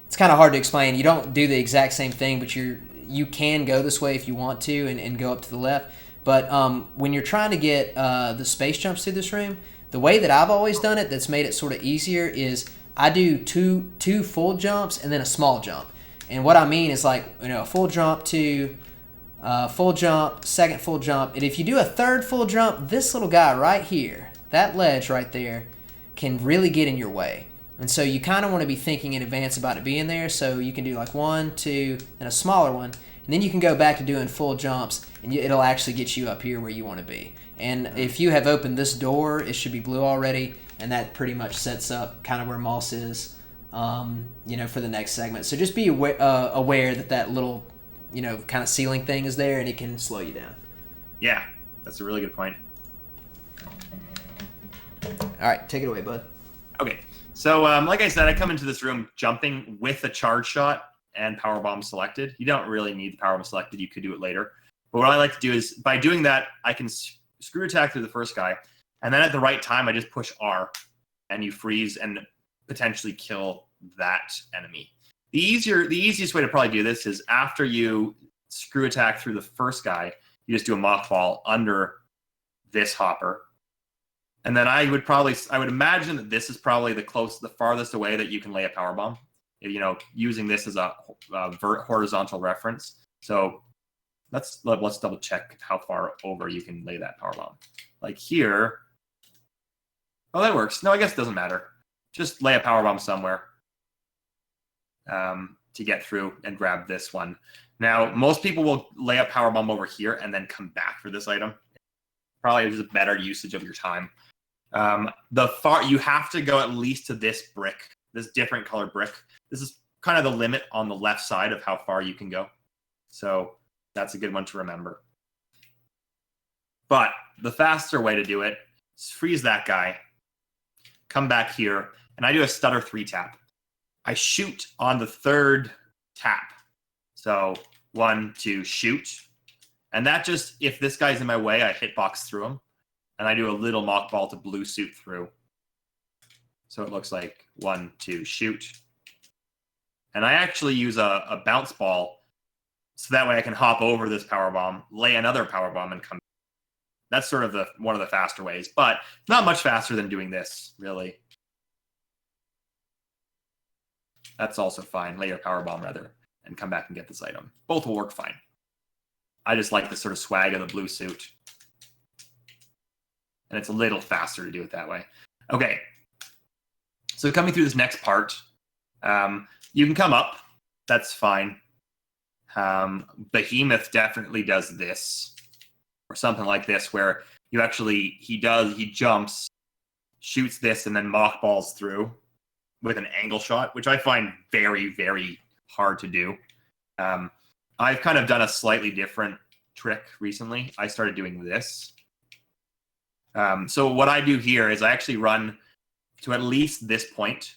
it's kind of hard to explain. You don't do the exact same thing, but you can go this way if you want to and go up to the left. But when you're trying to get the space jumps through this room, the way that I've always done it that's made it sort of easier is I do two full jumps and then a small jump. And what I mean is like, a full jump to full jump, second full jump. And if you do a third full jump, this little guy right here, that ledge right there, can really get in your way. And so you kind of want to be thinking in advance about it being there. So you can do like 1, 2, and a smaller one. And then you can go back to doing full jumps, and it'll actually get you up here where you want to be. And if you have opened this door, it should be blue already, and that pretty much sets up kind of where Moss is, for the next segment. So just be aware that little, kind of ceiling thing is there, and it can slow you down. Yeah, that's a really good point. All right, take it away, bud. Okay, so like I said, I come into this room jumping with a charge shot and power bomb selected. You don't really need the power bomb selected. You could do it later. But what I like to do is, by doing that, I can screw attack through the first guy, and then at the right time, I just push R, and you freeze and potentially kill that enemy. The easiest way to probably do this is after you screw attack through the first guy, you just do a mock ball under this hopper. And then I would imagine that this is probably the farthest away that you can lay a power bomb. Using this as a horizontal reference. So let's double check how far over you can lay that power bomb. Like here. Oh, that works. No, I guess it doesn't matter. Just lay a power bomb somewhere to get through and grab this one. Now, most people will lay a power bomb over here and then come back for this item. Probably is a better usage of your time. You have to go at least to this brick, this different color brick. This is kind of the limit on the left side of how far you can go. So that's a good one to remember. But the faster way to do it is freeze that guy, come back here, and I do a stutter 3 tap. I shoot on the third tap. So 1, 2, shoot. And that just, if this guy's in my way, I hitbox through him. And I do a little mock ball to blue suit through. So it looks like 1, 2, shoot. And I actually use a bounce ball so that way I can hop over this power bomb, lay another power bomb, and come. That's sort of one of the faster ways, but not much faster than doing this, really. That's also fine. Lay your power bomb, rather, and come back and get this item. Both will work fine. I just like the sort of swag of the blue suit. and it's a little faster to do it that way. Okay, so coming through this next part, you can come up. That's fine. Behemoth definitely does this, or something like this, where he jumps, shoots this, and then mockballs through with an angle shot, which I find very, very hard to do. I've kind of done a slightly different trick recently. I started doing this. So what I do here is I actually run to at least this point.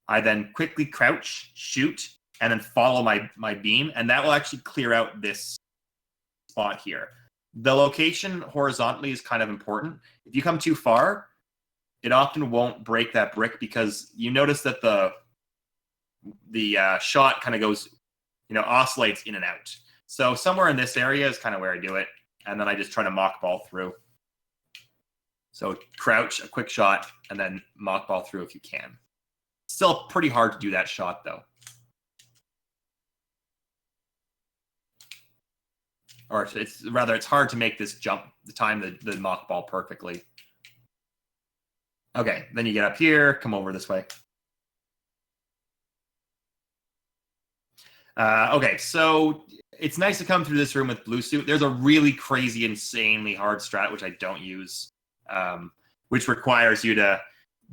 I then quickly crouch, shoot, and then follow my beam, and that will actually clear out this spot here. The location horizontally is kind of important. If you come too far, it often won't break that brick, because you notice that the shot kind of goes, oscillates in and out. So somewhere in this area is kind of where I do it, and then I just try to mock ball through. So crouch, a quick shot, and then mock ball through if you can. Still pretty hard to do that shot, though. Or it's hard to make this jump, time the mock ball perfectly. Okay, then you get up here, come over this way. Okay, so it's nice to come through this room with blue suit. There's a really crazy, insanely hard strat, which I don't use, which requires you to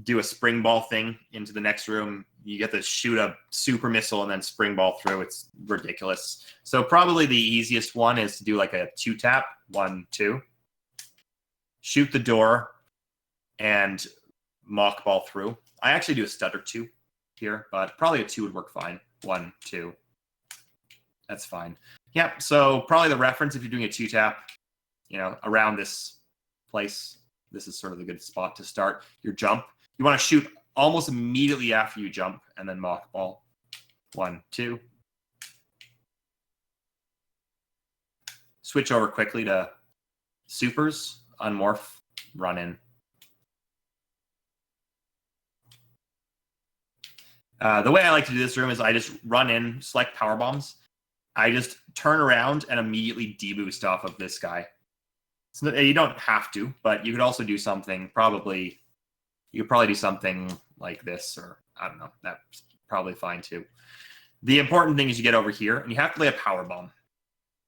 do a spring ball thing into the next room. You get to shoot a super missile and then spring ball through. It's ridiculous. So probably the easiest one is to do like a 2-tap, 1, 2. Shoot the door and mock ball through. I actually do a stutter 2 here, but probably a 2 would work fine. 1, 2. That's fine. Yep, so probably the reference if you're doing a 2-tap, around this place, this is sort of a good spot to start your jump. You want to shoot almost immediately after you jump and then mock ball. 1, 2. Switch over quickly to supers, unmorph, run in. The way I like to do this room is I just run in, select power bombs. I just turn around and immediately deboost off of this guy. So you don't have to, but you could also do something, you could probably do something like this, or I don't know, that's probably fine too. The important thing is you get over here, and you have to lay a power bomb.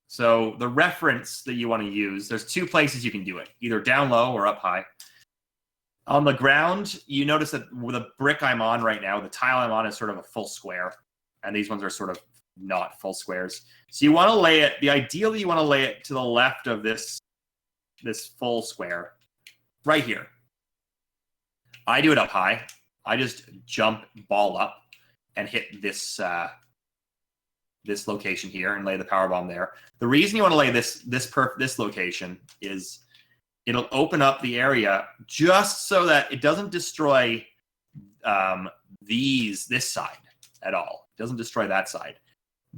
So the reference that you want to use, there's 2 places you can do it, either down low or up high. On the ground, you notice that with the brick I'm on right now, the tile I'm on is sort of a full square, and these ones are sort of not full squares. So you want to lay it, ideally you want to lay it to the left of this full square, right here. I do it up high. I just jump ball up and hit this this location here and lay the power bomb there. The reason you want to lay this location is it'll open up the area just so that it doesn't destroy this side at all. It doesn't destroy that side,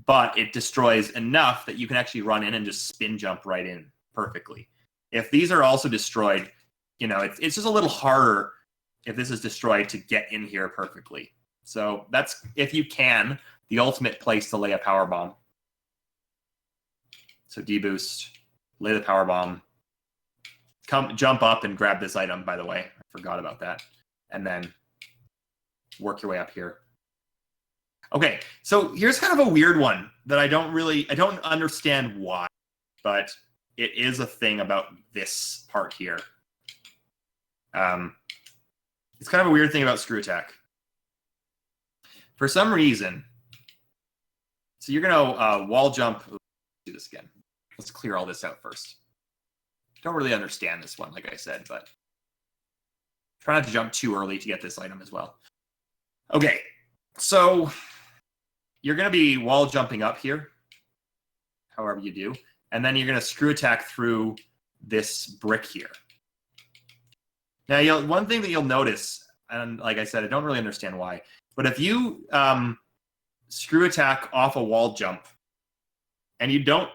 but it destroys enough that you can actually run in and just spin jump right in perfectly. If these are also destroyed, it's just a little harder if this is destroyed to get in here perfectly. So that's, if you can, the ultimate place to lay a power bomb. So deboost, lay the power bomb, jump up and grab this item, by the way. I forgot about that. And then work your way up here. Okay, so here's kind of a weird one that I don't understand why, but it is a thing about this part here. It's kind of a weird thing about screw attack. For some reason, so you're gonna wall jump. Let's do this again. Let's clear all this out first. Don't really understand this one, like I said, but try not to jump too early to get this item as well. Okay, so you're gonna be wall jumping up here, however you do, and then you're gonna screw attack through this brick here. Now, one thing that you'll notice, and like I said, I don't really understand why, but if you screw attack off a wall jump and you don't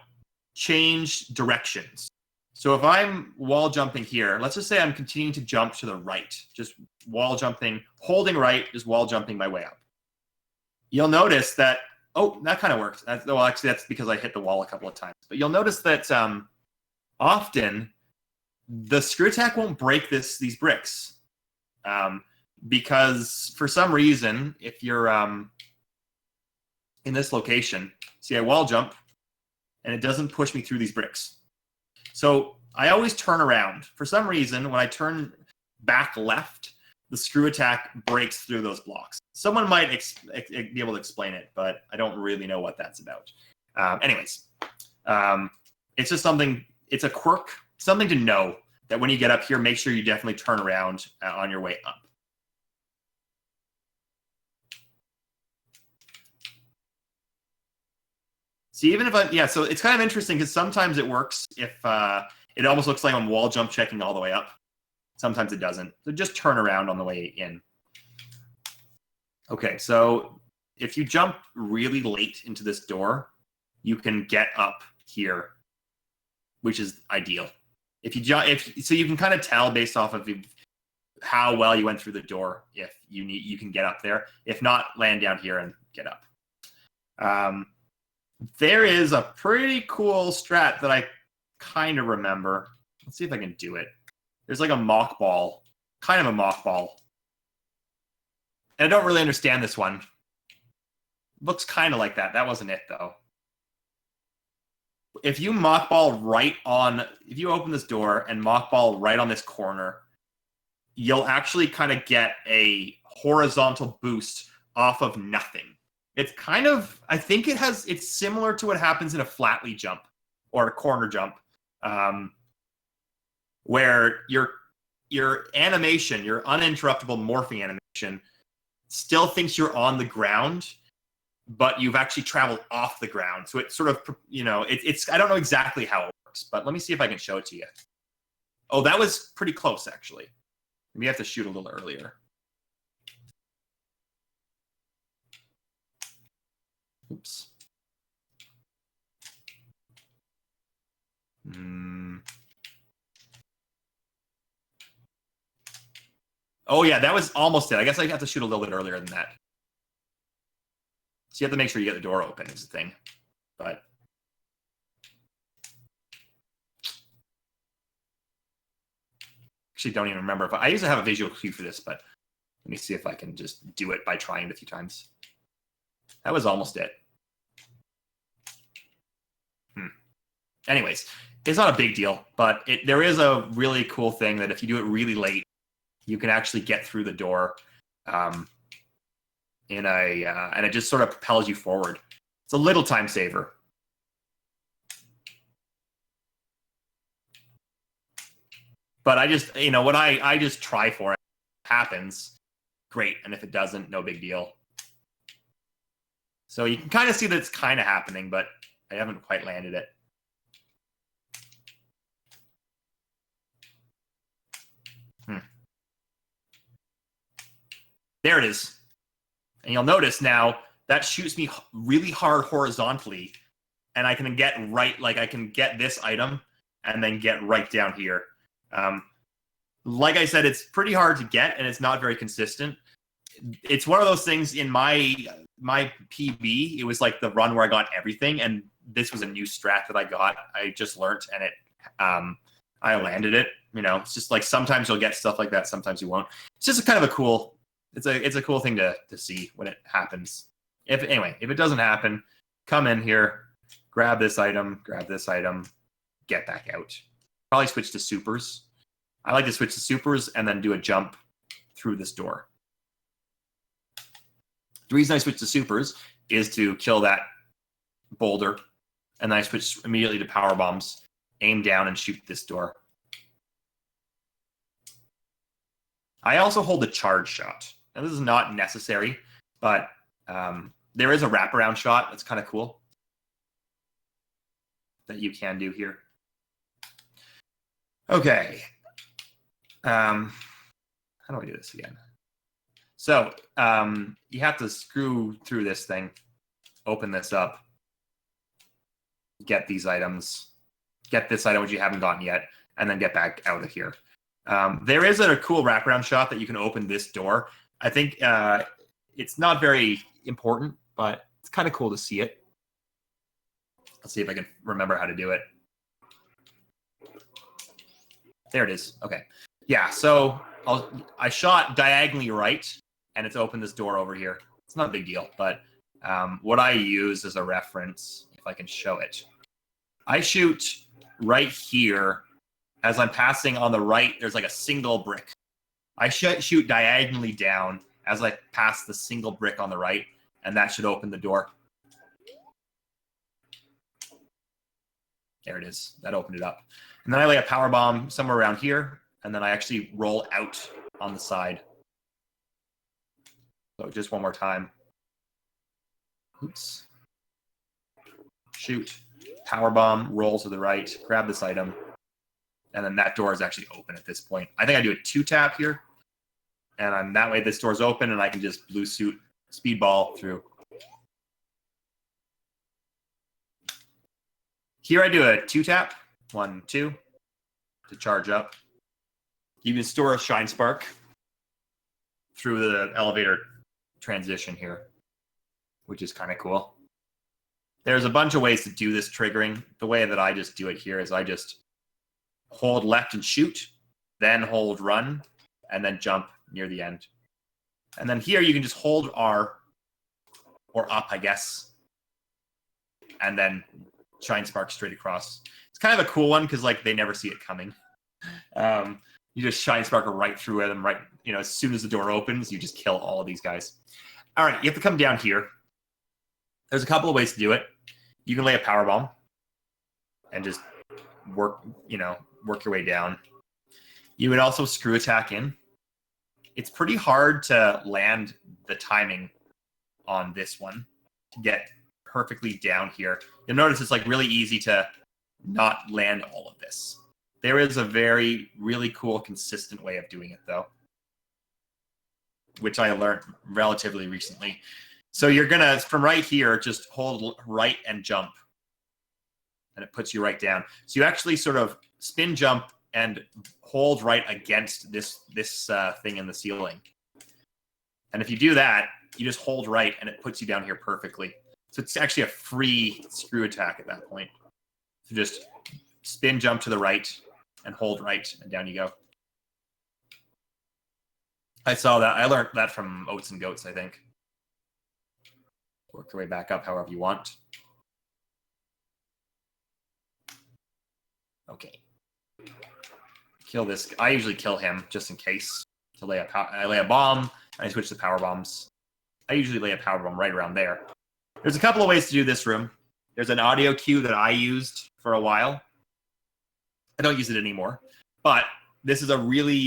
change directions, so if I'm wall jumping here, let's just say I'm continuing to jump to the right, just wall jumping, holding right, just wall jumping my way up. You'll notice that, oh, that kind of worked. Actually, that's because I hit the wall a couple of times. But you'll notice that often the screw attack won't break these bricks. Because for some reason, if you're in this location, see, I wall jump, and it doesn't push me through these bricks. So I always turn around. For some reason, when I turn back left, the screw attack breaks through those blocks. Someone might be able to explain it, but I don't really know what that's about. Anyways, it's just something, it's a quirk, something to know that when you get up here, make sure you definitely turn around on your way up. See, even if so it's kind of interesting because sometimes it works if it almost looks like I'm wall jump checking all the way up. Sometimes it doesn't. So just turn around on the way in. Okay, so if you jump really late into this door, you can get up here, which is ideal. If you jump, so you can kind of tell based off of how well you went through the door. If you can get up there. If not, land down here and get up. There is a pretty cool strat that I kind of remember. Let's see if I can do it. There's like a mock ball, kind of a mock ball. And I don't really understand this one. Looks kind of like that. That wasn't it, though. If you mock ball if you open this door and mock ball right on this corner, you'll actually kind of get a horizontal boost off of nothing. It's kind of, I think it's similar to what happens in a flatly jump or a corner jump, where your animation, your uninterruptible morphing animation, still thinks you're on the ground, but you've actually traveled off the ground. So it's sort of, it's I don't know exactly how it works, but let me see if I can show it to you. Oh, that was pretty close, actually. Maybe I have to shoot a little earlier. Oops. Oh, yeah, that was almost it. I guess I have to shoot a little bit earlier than that. So you have to make sure you get the door open is the thing. But actually don't even remember if I usually have a visual cue for this, but let me see if I can just do it by trying it a few times. That was almost it. Anyways, it's not a big deal, but there is a really cool thing that if you do it really late, you can actually get through the door, and it just sort of propels you forward. It's a little time saver. But I just, what I just try for it. Happens, great, and if it doesn't, no big deal. So you can kind of see that it's kind of happening, but I haven't quite landed it. There it is. And you'll notice now that shoots me really hard horizontally, and I can get I can get this item and then get right down here. Like I said, it's pretty hard to get, and it's not very consistent. It's one of those things in my PB. It was like the run where I got everything, and this was a new strat that I got. I just learned, and I landed it. It's just like sometimes you'll get stuff like that, sometimes you won't. It's just kind of a cool. It's a cool thing to see when it happens. If it doesn't happen, come in here, grab this item, get back out. Probably switch to supers. I like to switch to supers and then do a jump through this door. The reason I switch to supers is to kill that boulder, and then I switch immediately to power bombs, aim down and shoot this door. I also hold a charge shot. Now, this is not necessary, but there is a wraparound shot that's kind of cool that you can do here. Okay. How do I do this again? So you have to screw through this thing, open this up, get these items, get this item which you haven't gotten yet, and then get back out of here. There is a cool wraparound shot that you can open this door. I think it's not very important, but it's kind of cool to see it. Let's see if I can remember how to do it. There it is. Okay. Yeah, so I shot diagonally right, and it's opened this door over here. It's not a big deal, but what I use as a reference, if I can show it, I shoot right here. As I'm passing on the right, there's like a single brick. I shoot diagonally down as I pass the single brick on the right, and that should open the door. There it is. That opened it up. And then I lay a power bomb somewhere around here, and then I actually roll out on the side. So just one more time. Oops. Shoot. Power bomb, roll to the right, grab this item, and then that door is actually open at this point. I think I do a 2-tap here, and that way this door's open, and I can just blue suit speedball through. Here I do a 2-tap, 1, 2, to charge up. You can store a Shine Spark through the elevator transition here, which is kind of cool. There's a bunch of ways to do this triggering. The way that I just do it here is I just hold left and shoot, then hold run, and then jump near the end. And then here you can just hold R, or up, I guess, and then Shine Spark straight across. It's kind of a cool one because like they never see it coming. You just Shine Spark right through them, right? You know, as soon as the door opens, you just kill all of these guys. All right, you have to come down here. There's a couple of ways to do it. You can lay a power bomb and just work your way down. You would also screw attack in. It's pretty hard to land the timing on this one to get perfectly down here. You'll notice it's like really easy to not land all of this. There is a really cool, consistent way of doing it though, which I learned relatively recently. So you're gonna, from right here, just hold right and jump, and it puts you right down. So you actually sort of spin jump and hold right against this thing in the ceiling. And if you do that, you just hold right, and it puts you down here perfectly. So it's actually a free screw attack at that point. So just spin jump to the right and hold right, and down you go. I saw that. I learned that from Oats and Goats, I think. Work your way back up however you want. Okay. Kill this. I usually kill him just in case. To I lay a bomb, and I switch to power bombs. I usually lay a power bomb right around there. There's a couple of ways to do this room. There's an audio cue that I used for a while. I don't use it anymore. But this is a really,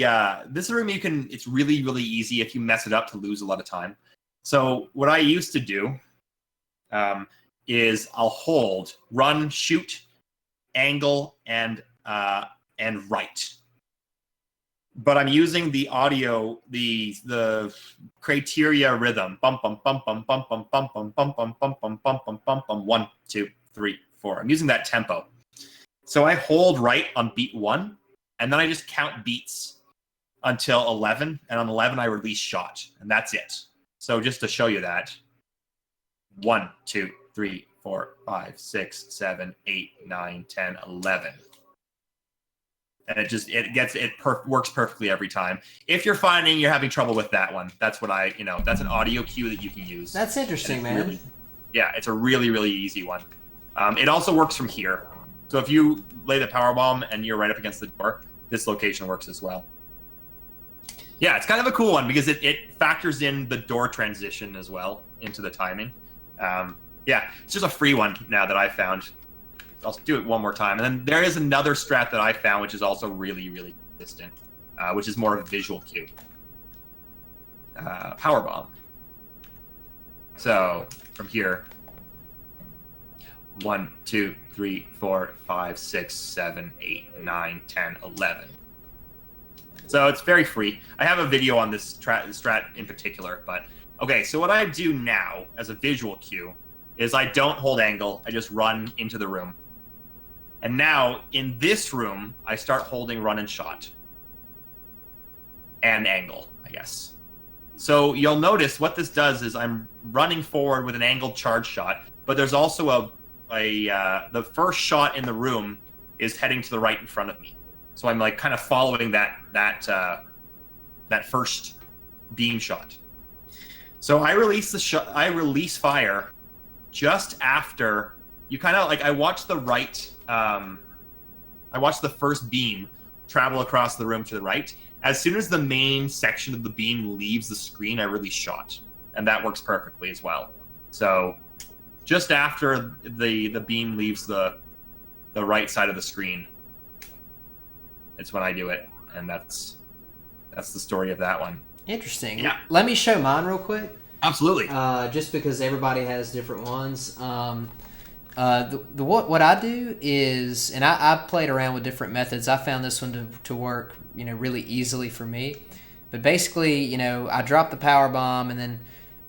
this is a room it's really, really easy if you mess it up to lose a lot of time. So what I used to do is I'll hold, run, shoot, angle, and right. But I'm using the audio, the criteria rhythm. Bum bum bum bum bum bum bum bum bum bum bum bum bum bum bum bum 1, 2, 3, 4. I'm using that tempo. So I hold right on beat 1, and then I just count beats until 11, and on 11 I release shot, and that's it. So just to show you that, 1, 2, 3, 4, 5, 6, 7, 8, 9, 10, 11. And it works perfectly every time. If you're finding you're having trouble with that one, that's what that's an audio cue that you can use. That's interesting, man. Really, yeah, it's a really, really easy one. It also works from here. So if you lay the power bomb and you're right up against the door, this location works as well. Yeah, it's kind of a cool one because it factors in the door transition as well into the timing. Yeah, it's just a free one now that I found. I'll do it one more time. And then there is another strat that I found, which is also really, really consistent, which is more of a visual cue. Power bomb. So from here, 1, 2, 3, 4, 5, 6, 7, 8, 9, 10, 11. So it's very free. I have a video on this strat in particular, but okay. So what I do now as a visual cue is I don't hold angle. I just run into the room. And now, in this room, I start holding run and shot. And angle, I guess. So you'll notice what this does is I'm running forward with an angled charge shot, but there's also the first shot in the room is heading to the right in front of me. So I'm like kind of following that first beam shot. So I release I release fire just after you kind of like I watch the right. I watch the first beam travel across the room to the right. As soon as the main section of the beam leaves the screen, I release shot, and that works perfectly as well. So just after the beam leaves the right side of the screen, it's when I do it, and that's the story of that one. Interesting. Yeah. Let me show mine real quick. Absolutely. Just because everybody has different ones. What I do is, and I played around with different methods. I found this one to work, really easily for me. But basically, I drop the power bomb, and then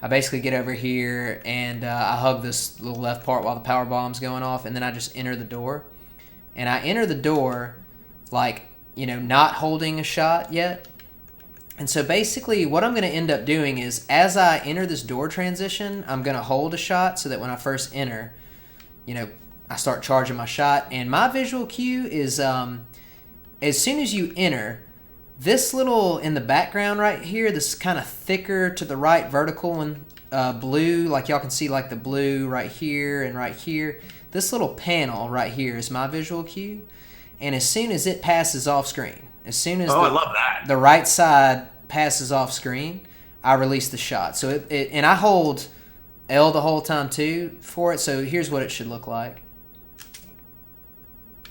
I basically get over here and I hug this little left part while the power bomb's going off, and then I just enter the door. And I enter the door like, not holding a shot yet. And so basically what I'm going to end up doing is as I enter this door transition, I'm going to hold a shot so that when I first enter, I start charging my shot. And my visual cue is as soon as you enter, this little in the background right here, this kind of thicker to the right vertical one, blue, like y'all can see like the blue right here and right here. This little panel right here is my visual cue. And as soon as it passes off screen, as soon as I love that. The right side passes off screen, I release the shot. So and I hold L the whole time too for it. So here's what it should look like.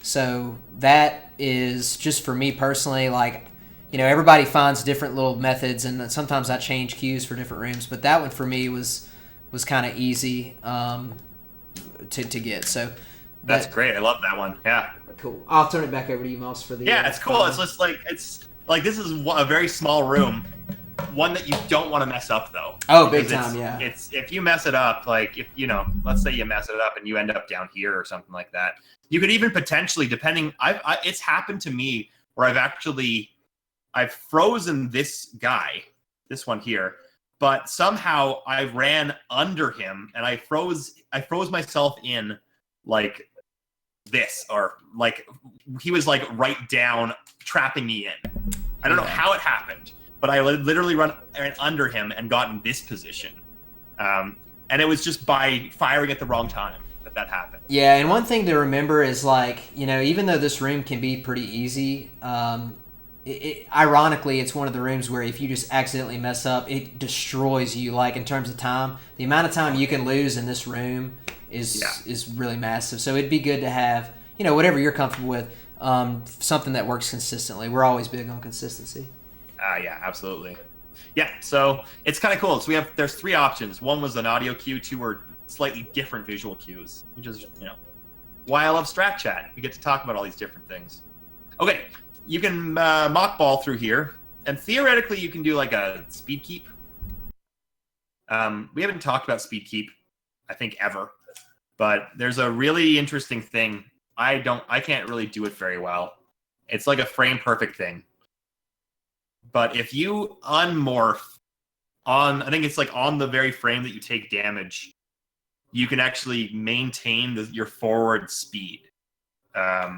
So that is just for me personally, like, everybody finds different little methods, and sometimes I change cues for different rooms, but that one for me was kind of easy to get. So that's great. I love that one. Yeah. Cool. I'll turn it back over to you, Moss, for the. Yeah, it's cool. It's just like this is a very small room, one that you don't want to mess up though. Oh, big time, yeah. It's if you mess it up, like if let's say you mess it up and you end up down here or something like that, you could even potentially, depending. It's happened to me where I've frozen this guy, this one here, but somehow I ran under him and I froze myself in like this, or like he was like right down, trapping me in. I don't know how it happened, but I literally ran under him and got in this position. And it was just by firing at the wrong time that happened. Yeah, and one thing to remember is like, even though this room can be pretty easy, ironically, it's one of the rooms where if you just accidentally mess up, it destroys you. Like in terms of time, the amount of time you can lose in this room is really massive. So it'd be good to have, whatever you're comfortable with, something that works consistently. We're always big on consistency. Yeah, absolutely. Yeah, so it's kind of cool. So there's 3 options. One was an audio cue, 2 were slightly different visual cues, which is, why I love Strat Chat. We get to talk about all these different things. Okay, you can mock ball through here, and theoretically you can do like a speed keep. We haven't talked about speed keep, I think, ever, but there's a really interesting thing. I can't really do it very well. It's like a frame perfect thing. But if you unmorph on, I think it's like on the very frame that you take damage, you can actually maintain your forward speed. Let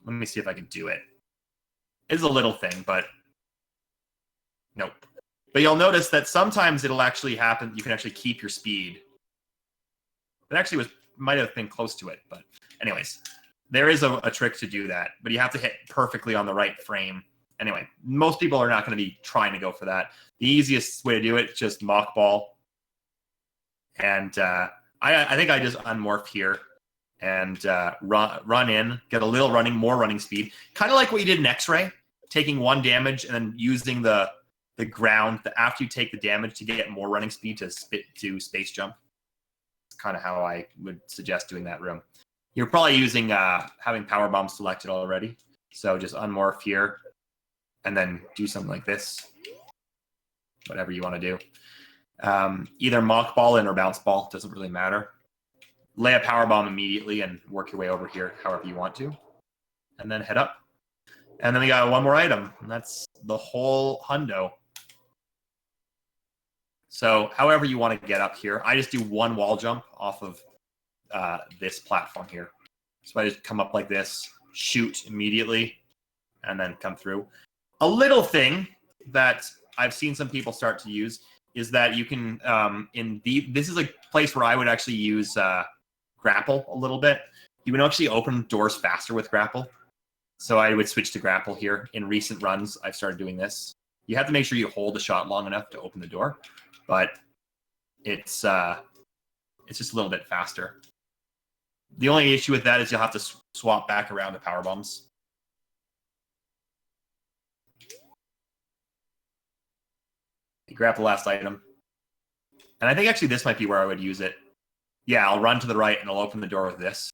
me see if I can do it. It's a little thing, but nope. But you'll notice that sometimes it'll actually happen. You can actually keep your speed. It actually might have been close to it, but anyways, there is a trick to do that, but you have to hit perfectly on the right frame. Anyway, most people are not going to be trying to go for that. The easiest way to do it is just mock ball. And I think I just unmorph here and run in, get a little more running speed. Kind of like what you did in X-Ray, taking 1 damage and then using the ground after you take the damage to get more running speed to space jump. It's kind of how I would suggest doing that room. You're probably using having power bomb selected already. So just unmorph here and then do something like this. Whatever you want to do. Either mock ball in or bounce ball, doesn't really matter. Lay a power bomb immediately and work your way over here however you want to. And then head up. And then we got 1 more item, and that's the whole hundo. So however you want to get up here, I just do 1 wall jump off of this platform here. So I just come up like this, shoot immediately, and then come through. A little thing that I've seen some people start to use is that you can, this is a place where I would actually use grapple a little bit. You can actually open doors faster with grapple. So I would switch to grapple here. In recent runs, I've started doing this. You have to make sure you hold the shot long enough to open the door, but it's just a little bit faster. The only issue with that is you'll have to swap back around to power bombs. You grab the last item. And I think actually this might be where I would use it. Yeah, I'll run to the right and I'll open the door with this.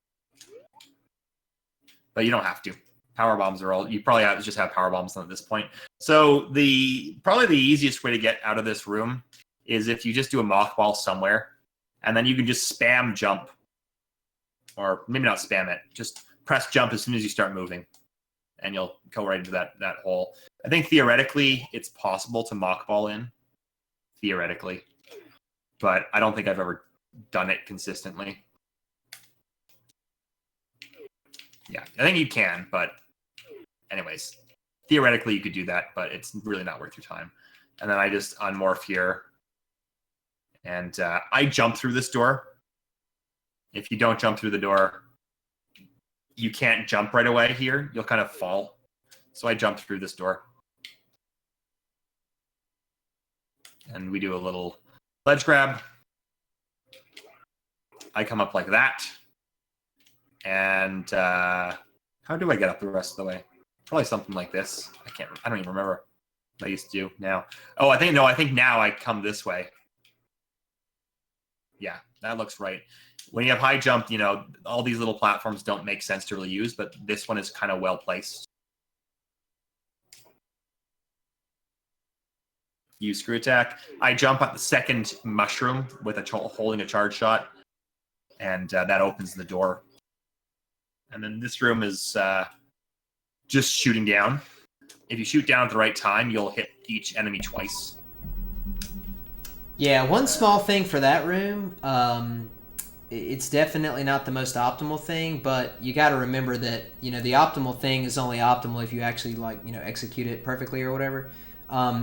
But you don't have to. Power bombs are all, you probably have to just have power bombs on at this point. So probably the easiest way to get out of this room is if you just do a mothball somewhere, and then you can just spam jump. Or maybe not spam it, just press jump as soon as you start moving, and you'll go right into that hole. I think theoretically it's possible to mockball in, theoretically, but I don't think I've ever done it consistently. Yeah, I think you can, but anyways, theoretically you could do that, but it's really not worth your time. And then I just unmorph here, and I jump through this door. If you don't jump through the door, you can't jump right away here. You'll kind of fall. So I jump through this door. And we do a little ledge grab. I come up like that. And how do I get up the rest of the way? Probably something like this. I don't even remember what I used to do now. Oh, I think now I come this way. Yeah, that looks right. When you have high jump, all these little platforms don't make sense to really use, but this one is kind of well placed. Use screw attack. I jump at the second mushroom with holding a charge shot, and that opens the door. And then this room is just shooting down. If you shoot down at the right time, you'll hit each enemy twice. Yeah, one small thing for that room. It's definitely not the most optimal thing, but you got to remember that the optimal thing is only optimal if you actually execute it perfectly or whatever.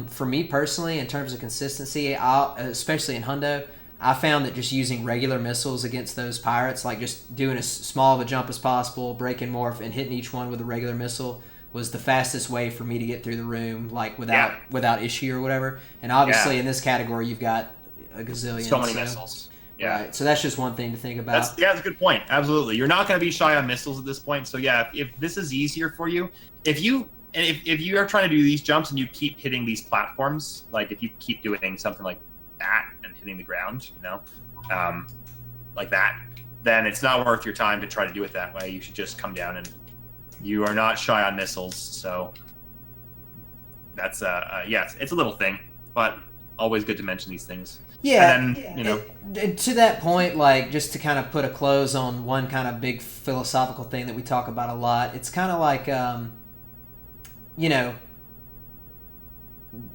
For me personally, in terms of consistency, especially in Hundo, I found that just using regular missiles against those pirates, like just doing as small of a jump as possible, breaking morph, and hitting each one with a regular missile, was the fastest way for me to get through the room, like without issue or whatever. And obviously, in this category, you've got a gazillion. So many missiles. Yeah. Right. So that's just one thing to think about. That's a good point. Absolutely. You're not going to be shy on missiles at this point. So yeah, if this is easier for you, if you are trying to do these jumps and you keep hitting these platforms, like if you keep doing something like that and hitting the ground, like that, then it's not worth your time to try to do it that way. You should just come down, and you are not shy on missiles. So that's it's a little thing, but always good to mention these things. Yeah, and then, to that point, like just to kind of put a close on one kind of big philosophical thing that we talk about a lot, it's kind of like,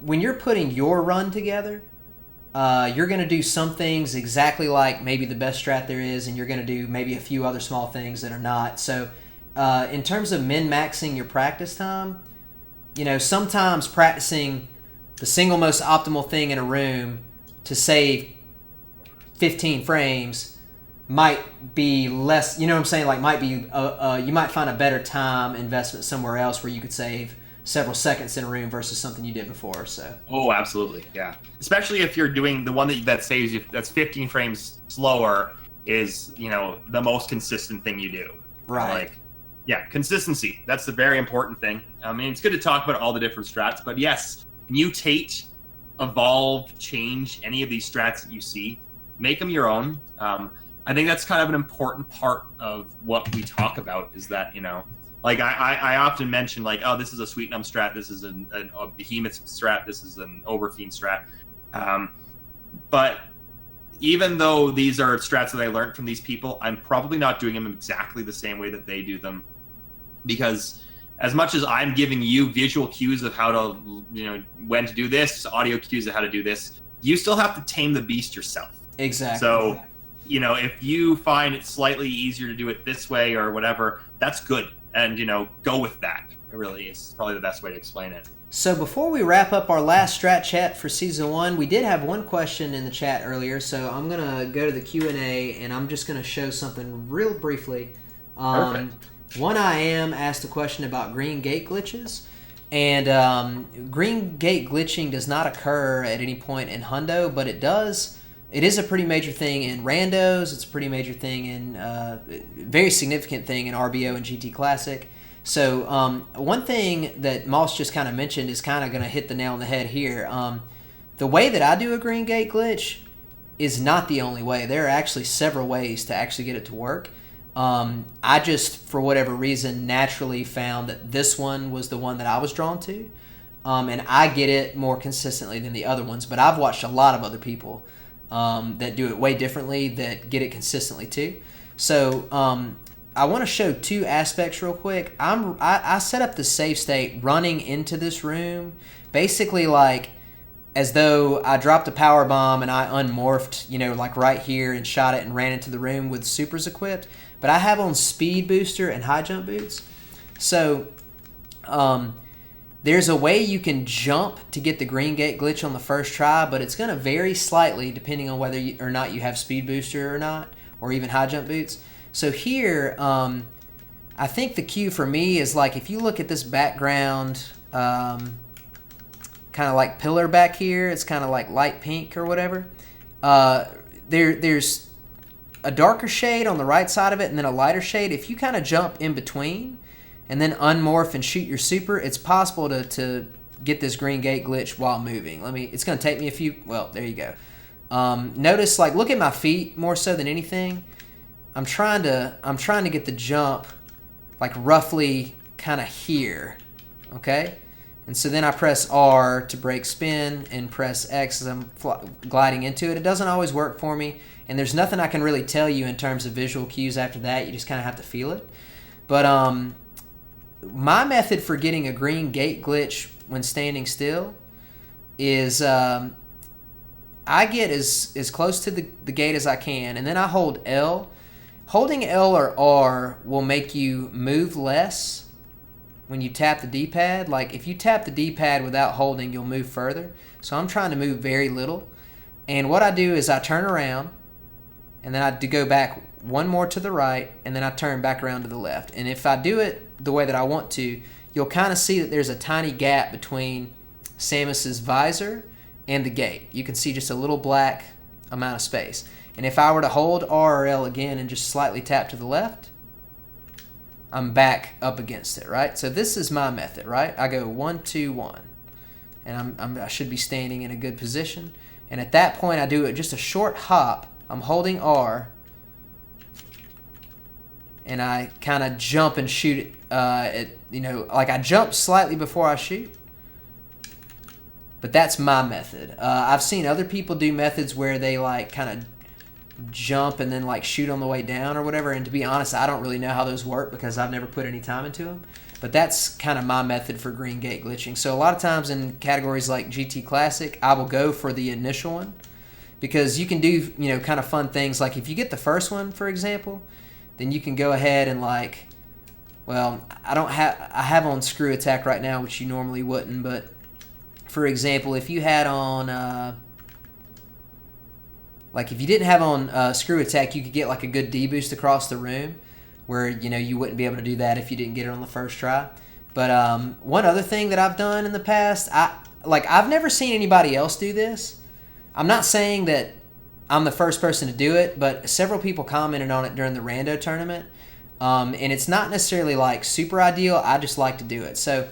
when you're putting your run together, you're going to do some things exactly like maybe the best strat there is, and you're going to do maybe a few other small things that are not. So in terms of min-maxing your practice time, sometimes practicing the single most optimal thing in a room to save 15 frames might be less, you know what I'm saying? Like might be, you might find a better time investment somewhere else where you could save several seconds in a room versus something you did before. So. Oh, absolutely, yeah. Especially if you're doing the one that saves you, that's 15 frames slower, is the most consistent thing you do. Right. Consistency. That's the very important thing. I mean, it's good to talk about all the different strats, but yes, mutate, evolve, change any of these strats that you see, make them your own. I think that's kind of an important part of what we talk about, is that like I often mention, like, oh, this is a sweet numb strat, this is a behemoth strat, this is an overfiend strat, but even though these are strats that I learned from these people, I'm probably not doing them exactly the same way that they do them, because as much as I'm giving you visual cues of how to, when to do this, audio cues of how to do this, you still have to tame the beast yourself. Exactly. So, if you find it slightly easier to do it this way or whatever, that's good. And, go with that. It really is probably the best way to explain it. So before we wrap up our last strat chat for season 1, we did have one question in the chat earlier, so I'm gonna go to the Q&A and I'm just gonna show something real briefly. Perfect. One I am asked a question about green gate glitches, and green gate glitching does not occur at any point in Hundo, but it does. It is a pretty major thing in randos. It's a pretty major thing in very significant thing in RBO and GT Classic. So one thing that Moss just kind of mentioned is kind of going to hit the nail on the head here. The way that I do a green gate glitch is not the only way. There are actually several ways to actually get it to work. I just, for whatever reason, naturally found that this one was the one that I was drawn to. And I get it more consistently than the other ones. But I've watched a lot of other people that do it way differently that get it consistently too. So I want to show two aspects real quick. I set up the save state running into this room, basically like as though I dropped a power bomb and I unmorphed, like right here and shot it and ran into the room with supers equipped. But I have on speed booster and high jump boots. So there's a way you can jump to get the green gate glitch on the first try, but it's going to vary slightly depending on whether or not you have speed booster or not, or even high jump boots. So here, I think the cue for me is like if you look at this background, kind of like pillar back here, it's kind of like light pink or whatever. There's a darker shade on the right side of it and then a lighter shade. If you kind of jump in between and then unmorph and shoot your super, it's possible to get this green gate glitch while moving. It's going to take me a few, well, there you go. Notice, like, look at my feet more so than anything. I'm trying to get the jump like roughly kind of here, okay? And so then I press R to break spin and press X as I'm gliding into it. It doesn't always work for me, and there's nothing I can really tell you in terms of visual cues after that. You just kind of have to feel it. But my method for getting a green gate glitch when standing still is I get as close to the gate as I can, and then I hold L. Holding L or R will make you move less when you tap the D-pad. Like if you tap the D-pad without holding, you'll move further. So I'm trying to move very little. And what I do is I turn around, and then I go back one more to the right, and then I turn back around to the left. And if I do it the way that I want to, you'll kind of see that there's a tiny gap between Samus's visor and the gate. You can see just a little black amount of space. And if I were to hold R or L again and just slightly tap to the left, I'm back up against it, right? So this is my method, right? I go 1, 2, 1. And I should be standing in a good position. And at that point, I do it just a short hop. I'm holding R. And I kind of jump and shoot it. Like I jump slightly before I shoot. But that's my method. I've seen other people do methods where they like kind of jump and then like shoot on the way down or whatever, and to be honest, I don't really know how those work because I've never put any time into them. But that's kind of my method for green gate glitching. So a lot of times in categories like GT Classic, I will go for the initial one because you can do kind of fun things. Like if you get the first one, for example, then you can go ahead and like, well, I have on screw attack right now, which you normally wouldn't, but for example, if you had on like if you didn't have on screw attack, you could get like a good D-boost across the room where, you wouldn't be able to do that if you didn't get it on the first try. But one other thing that I've done in the past, I've never seen anybody else do this. I'm not saying that I'm the first person to do it, but several people commented on it during the rando tournament. And it's not necessarily like super ideal. I just like to do it. So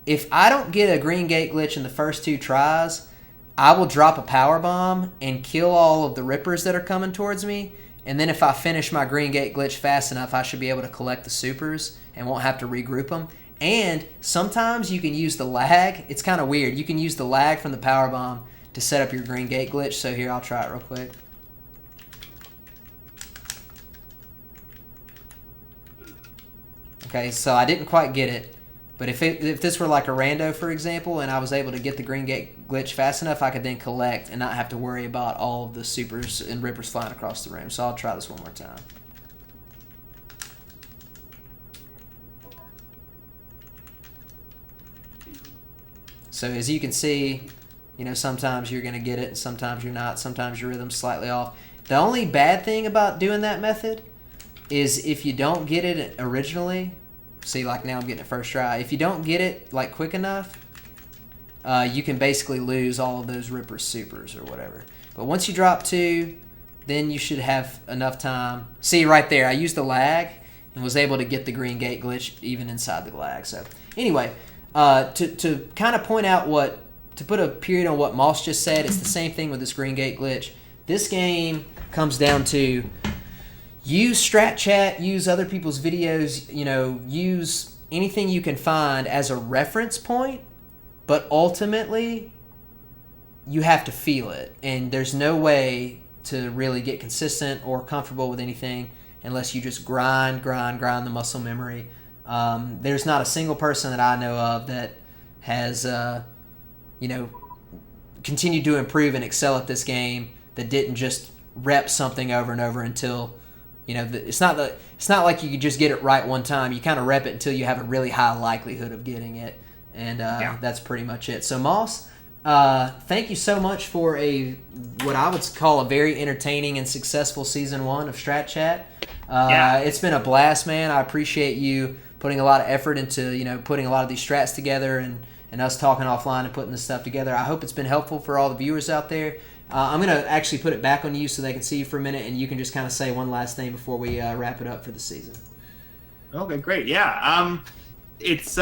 if I don't get a green gate glitch in the first 2 tries, I will drop a power bomb and kill all of the rippers that are coming towards me. And then if I finish my green gate glitch fast enough, I should be able to collect the supers and won't have to regroup them. And sometimes you can use the lag. It's kind of weird. You can use the lag from the power bomb to set up your green gate glitch. So here, I'll try it real quick. Okay, so I didn't quite get it. But if this were like a rando, for example, and I was able to get the green gate glitch fast enough, I could then collect and not have to worry about all of the supers and rippers flying across the room. So I'll try this one more time. So as you can see, sometimes you're going to get it and sometimes you're not. Sometimes your rhythm's slightly off. The only bad thing about doing that method is if you don't get it originally, see, like now I'm getting it first try. If you don't get it like quick enough, you can basically lose all of those rippers, supers, or whatever. But once you drop 2, then you should have enough time. See right there, I used the lag and was able to get the green gate glitch even inside the lag. So anyway, to kind of point out to put a period on what Moss just said, it's the same thing with this green gate glitch. This game comes down to use Strat Chat, use other people's videos, use anything you can find as a reference point, but ultimately you have to feel it. And there's no way to really get consistent or comfortable with anything unless you just grind the muscle memory. There's not a single person that I know of that has, continued to improve and excel at this game that didn't just rep something over and over until, it's not like you could just get it right one time. You kind of rep it until you have a really high likelihood of getting it, and that's pretty much it. So Moss, thank you so much for what I would call a very entertaining and successful season 1 of Strat Chat. It's been a blast, man. I appreciate you putting a lot of effort into putting a lot of these strats together and us talking offline and putting this stuff together. I hope it's been helpful for all the viewers out there. I'm going to actually put it back on you so they can see you for a minute, and you can just kind of say one last thing before we wrap it up for the season. Okay, great. Yeah, it's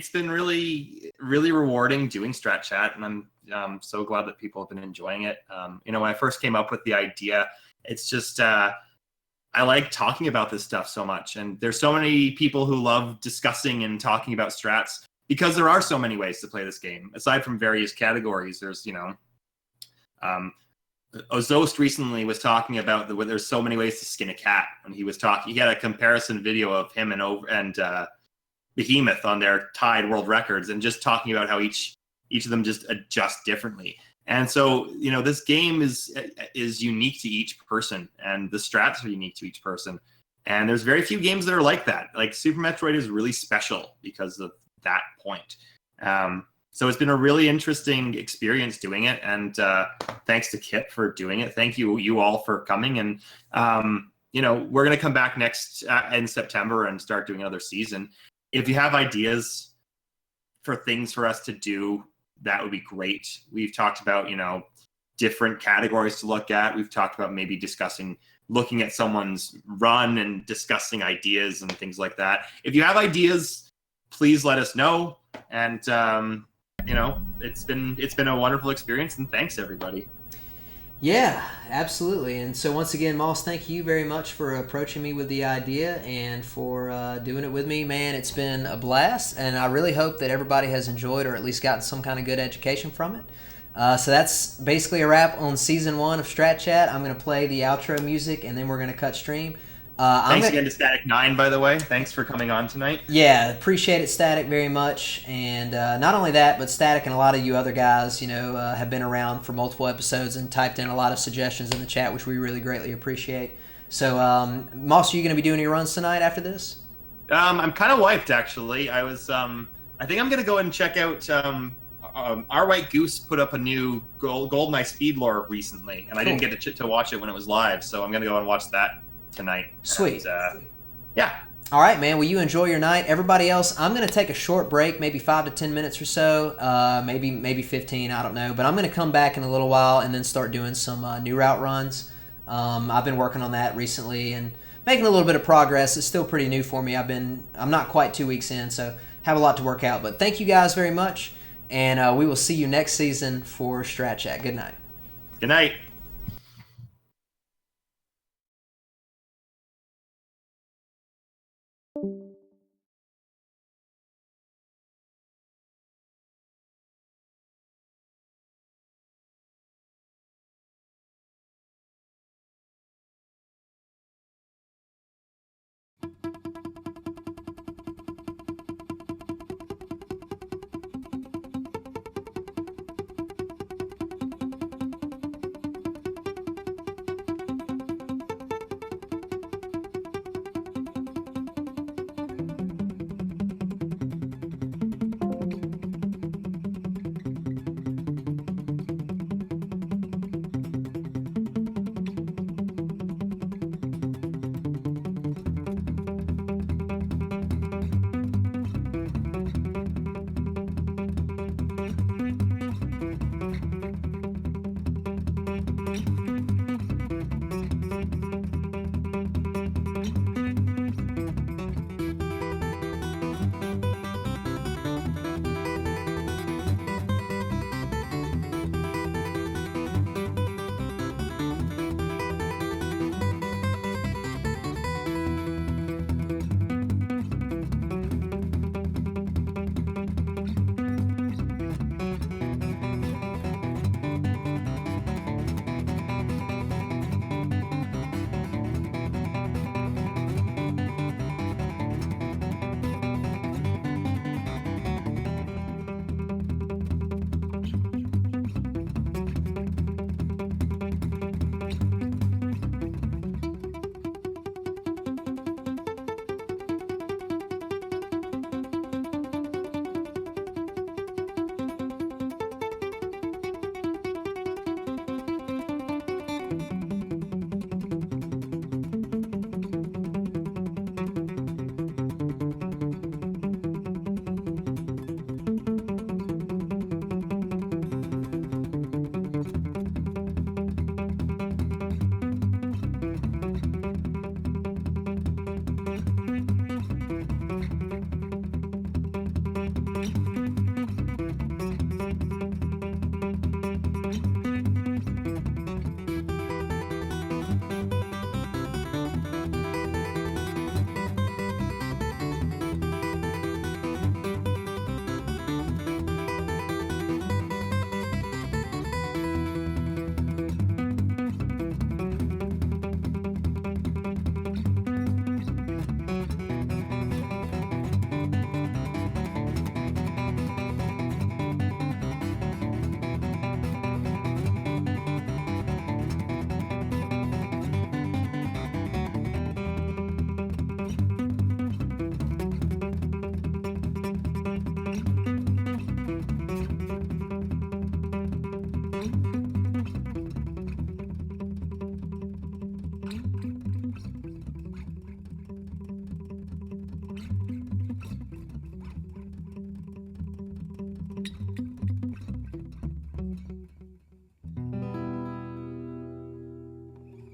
been really, really rewarding doing Strat Chat, and I'm so glad that people have been enjoying it. When I first came up with the idea, it's just I like talking about this stuff so much, and there's so many people who love discussing and talking about strats because there are so many ways to play this game. Aside from various categories, there's Ozost recently was talking about there's so many ways to skin a cat. When he had a comparison video of him and Behemoth on their tied world records, and just talking about how each of them just adjust differently. And so, this game is unique to each person, and the strats are unique to each person. And there's very few games that are like that. Like Super Metroid is really special because of that point. So it's been a really interesting experience doing it, and thanks to Kipp for doing it. Thank you all for coming, and we're gonna come back next in September and start doing another season. If you have ideas for things for us to do, that would be great. We've talked about different categories to look at. We've talked about maybe looking at someone's run and discussing ideas and things like that. If you have ideas, please let us know. And it's been a wonderful experience, and thanks everybody. Yeah, absolutely. And so once again, Moss, thank you very much for approaching me with the idea and for doing it with me. Man, it's been a blast, and I really hope that everybody has enjoyed or at least gotten some kind of good education from it. So that's basically a wrap on Season 1 of Strat Chat. I'm going to play the outro music, and then we're going to cut stream. Thanks again to StaticNine, by the way. Thanks for coming on tonight. Yeah, appreciate it, Static, very much. And not only that, but Static and a lot of you other guys, have been around for multiple episodes and typed in a lot of suggestions in the chat, which we really greatly appreciate. So, Moss, are you going to be doing your runs tonight after this? I'm kind of wiped, actually. I think I'm going to go and check out... Our White Goose put up a new GoldenEye Speed Lore recently, and I didn't get to watch it when it was live, so I'm going to go and watch that tonight. Sweet. And, yeah. All right, man. Well, you enjoy your night. Everybody else, I'm going to take a short break, maybe 5 to 10 minutes or so, maybe 15, I don't know. But I'm going to come back in a little while and then start doing some new route runs. I've been working on that recently and making a little bit of progress. It's still pretty new for me. I'm not quite 2 weeks in, so have a lot to work out. But thank you guys very much, and we will see you next season for Strat Chat. Good night. Good night.